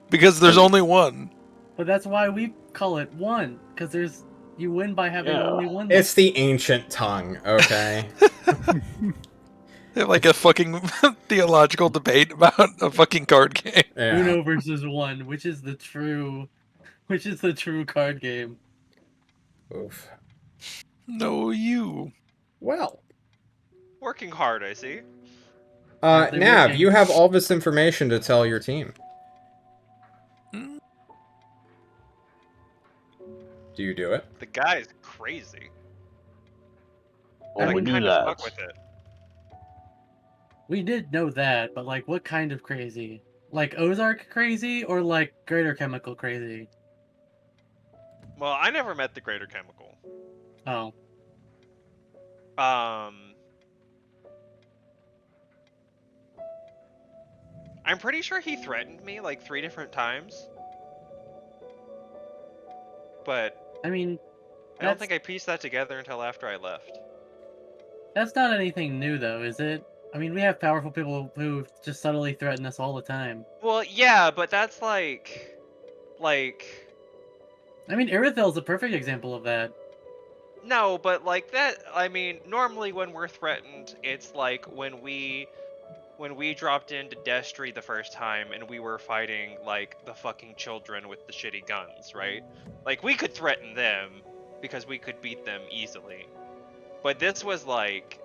Because there's only one. But that's why we call it One, because you win by having Yeah. only one. It's the ancient tongue, okay? Like a fucking theological debate about a fucking card game. Yeah. Uno versus One, which is the true card game. Oof. No, you. Well. Working hard, I see. They're Nav, working. you have all this information to tell your team. Hmm? Do you do it? The guy's crazy. Well, I we knew kind that. of stuck with it. We did know that, but like, what kind of crazy? Like Ozark crazy or like Greater Chemical crazy? Well, I never met the Greater Chemical. Oh, I'm pretty sure he threatened me like 3 different times. but I mean, I don't that's think I pieced that together until after I left. that's not anything new, though, is it? I mean, we have powerful people who just subtly threaten us all the time. Well, yeah, but that's like, I mean, Irithel's a perfect example of that. no, but like that. I mean, normally when we're threatened, it's like when we dropped into Destry the first time and we were fighting like the fucking children with the shitty guns, right? Like we could threaten them because we could beat them easily. But this was like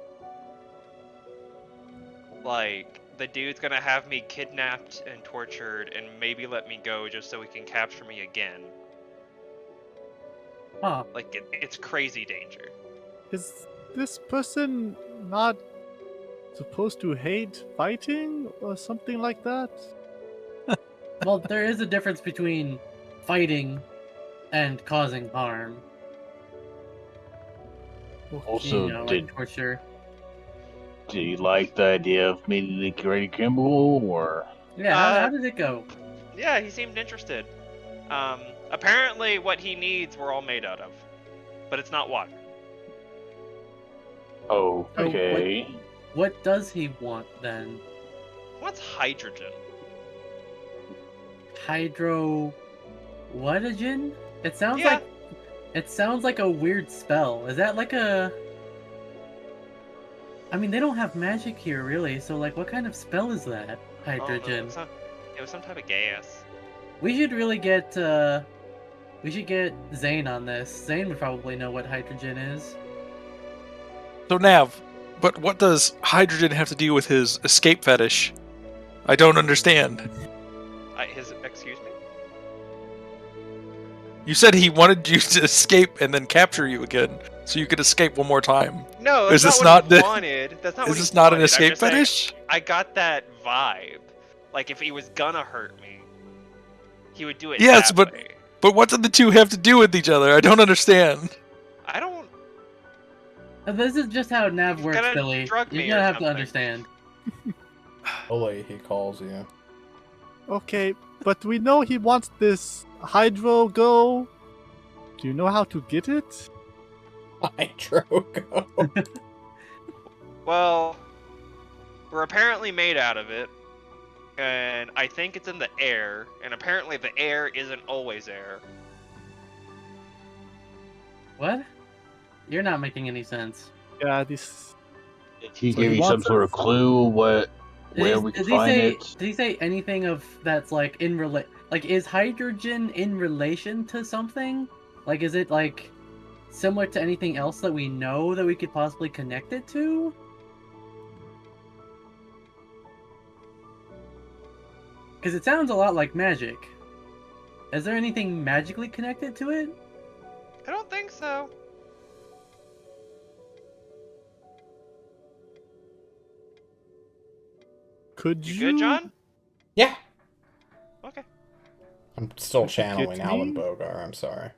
the dude's gonna have me kidnapped and tortured and maybe let me go just so he can capture me again. Huh. Like it's crazy danger. Is this person not supposed to hate fighting or something like that? Well, there is a difference between fighting and causing harm. Also, You know, like did torture. you like the idea of meeting the Great Kimble, or Yeah, how did it go? Yeah, he seemed interested. Apparently what he needs we're all made out of. But it's not water. okay? What does he want then? What's hydrogen? Hydro whatagen? It Yeah. sounds like a weird spell. Is that like a I mean, they don't have magic here really, so like what kind of spell is that? Oh, no, Hydrogen. it was some type of gas. We should really get we should get Zane on this. Zane would probably know what hydrogen is. So Nav, but what does hydrogen have to do with his escape fetish? I don't understand. Excuse me? You said he wanted you to escape and then capture you again, so you could escape one more time. No, Is that's this not what not he the- wanted. That's not Is what he this not an wanted. I'm escape just saying, fetish? I got that vibe. Like if he was gonna hurt me, he would do it Yes, that way. but what do the two have to do with each other? I don't understand. I don't. This is just how Nav He's works, gonna Billy. drug You're me gonna or have to something. understand. Bully, he calls you. Okay, but we know he wants this hydro go. Do you know how to get it? Hydrogo. Well, we're apparently made out of it, and I think it's in the air, and apparently the air isn't always air. What? You're not making any sense. Yeah, this. Did he So give he you some wants sort us- of clue where we can find it? Did he say anything of that's like like is hydrogen in relation to something? Like is it like similar to anything else that we know that we could possibly connect it to? Because it sounds a lot like magic. Is there anything magically connected to it? I don't think so. Could You you? good, John? Yeah. Okay. I'm still Could you channeling get Alan me? Bogar, I'm sorry.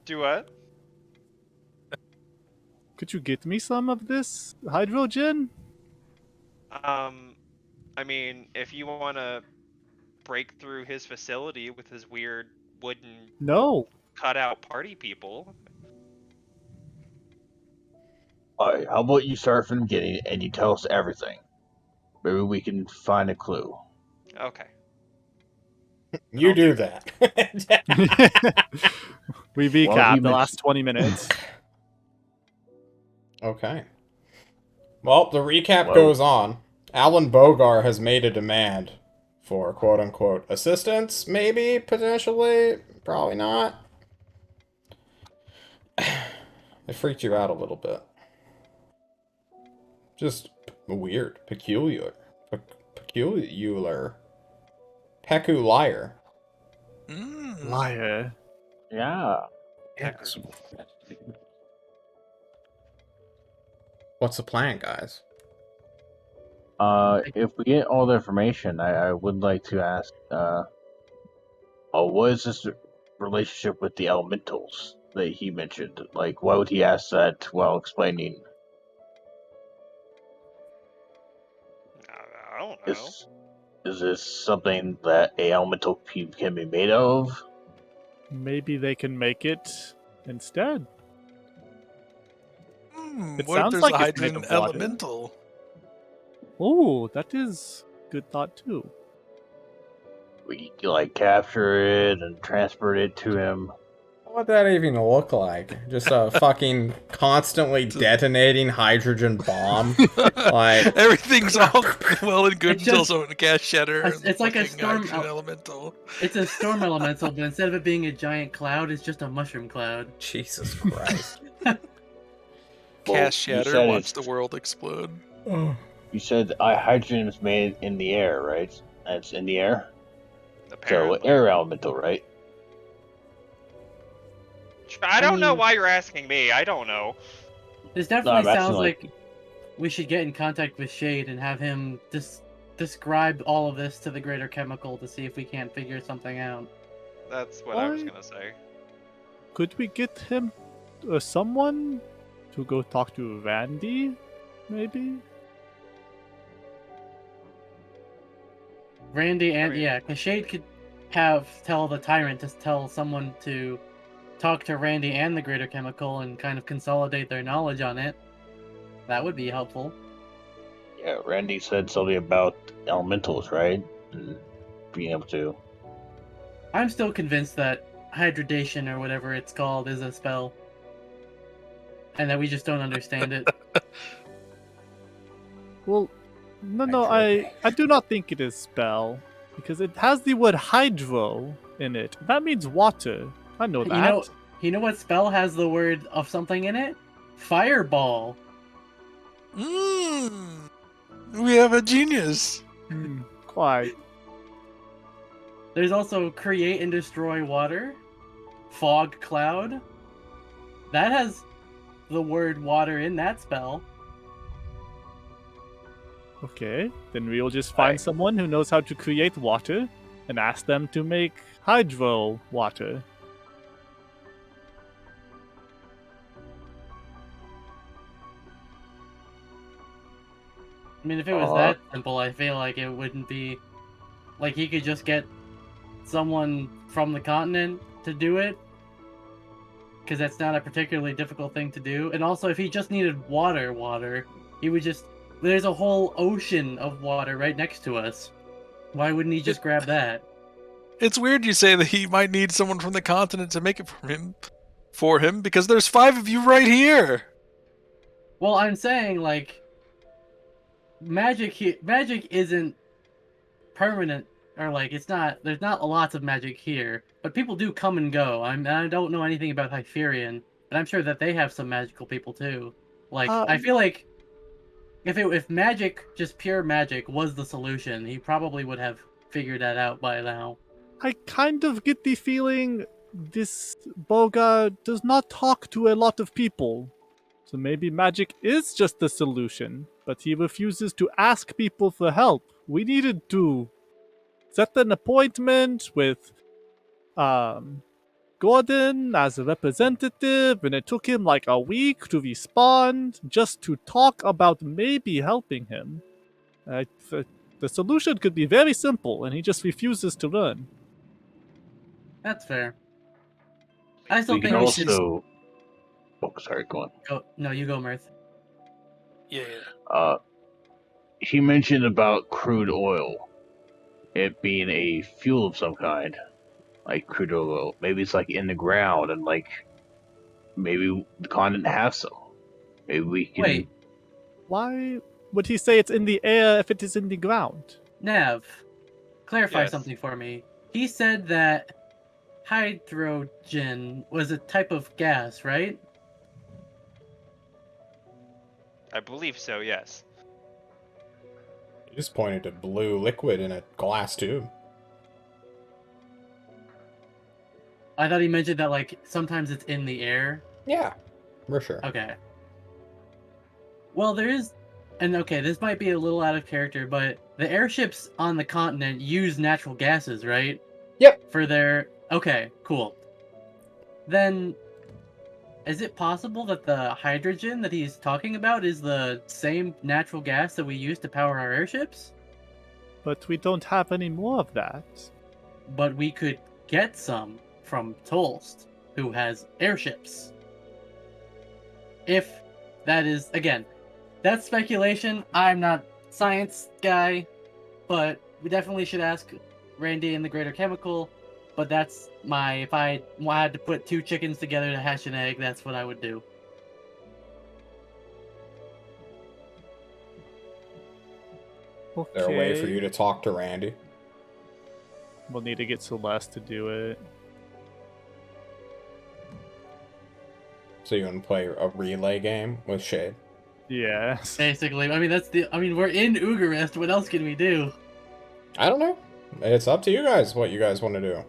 Do what? Could you get me some of this hydrogen? I mean, if you want to break through his facility with his weird wooden No. cutout party people, Alright, how about you start from the beginning and you tell us everything? Maybe we can find a clue. okay. You I'll do do that. We Well, he recap the mentioned- last 20 minutes. Okay. Well, the recap Well- goes on. Alan Bogar has made a demand for quote unquote assistance, maybe, potentially, probably not. It freaked you out a little bit. Just weird, peculiar. Peculiar. Peculiar. Liar. Yeah. What's the plan, guys? If we get all the information, I would like to ask, what is this relationship with the elementals that he mentioned? Like, why would he ask that while explaining? I don't know. Is this something that a elemental can be made of? Maybe they can make it instead. It What if sounds there's like a it's made hydrogen of water. elemental? Oh, that is good thought too. We can, like, capture it and transport it to him. What would that even look like? Just a fucking constantly detonating hydrogen bomb? Like, Everything's all well and good It's until just- someone casts Shatter. And it's like a fucking storm hydrogen elemental. It's a storm elemental, but instead of it being a giant cloud, it's just a mushroom cloud. Jesus Christ. Cast you Shatter, said watch it's- the world explode. You said hydrogen is made in the air, right? And it's in the air? So, Apparently. air elemental, right? I don't know mean- why you're asking me. I don't know. This No, definitely I'm asking, sounds like we should get in contact with Shade and have him describe all of this to the greater chemical to see if we can't figure something out. That's what I was Why? gonna say. Could we get him, someone, to go talk to Randy? Maybe. Randy and I mean- yeah, because Shade could tell the tyrant to tell someone to talk to Randy and the greater chemical and kind of consolidate their knowledge on it. That would be helpful. Yeah, Randy said something about elementals, right? And being able to. I'm still convinced that hydration or whatever it's called is a spell. And that we just don't understand it. Well, no, I do not think it is spell because it has the word hydro in it. That means water. I know that. You know what spell has the word of something in it? Fireball. We have a genius. Quite. There's also create and destroy water. Fog cloud. That has the word water in that spell. Okay, then we'll just find someone who knows how to create water and ask them to make hydro water. I mean, if it was that simple, I feel like it wouldn't be... Like, he could just get someone from the continent to do it. Because that's not a particularly difficult thing to do. And also, if he just needed water, he would just... There's a whole ocean of water right next to us. Why wouldn't he just grab that? It's weird you say that he might need someone from the continent to make it for him, because there's 5 of you right here. Well, I'm saying, like... Magic isn't permanent, or like it's not. There's not lots of magic here, but people do come and go. I don't know anything about Hyperion, but I'm sure that they have some magical people too. Like I feel like if magic, just pure magic, was the solution, he probably would have figured that out by now. I kind of get the feeling this Boga does not talk to a lot of people. So maybe magic is just the solution, but he refuses to ask people for help. We needed to set an appointment with Gordon as a representative, and it took him like a week to respond just to talk about maybe helping him. The solution could be very simple, and he just refuses to learn. That's fair. I still We can think we should also. Oh, sorry, go on. go. No, you go, Mirth. Yeah. He mentioned about crude oil, it being a fuel of some kind, like crude oil. Maybe it's like in the ground, and like maybe the continent has some. Maybe we can. Wait, Why would he say it's in the air if it is in the ground? Nav, clarify Yes. something for me. He said that hydrogen was a type of gas, right? I believe so, yes. You just pointed to blue liquid in a glass tube. I thought he mentioned that, like, sometimes it's in the air. Yeah, for sure. Okay. Well, there is... And, okay, this might be a little out of character, but the airships on the continent use natural gases, right? Yep. For their... Okay, cool. Then, is it possible that the hydrogen that he's talking about is the same natural gas that we use to power our airships? But we don't have any more of that. But we could get some from Tolst, who has airships. If that is, again, that's speculation. I'm not science guy, but we definitely should ask Randy and the Greater Chemical. But that's if I had to put two chickens together to hatch an egg, that's what I would do. Is there a way for you to talk to Randy? We'll need to get Celeste to do it. So you want to play a relay game with Shade? Yes. Basically, I mean, we're in Ugarest. What else can we do? I don't know. It's up to you guys what you guys want to do.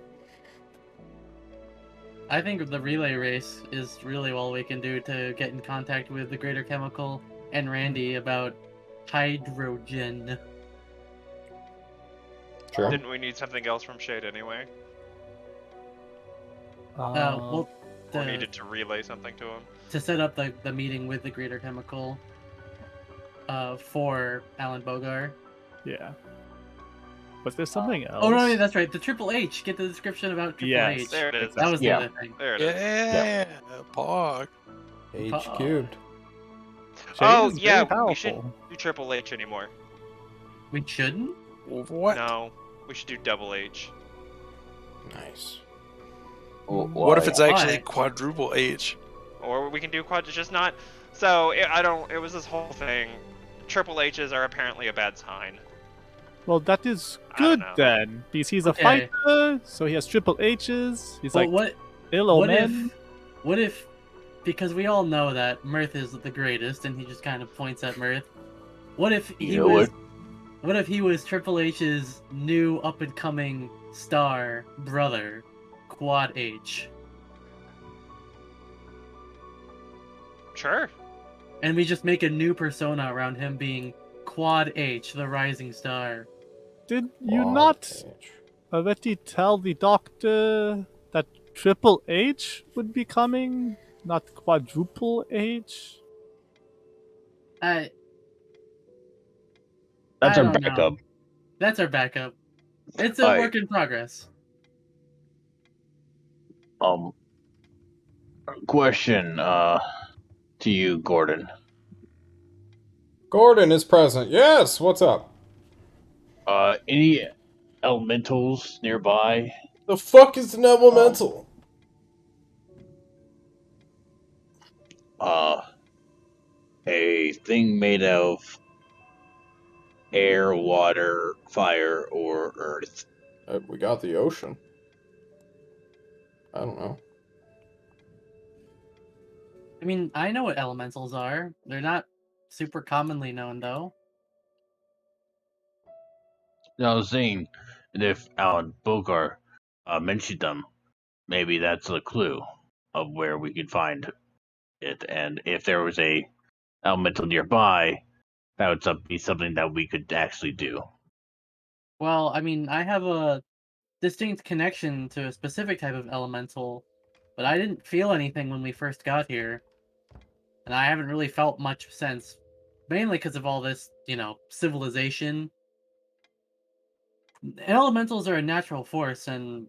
I think the relay race is really all we can do to get in contact with the Greater Chemical and Randy about hydrogen. Sure. Didn't we need something else from Shade anyway? Well, Or needed to relay something to him? to set up the meeting with the Greater Chemical for Alan Bogar. Yeah. Was there something else? Oh no, yeah, that's right. The Triple H. Get the description about Triple Yes. H. There it is. That was the Yeah. other thing. There it is. Yeah, Pog. H cubed. Shade Oh, is very yeah, we powerful. shouldn't do Triple H anymore. We shouldn't. What? No, we should do Double H. Nice. What if it's Why? actually quadruple H? Or we can do quad, just not... So, it was this whole thing. Triple H's are apparently a bad sign. Well, that is I don't good know. then, because he's a Okay. fighter, so he has triple H's. He's Well, like ill what man. what if, because we all know that Mirth is the greatest, and he just kind of points at Mirth. What if he know was? what? What if he was Triple H's new up and coming star brother, Quad H, Sure. and we just make a new persona around him being Quad H, the rising star? Did you Quad not H. already tell the doctor that triple H would be coming, not quadruple H? I That's I our don't know. backup. That's our backup. It's a Alright. work in progress. Question, to you, Gordon. Gordon is present. Yes, what's up? Any elementals nearby? The fuck is an elemental? A thing made of air, water, fire, or earth. We got the ocean. I don't know. I mean, I know what elementals are. They're not super commonly known, though. I was saying that if Alan Bogar mentioned them, maybe that's a clue of where we could find it. And if there was a elemental nearby, that would be something that we could actually do. Well, I mean, I have a distinct connection to a specific type of elemental, but I didn't feel anything when we first got here. And I haven't really felt much since. Mainly because of all this, civilization. Elementals are a natural force, and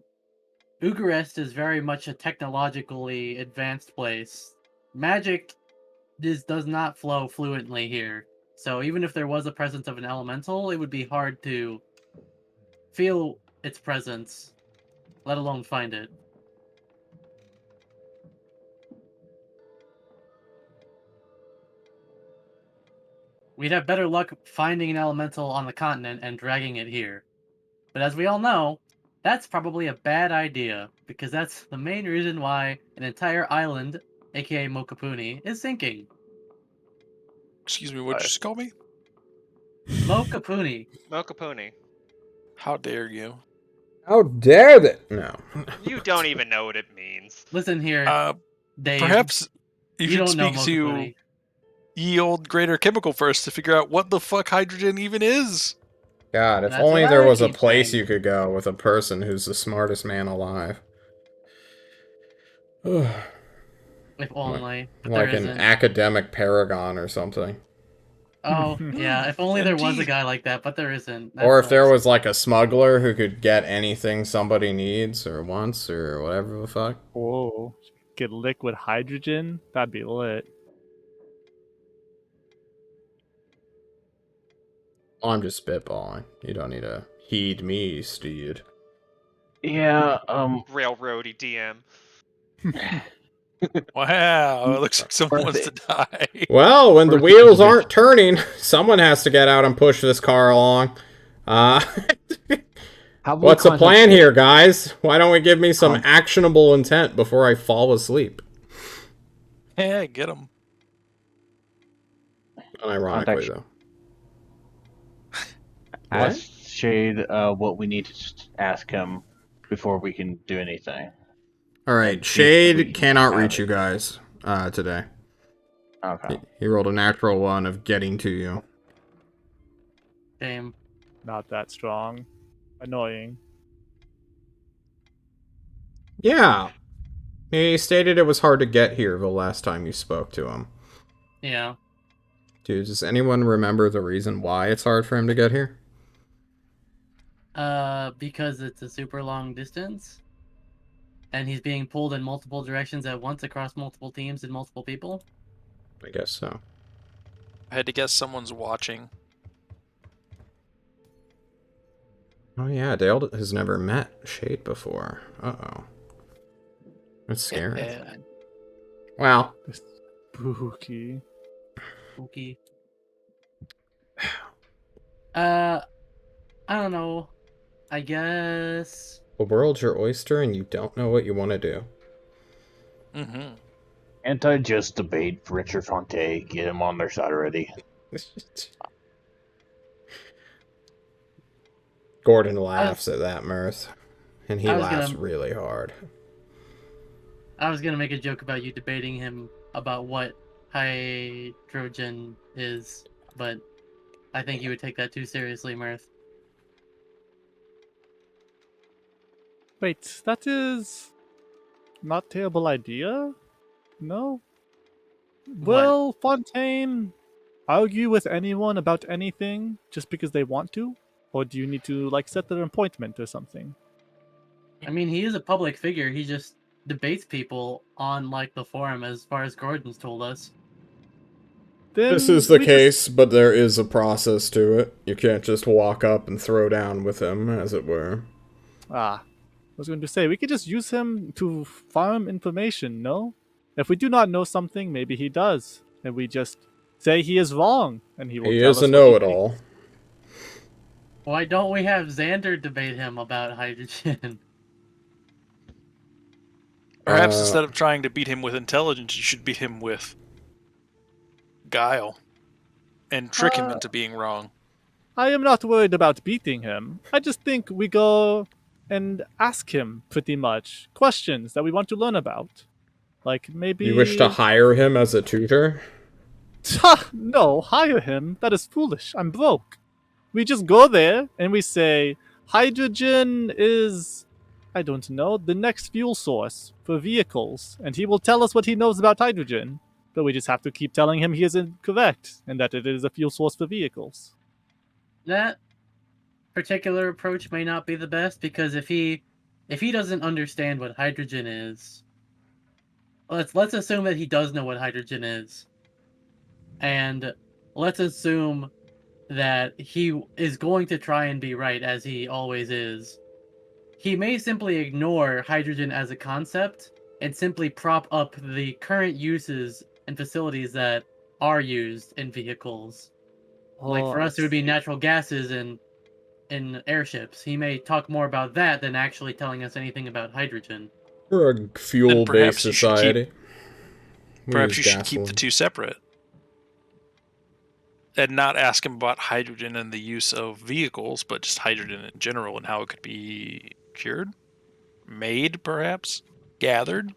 Ugarest is very much a technologically advanced place. Magic does not flow fluently here. So even if there was a presence of an elemental, it would be hard to feel its presence, let alone find it. We'd have better luck finding an elemental on the continent and dragging it here. But as we all know, that's probably a bad idea, because that's the main reason why an entire island, aka Mokapuni, is sinking. Excuse me, what'd you just call me? Mokapuni. Mokapuni. How dare you? How dare they? No. You don't even know what it means. Listen here, Dave. Perhaps you you should don't know speak to Mokapuni. ye old Greater Chemical first to figure out what the fuck hydrogen even is. God, if That's only what there I was a keep place saying. you could go with a person who's the smartest man alive. If only. But Like there an isn't. academic paragon or something. Oh, yeah, if only there was a Indeed. guy like that, but there isn't. That Or if there sucks. was like a smuggler who could get anything somebody needs or wants or whatever the fuck. Whoa. Get liquid hydrogen? That'd be lit. I'm just spitballing. You don't need to heed me, Steed. Yeah, Railroady DM. Wow, it looks like someone Worth wants to it. die. Well, when the Worth the wheels conviction. aren't turning, someone has to get out and push this car along. How about What's the we plan contact here, guys? Why don't we give me some Con- actionable intent before I fall asleep? Yeah, get him. Unironically, Contact- though. Ask Shade what we need to ask him before we can do anything. All right, And see if we Shade cannot have reach it. you guys today. Okay. He rolled a natural one of getting to you. Shame. Not that strong. Annoying. Yeah. He stated it was hard to get here the last time you spoke to him. Yeah. Dude, does anyone remember the reason why it's hard for him to get here? Because it's a super long distance, and he's being pulled in multiple directions at once across multiple teams and multiple people. I guess so. I had to guess someone's watching. Oh yeah, Dale has never met Shade before. Uh-oh. That's scary. Yeah. Well, Spooky. Spooky. I don't know. I guess. the world's your oyster and you don't know what you want to do. Mm-hmm. Anti-just debate Richard Fonte. Get him on their side already. Gordon laughs at that mirth, and he I was laughs gonna- really hard. I was gonna make a joke about you debating him about what hydrogen is, but I think you would take that too seriously, Mirth. Wait, that is not terrible idea? No? Will Fontaine argue with anyone about anything just because they want to? Or do you need to like set their appointment or something? I mean, he is a public figure. He just debates people on like the forum, as far as Gordon's told us. Then This is the we case, but there is a process to it. You can't just walk up and throw down with him, as it were. I was going to say, we could just use him to farm information, no? If we do not know something, maybe he does. And we just say he is wrong, and he will He tell is us a what he know-it-all. thinks. Why don't we have Xander debate him about hydrogen? Perhaps instead of trying to beat him with intelligence, you should beat him with guile and trick him into being wrong. I am not worried about beating him. I just think we go and ask him, pretty much, questions that we want to learn about. Like, maybe... You wish to hire him as a tutor? Ha! No, hire him. That is foolish. I'm broke. We just go there and we say, hydrogen is, I don't know, the next fuel source for vehicles. And he will tell us what he knows about hydrogen. But we just have to keep telling him he is incorrect and that it is a fuel source for vehicles. That particular approach may not be the best, because if he doesn't understand what hydrogen is, let's assume that he does know what hydrogen is, and let's assume that he is going to try and be right, as he always is. He may simply ignore hydrogen as a concept and simply prop up the current uses and facilities that are used in vehicles. Like for us, it would be natural gases and in airships. He may talk more about that than actually telling us anything about hydrogen. We're a fuel-based perhaps you should keep- society. We Perhaps use you should keep the gasoline. two separate. And not ask him about hydrogen and the use of vehicles, but just hydrogen in general and how it could be cured, made, perhaps, gathered.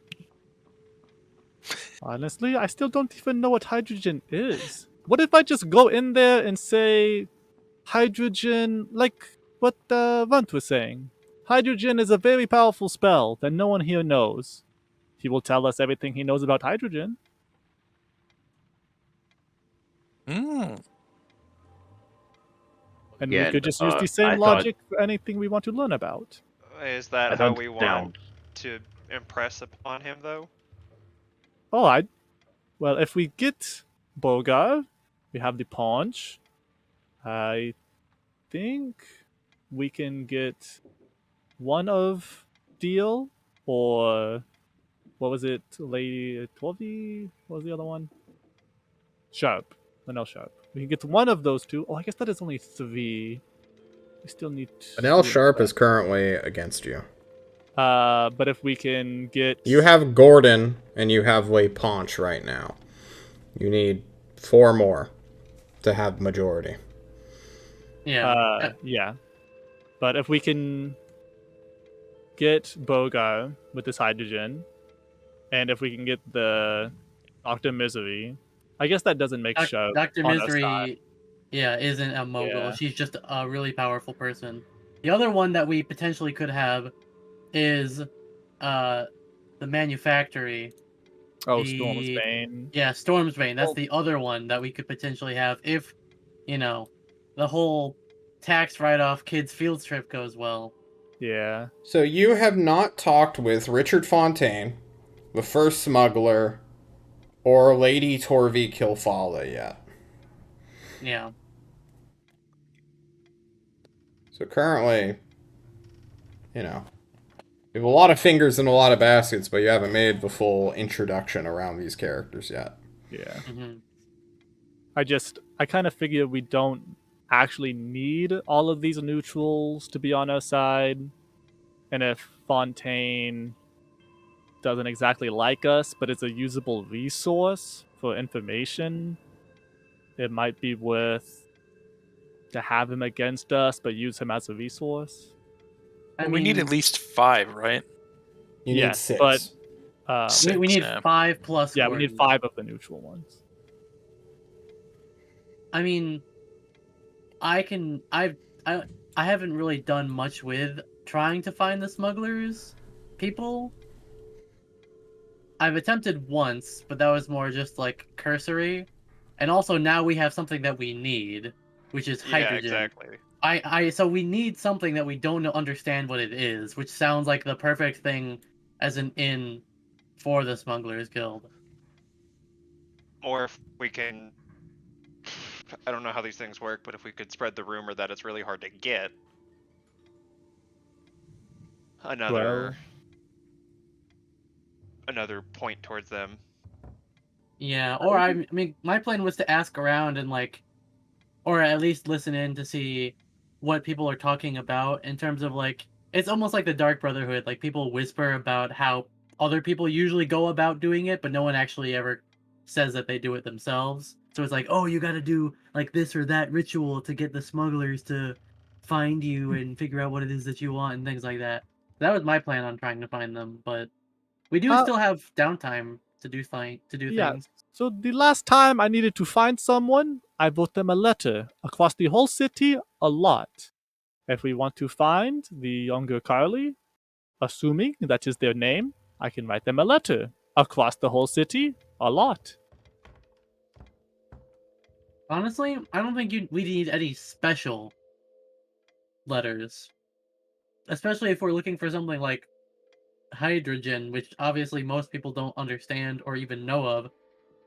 Honestly, I still don't even know what hydrogen is. What if I just go in there and say, hydrogen, like what Runt was saying? Hydrogen is a very powerful spell that no one here knows. He will tell us everything he knows about hydrogen. And Yeah, we could just use the I same thought- logic for anything we want to learn about. Is I that how thought we down. want to impress upon him, though? Oh, well, if we get Bogar, we have the paunch. I think we can get one of Deal or what was it, Lady 12? What was the other one? Sharp. Manel Sharp. We can get one of those two. Oh, I guess that is only 3. We still need Anel two. Sharp is currently against you. But if we can get You have Gordon and you have Lay Paunch right now. You need 4 more to have majority. Yeah. yeah. But if we can get Bogar with this hydrogen, and if we can get the Dr. Misery, I guess that doesn't make Sharp Dr. on our side. Misery, yeah, isn't a mogul. Yeah. She's just a really powerful person. The other one that we potentially could have is the manufactory. Oh, Storm's Bane. Yeah, Stormsbane. That's Oh. the other one that we could potentially have if, the whole tax write-off kids field trip goes well. Yeah. So you have not talked with Richard Fontaine, the first smuggler, or Lady Torvi Kilfala yet. Yeah. So currently, you have a lot of fingers in a lot of baskets, but you haven't made the full introduction around these characters yet. Yeah. Mm-hmm. I kind of figure we don't actually need all of these neutrals to be on our side. And if Fontaine doesn't exactly like us, but it's a usable resource for information, it might be worth to have him against us, but use him as a resource. We need at least 5, right? You need Yes, 6. but we need yeah. 5 plus. yeah, we need Gordon. 5 of the neutral ones. I mean, I haven't really done much with trying to find the smugglers people. I've attempted once, but that was more just like cursory. And also now we have something that we need, which is hydrogen. Yeah, exactly. So we need something that we don't understand what it is, which sounds like the perfect thing as an in for the Smugglers Guild. Or if we can, I don't know how these things work, but if we could spread the rumor that it's really hard to get, another point towards them. Yeah, or I mean, my plan was to ask around and or at least listen in to see what people are talking about in terms of it's almost like the Dark Brotherhood. Like people whisper about how other people usually go about doing it, but no one actually ever says that they do it themselves. So it's like, oh, you got to do like this or that ritual to get the smugglers to find you and figure out what it is that you want and things like that. That was my plan on trying to find them, but we do still have downtime to do things. So the last time I needed to find someone, I wrote them a letter across the whole city a lot. If we want to find the younger Carly, assuming that is their name, I can write them a letter across the whole city a lot. Honestly, I don't think we need any special letters. Especially if we're looking for something like hydrogen, which obviously most people don't understand or even know of.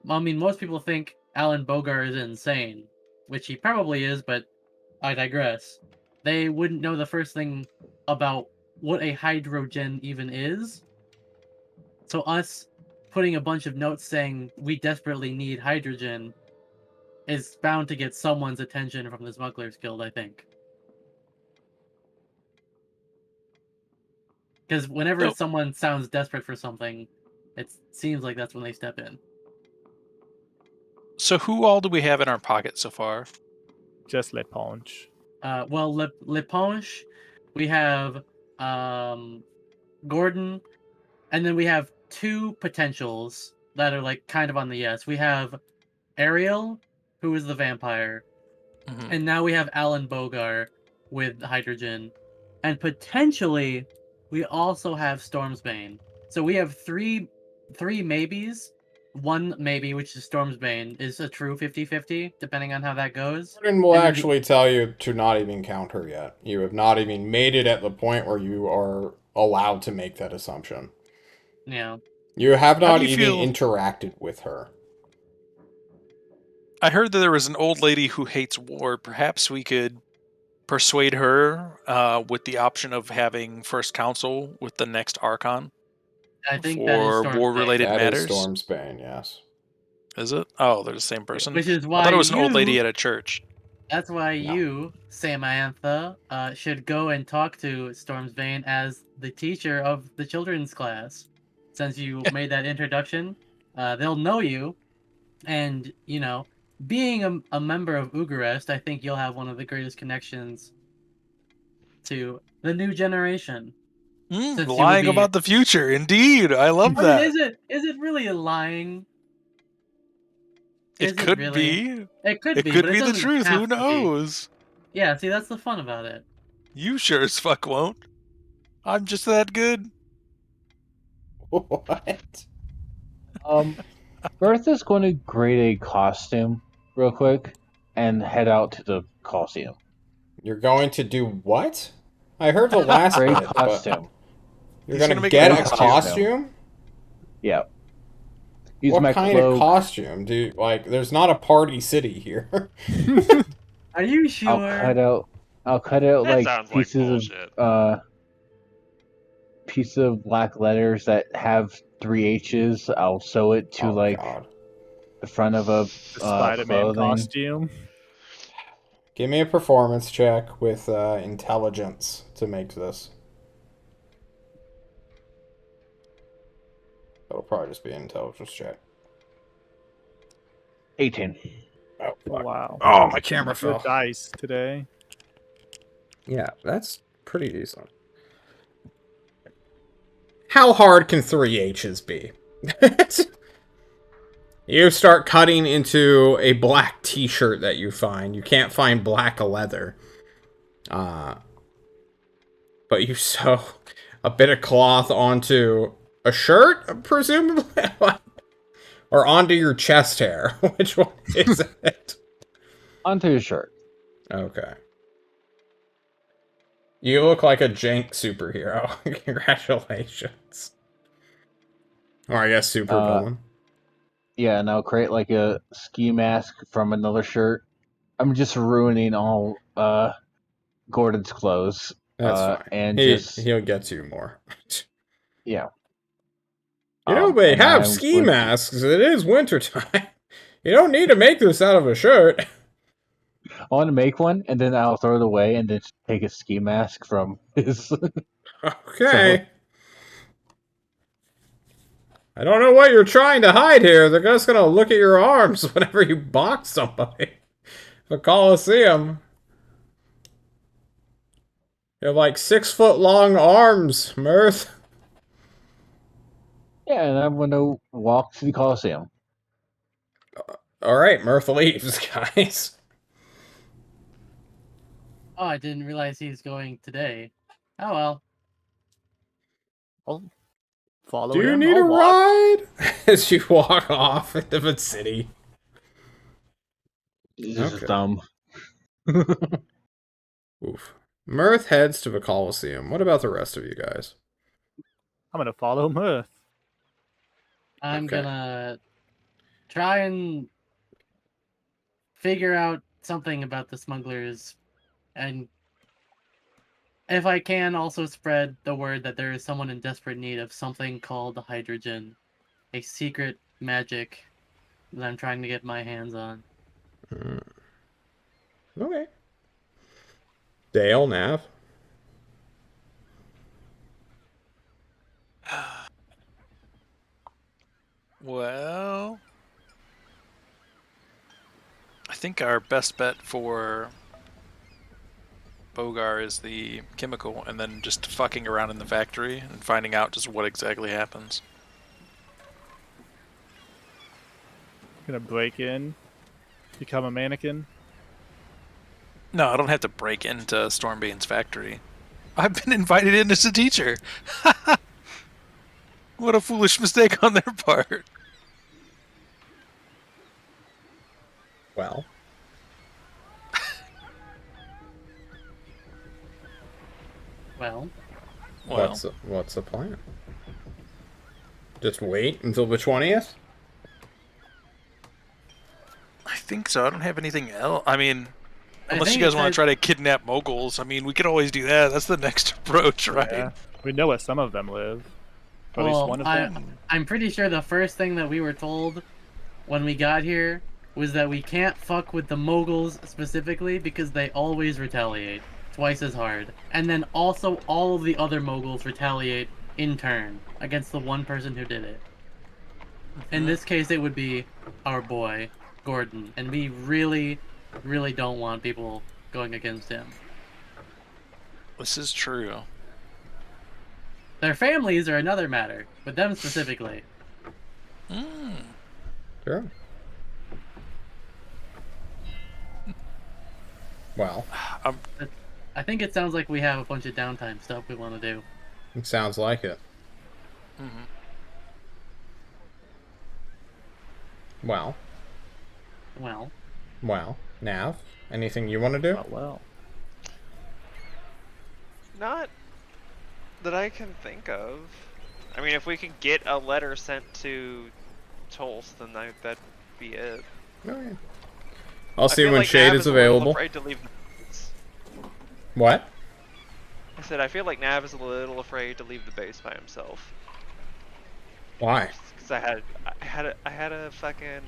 I mean, most people think Alan Bogar is insane, which he probably is, but I digress. They wouldn't know the first thing about what a hydrogen even is. So us putting a bunch of notes saying we desperately need hydrogen is bound to get someone's attention from the Smugglers Guild, I think. Because whenever someone sounds desperate for something, it seems like that's when they step in. So who all do we have in our pocket so far? Just Le Ponche. Well, Le Ponche, we have Gordon, and then we have 2 potentials that are kind of on the yes. We have Ariel, who is the vampire, and now we have Alan Bogar with hydrogen, and potentially we also have Stormsbane. So we have three maybes, one maybe, which is Stormsbane, is a true 50-50, depending on how that goes. Jordan will And then actually tell you to not even count her yet. You have not even made it at the point where you are allowed to make that assumption. Yeah. You have How not do you even feel- interacted with her. I heard that there was an old lady who hates war. Perhaps we could persuade her with the option of having first counsel with the next Archon I think that is for Stormsbane. war-related That is matters. Stormsbane, yes. Is it? Oh, they're the same person. Which is I why thought it was an old lady you- at a church. That's why No. you, Samantha, should go and talk to Stormsbane as the teacher of the children's class. Since you made that introduction, they'll know you, and being a member of Ugarest, I think you'll have one of the greatest connections to the new generation. Since you would Lying be- about the future, indeed. I love I mean, that. is it really a lying? It Is could really? be. It could It be, could but be it the doesn't truth. Who have to be. knows? Yeah, see, that's the fun about it. You sure as fuck won't. I'm just that good. What? Bertha's going to grade a costume real quick and head out to the Coliseum. You're going to do what? I heard the last Grade bit, but costume. you're He's going gonna to make get a a costume. costume? Yeah. Use What my kind cloak. of costume? Dude, like, there's not a party city here. Are you sure? I'll cut out That like sounds like pieces bullshit. of piece of black letters that have 3 H's. I'll sew it to Oh, like God. the front of a The Spider-Man clothing. costume. Give me a performance check with intelligence to make this. That'll probably just be an intelligence check. 18. Oh, fuck. Wow. Oh, my camera Good fell. dice today. Yeah, that's pretty decent. How hard can 3 H's be? You start cutting into a black t-shirt that you find. You can't find black leather. But you sew a bit of cloth onto a shirt, presumably? Or onto your chest hair. Which one is it? Onto your shirt. Okay. You look like a jank superhero. Congratulations. Or I guess supervillain. Yeah, and I'll create like a ski mask from another shirt. I'm just ruining all Gordon's clothes. That's fine. And He'll get you more. yeah. You know, they and have I'm ski going to- masks. It is wintertime. You don't need to make this out of a shirt. I want to make one, and then I'll throw it away, and then take a ski mask from his. Okay. I don't know what you're trying to hide here. They're just gonna look at your arms whenever you box somebody. The Coliseum. You have like 6-foot long arms, Mirth. Yeah, and I'm going to walk to the Coliseum. Alright, Mirth leaves, guys. Oh, I didn't realize he's going today. Oh well. I'll follow Do you him. need I'll a watch. ride? As you walk off into the city. This is Okay. dumb. Oof. Mirth heads to the Coliseum. What about the rest of you guys? I'm gonna follow Mirth. I'm Okay. gonna try and figure out something about the smugglers, and if I can, also spread the word that there is someone in desperate need of something called the hydrogen, a secret magic that I'm trying to get my hands on. Okay. Dale, Nav. Well, I think our best bet for Bogar is the chemical, and then just fucking around in the factory and finding out just what exactly happens. Gonna break in, become a mannequin. No, I don't have to break into Stormbane's factory. I've been invited in as a teacher. What a foolish mistake on their part. Well, Well, Well, what's the plan? Just wait until the 20th? I think so. I don't have anything else. I mean, I unless you think guys it's want that- to try to kidnap moguls, I mean, we could always do that. That's the next approach, right? Yeah. We know where some of them live. Or at least well, one of them. I'm pretty sure the first thing that we were told when we got here was that we can't fuck with the moguls specifically because they always retaliate twice as hard. And then also all of the other moguls retaliate in turn against the one person who did it. In this case, it would be our boy, Gordon. And we really, really don't want people going against him. This is true. Their families are another matter, but them specifically. Sure. Well, I think it sounds like we have a bunch of downtime stuff we want to do. it sounds like it. Well, Well, Nav, anything you want to do? Oh, well. Not that I can think of. I mean, if we could get a letter sent to Tulse, then that'd be it. Oh, yeah. I'll I see feel when like Shade Nav is a little available. afraid to leave the base. What? I said I feel like Nav is a little afraid to leave the base by himself. Why? Because I had a fucking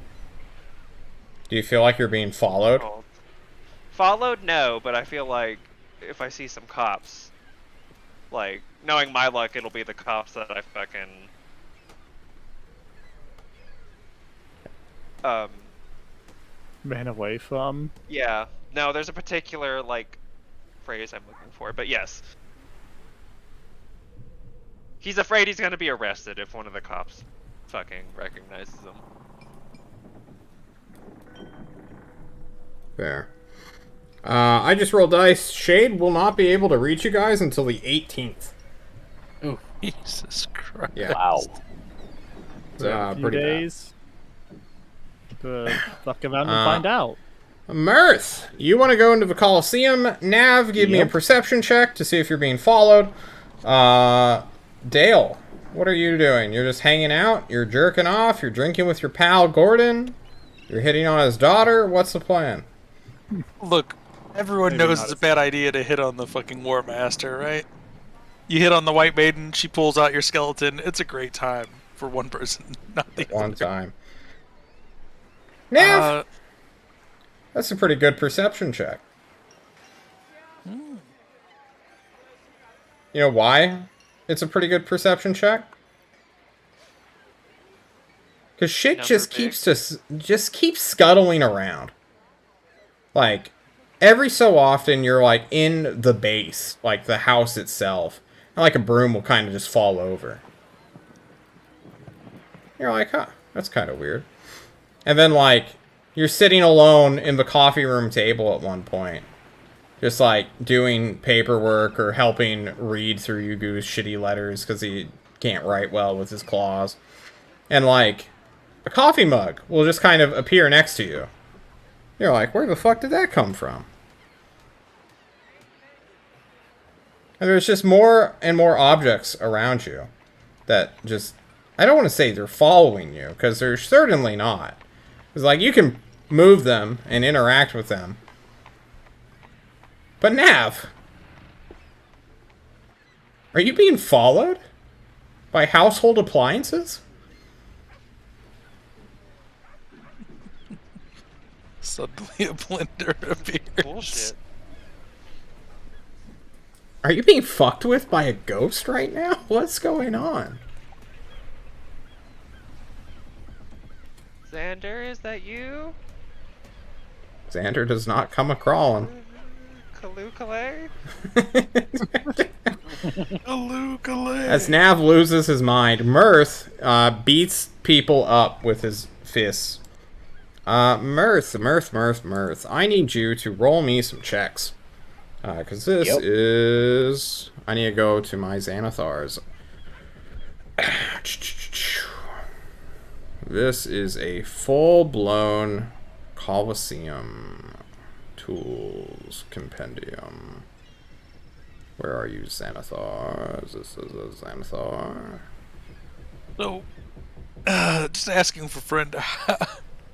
Do you feel like you're being followed? called. Followed, no, but I feel like if I see some cops, like, knowing my luck, it'll be the cops that I fucking Ran away from. yeah. No, there's a particular, like, phrase I'm looking for, but yes. He's afraid he's gonna be arrested if one of the cops fucking recognizes him. Fair. I just rolled dice. Shade will not be able to reach you guys until the 18th. oof. Jesus Christ. Yeah. Wow. It's, A few pretty days. Fuck around and find out. bad. Mirth, you want to go into the Coliseum. Nav, give me a Yep. perception check to see if you're being followed. Dale, what are you doing? You're just hanging out? You're jerking off? You're drinking with your pal Gordon? You're hitting on his daughter? What's the plan? Look, everyone Maybe knows not it's a as bad idea to hit on the fucking War Master, right? You hit on the White Maiden, she pulls out your skeleton. It's a great time for one person, not the One other. time. Nav, Uh, that's a pretty good perception check. You know why it's a pretty good perception check? Because shit Number just big. keeps scuttling around. Like, every so often you're like in the base, like the house itself, and like a broom will kind of just fall over. You're like, huh, that's kind of weird. And then like you're sitting alone in the coffee room table at one point, just like doing paperwork or helping read through Yugu's shitty letters because he can't write well with his claws. And like a coffee mug will just kind of appear next to you. You're like, where the fuck did that come from? And there's just more and more objects around you that just, I don't want to say they're following you, because they're certainly not. It's like, you can move them and interact with them. But Nav, are you being followed by household appliances? suddenly a blender appears. Bullshit. Are you being fucked with by a ghost right now? What's going on? Xander, is that you? Xander does not come a crawling. Kalukale? As Nav loses his mind, Mirth beats people up with his fists. Mirth. I need you to roll me some checks. Because this is... I need to go to my Xanathars. This is a full-blown Coliseum. Tools. Compendium. Where are you, Xanathar? This is a Xanathar. So, just asking for friend,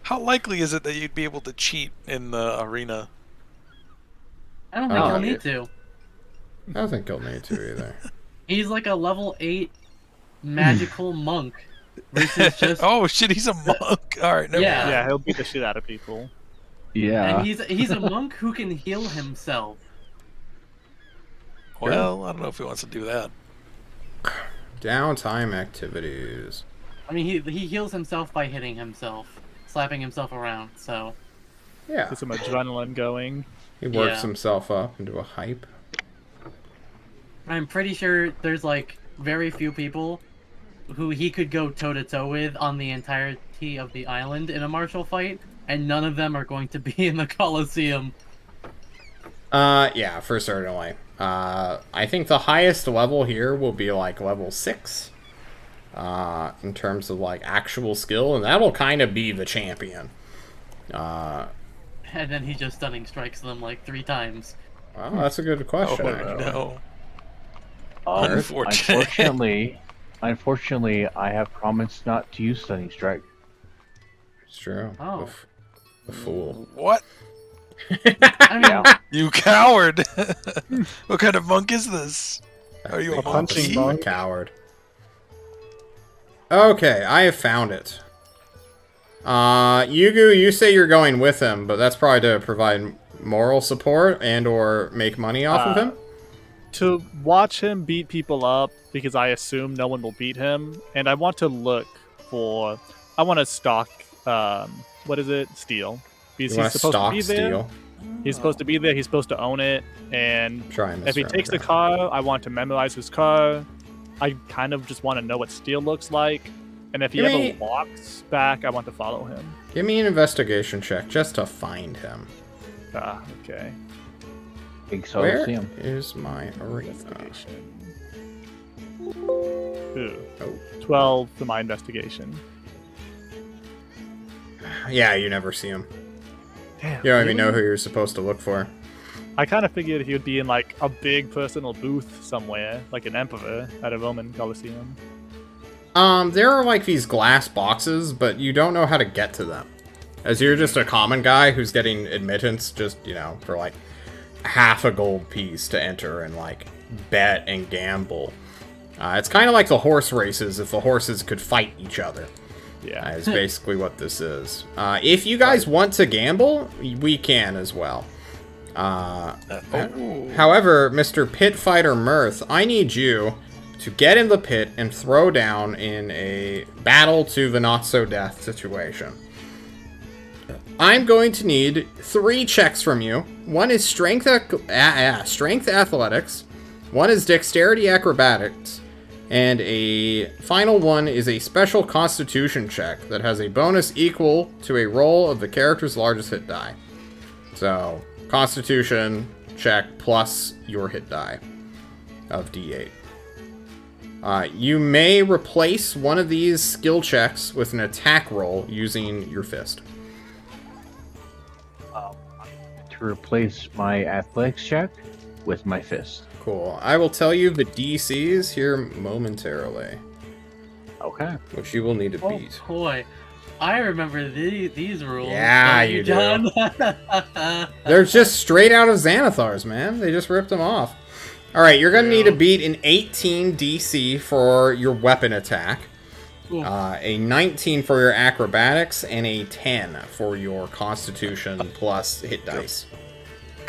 how likely is it that you'd be able to cheat in the arena? I don't think he'll yeah. need to. I don't think he'll need to either. He's like a level 8 magical monk versus just Oh shit, he's a monk. All right, never Yeah. mind. Yeah, he'll beat the shit out of people. Yeah. and he's a monk who can heal himself. Well, I don't know if he wants to do that. Downtime activities. I mean, he heals himself by hitting himself, slapping himself around. So Yeah. Get some adrenaline going. He works Yeah. himself up into a hype. I'm pretty sure there's like very few people who he could go toe to toe with on the entirety of the island in a martial fight, and none of them are going to be in the Colosseum. Yeah, for certainly. I think the highest level here will be like level 6. In terms of like actual skill, and that'll kind of be the champion. And then he just stunning strikes them like 3 times. Well, that's a good question. Oh actually. no. Unfortunately, I have promised not to use Stunning Strike. It's true. Oh. The fool. What? I mean, Yeah. You coward! What kind of monk is this? Are you a punching monkey? monk? A coward. Okay, I have found it. Yugu, you say you're going with him, but that's probably to provide moral support and or make money off of him? To watch him beat people up, because I assume no one will beat him, and I want to look for... I want to stock, what is it? Steel. Because You he's want to supposed to stock be there. steel? He's supposed to be there, he's supposed to own it, and Try and if he takes the car, I want to memorize his car. I kind of just want to know what steel looks like, and if he Give me- ever walks back, I want to follow him. Give me an investigation check just to find him. Ah, okay. Think so. Where See him. is my arena? Investigation. Ooh. Oh. 12 for my investigation. Yeah, you never see him. Damn, You don't even know really? who you're supposed to look for. I kind of figured he would be in like a big personal booth somewhere, like an emperor at a Roman Colosseum. There are like these glass boxes, but you don't know how to get to them. As you're just a common guy who's getting admittance just, you know, for like half a gold piece to enter and like bet and gamble. It's kind of like the horse races if the horses could fight each other. Yeah. Is basically what this is. If you guys want to gamble, we can as well. However, Mr. Pit Fighter Mirth, I need you to get in the pit and throw down in a battle to the not-so-death situation. I'm going to need 3 checks from you. One is strength athletics, one is dexterity acrobatics, and a final one is a special constitution check that has a bonus equal to a roll of the character's largest hit die. So, constitution check plus your hit die of d8. You may replace one of these skill checks with an attack roll using your fist. To replace my athletics check with my fist. Cool. I will tell you the DCs here momentarily, Okay. which you will need to oh beat. boy, I remember these rules. Yeah, don't you do. John? They're just straight out of Xanathar's, man. They just ripped them off. Alright, you're going to need to beat an 18 DC for your weapon attack, Ooh. a 19 for your acrobatics, and a 10 for your constitution plus hit dice.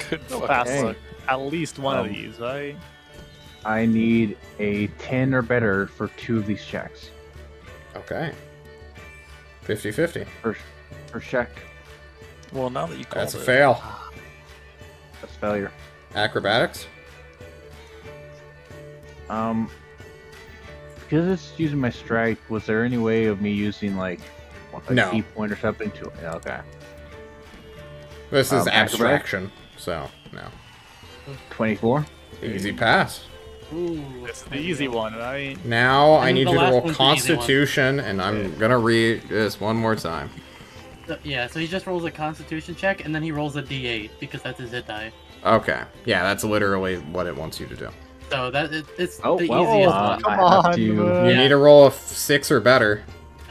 Good Go fucking fast Hey. look. At least one of Um, these, right? I need a 10 or better for 2 of these checks. Okay. 50-50. First check. Well, now that you called That's a it. fail. That's failure. Acrobatics? Because it's using my strike, was there any way of me using like a No. key point or something to yeah, okay. This is Acrobatics? abstraction, so no. 24? Easy pass. Ooh, This is the easy one, right? Now I And need the you to last roll one's the easy one. Constitution, and I'm gonna read this one more time. Yeah, so he just rolls a Constitution check, and then he rolls a D8 because that's his hit die. Okay. Yeah, that's literally what it wants you to do. So it's Oh, the well, easiest one. Come I have on, to- You man. need to roll a 6 or better.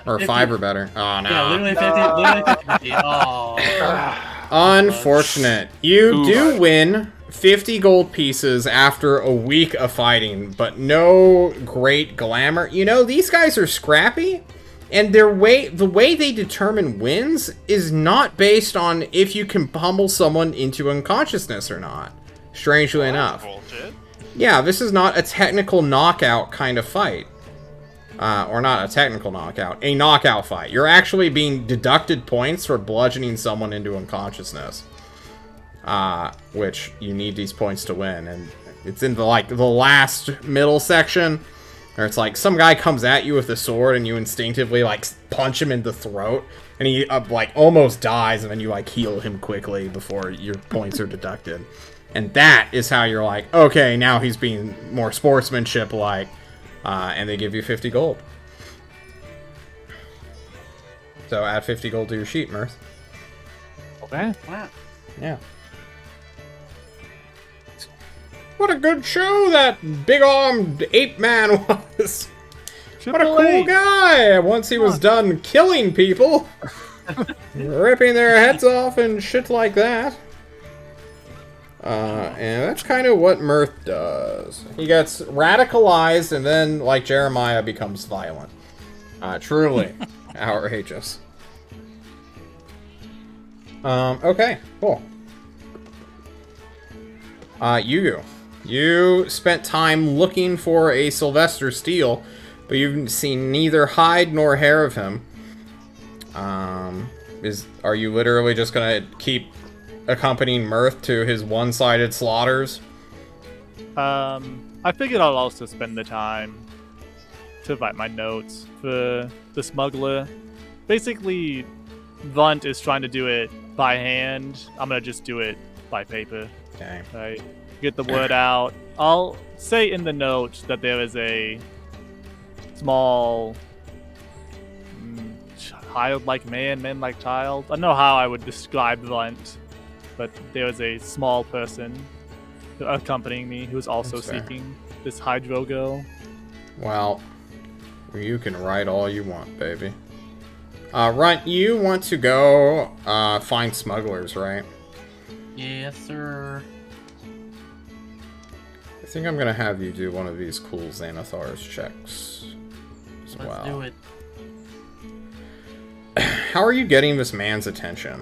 Or 50. 5 or better. Oh, no. Yeah, literally 50. Literally 50. Oh. Unfortunate. You Oof. do win 50 gold pieces after a week of fighting, but no great glamour. You know, these guys are scrappy, and the way they determine wins is not based on if you can pummel someone into unconsciousness or not. Strangely enough. Bullshit. Yeah, this is not a technical knockout kind of fight. Or not a technical knockout, a knockout fight. You're actually being deducted points for bludgeoning someone into unconsciousness. Which you need these points to win. And it's in the last middle section, where it's like some guy comes at you with a sword and you instinctively punch him in the throat, and he almost dies, and then you heal him quickly before your points are deducted. And that is how you're like, okay, now he's being more sportsmanship-like. And they give you 50 gold. So add 50 gold to your sheet, Mirth. Okay. Wow. Yeah. What a good show that big-armed ape man was. What a Triple cool A. guy. Once he was done killing people, ripping their heads off and shit like that. And that's kind of what Mirth does. He gets radicalized and then, like Jeremiah, becomes violent. Truly outrageous. Okay, cool. Yugu. You spent time looking for a Sylvester Steele, but you've seen neither hide nor hair of him. Are you literally just gonna keep accompanying Mirth to his one-sided slaughters? I figured I'll also spend the time to write my notes for the smuggler. Basically, Vunt is trying to do it by hand. I'm gonna just do it by paper. Okay. Right? Get the word out. I'll say in the note that there is a small child-like man-like child. I don't know how I would describe Vunt, but there is a small person accompanying me who is also That's fair. seeking this Hydro girl. Well, you can write all you want, baby. Runt, you want to go find smugglers, right? Yes, sir. I think I'm gonna have you do one of these cool Xanathar's checks as Let's well. do it. How are you getting this man's attention?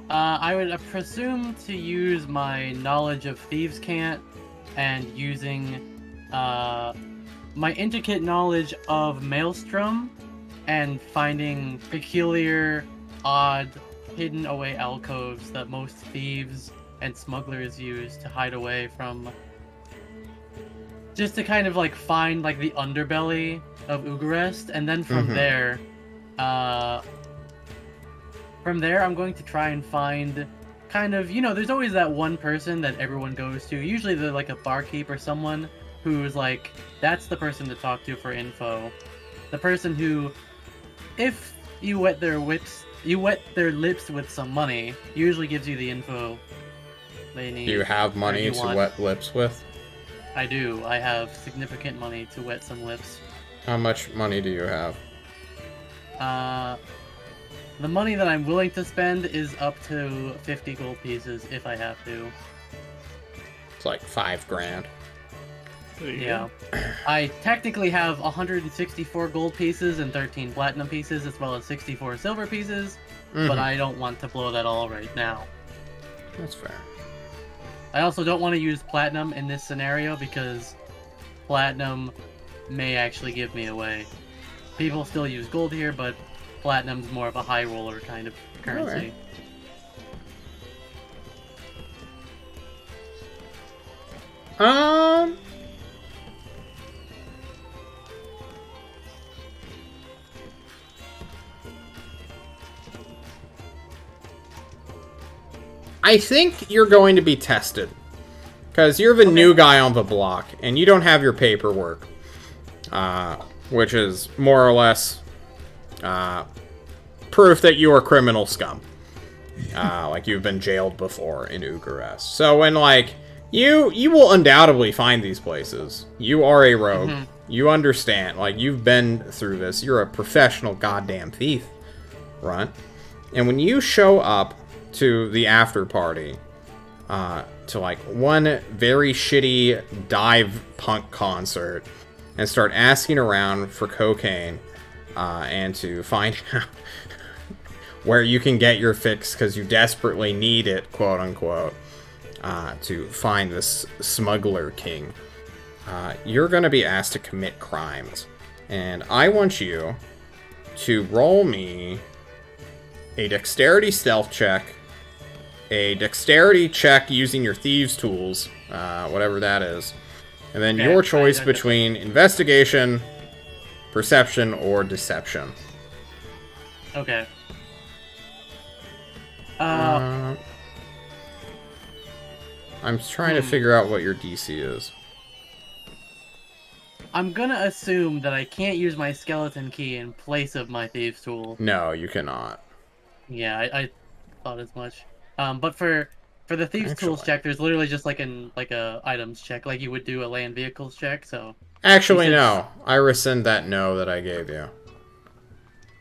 I would presume to use my knowledge of Thieves' Cant and using my intricate knowledge of Maelstrom and finding peculiar, odd, hidden away alcoves that most thieves and smugglers use to hide away from. Just to kind of find the underbelly of Ugarest, and then from there, I'm going to try and find there's always that one person that everyone goes to. Usually they're a barkeep or someone who's that's the person to talk to for info. The person who, if you wet their lips with some money, usually gives you the info they need. Do you have money to wet lips with? I do. I have significant money to wet some lips. How much money do you have? The money that I'm willing to spend is up to 50 gold pieces if I have to. It's like 5 grand. There you Yeah. go. I technically have 164 gold pieces and 13 platinum pieces, as well as 64 silver pieces, but I don't want to blow that all right now. That's fair. I also don't want to use platinum in this scenario because platinum may actually give me away. People still use gold here, but platinum's more of a high roller kind of currency. Alright. I think you're going to be tested. Because you're the new guy on the block, and you don't have your paperwork. Which is more or less proof that you are criminal scum. Like you've been jailed before in Ugares. So when like you will undoubtedly find these places. You are a rogue. You understand. Like you've been through this. You're a professional goddamn thief, Runt. And when you show up to the after party, to like one very shitty dive punk concert, and start asking around for cocaine, and to find out where you can get your fix because you desperately need it, quote unquote, to find this smuggler king, you're going to be asked to commit crimes. And I want you to roll me a dexterity stealth check, a dexterity check using your thieves' tools, whatever that is, and then your choice between investigation, perception, or deception. Okay. I'm trying to figure out what your DC is. I'm gonna assume that I can't use my skeleton key in place of my thieves' tool. No, you cannot. Yeah, I thought as much. But for the thieves' tools check, there's literally just like a items check, like you would do a land vehicles check. So actually, no. I rescind that no that I gave you.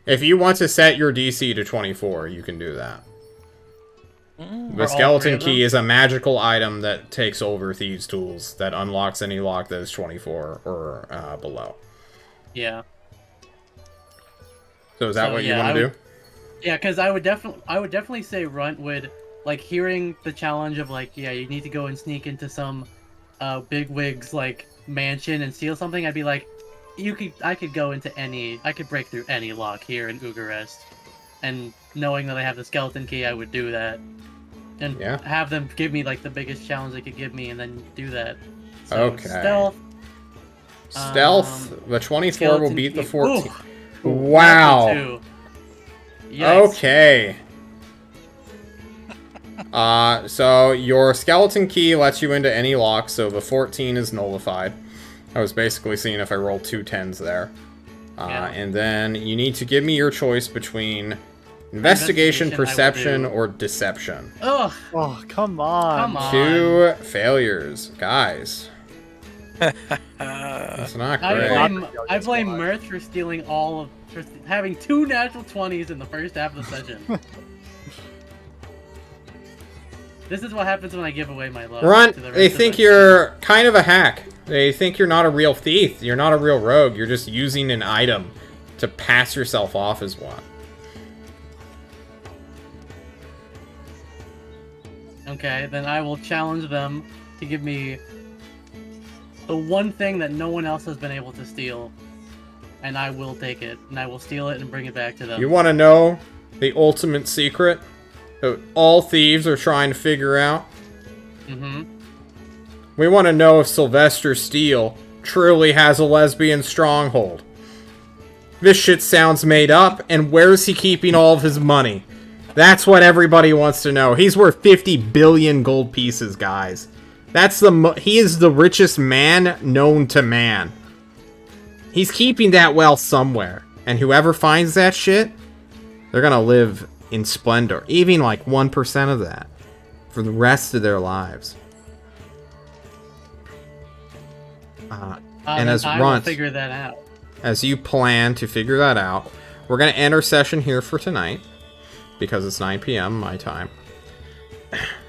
If you want to set your DC to 24, you can do that. The skeleton key is a magical item that takes over thieves' tools that unlocks any lock that is 24 or below. Yeah. So is that what you want to do? Yeah, because I would definitely say Runt would, like, hearing the challenge of like, yeah, you need to go and sneak into some bigwig's like mansion and steal something. I'd be like, I could break through any lock here in Ugarest, and knowing that I have the skeleton key, I would do that. And have them give me like the biggest challenge they could give me, and then do that. So, okay. Stealth. The 24 will beat the 14. Ooh. Wow. Okay. So your skeleton key lets you into any lock, so the 14 is nullified. I was basically seeing if I rolled 2 10s there. And then you need to give me your choice between investigation, perception, or deception. Ugh. Oh, come on. 2 failures. Guys. That's not great. I blame Mirth for stealing for having 2 natural 20s in the first half of the session. This is what happens when I give away my love. Runt, they think you're kind of a hack. They think you're not a real thief. You're not a real rogue. You're just using an item to pass yourself off as one. Okay, then I will challenge them to give me the one thing that no one else has been able to steal. And I will take it. And I will steal it and bring it back to them. You want to know the ultimate secret that all thieves are trying to figure out? Mm-hmm. We want to know if Sylvester Steele truly has a lesbian stronghold. This shit sounds made up, and where's he keeping all of his money? That's what everybody wants to know. He's worth 50 billion gold pieces, guys. He is the richest man known to man. He's keeping that wealth somewhere. And whoever finds that shit, they're gonna live in splendor. Even like 1% of that. For the rest of their lives. And as Runt, figure that out. As you plan to figure that out, we're gonna end our session here for tonight. Because it's 9 p.m. my time.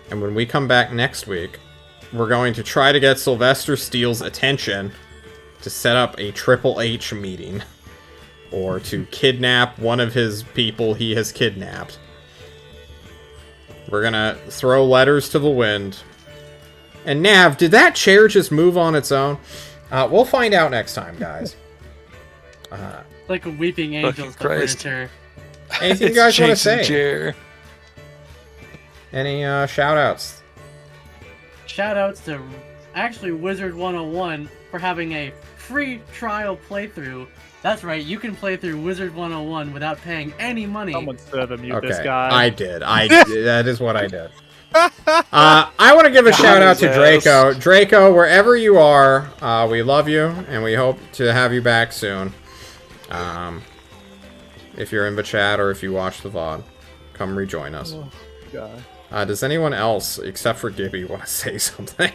And when we come back next week, we're going to try to get Sylvester Steele's attention to set up a Triple H meeting. Or to kidnap one of his people he has kidnapped. We're gonna throw letters to the wind. And Nav, did that chair just move on its own? We'll find out next time, guys. Like a weeping angel's furniture. Anything you guys want to say? Chair. Any shout-outs? Shout-outs to actually Wizard 101 for having a free trial playthrough. That's right, you can play through Wizard 101 without paying any money. Someone said to mute this guy. I did. That is what I did. I want to give a shout-out to Draco. Draco, wherever you are, we love you, and we hope to have you back soon. if you're in the chat or if you watch the VOD. Come rejoin us. Oh, God. Does anyone else, except for Gibby, want to say something?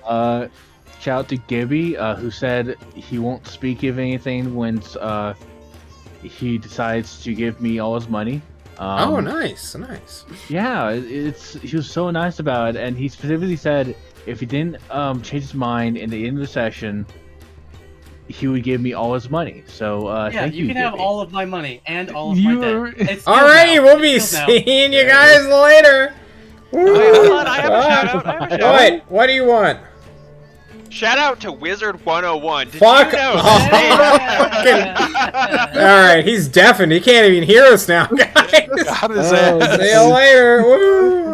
Shout out to Gibby, who said he won't speak of anything when he decides to give me all his money. Oh, nice, nice. Yeah, he was so nice about it, and he specifically said if he didn't change his mind in the end of the session, he would give me all his money. So thank you, you can have Gibby. all of my money and all of my debt. It's Alrighty, now. we'll be It's now. seeing you guys later. Wait, hold on, I have a shout out. I have a shout out. Wait, what do you want? Shout out to Wizard 101. Did Fuck you know off. that? Alright, he's deafened. He can't even hear us now, guys. God is that? See you later. Woo.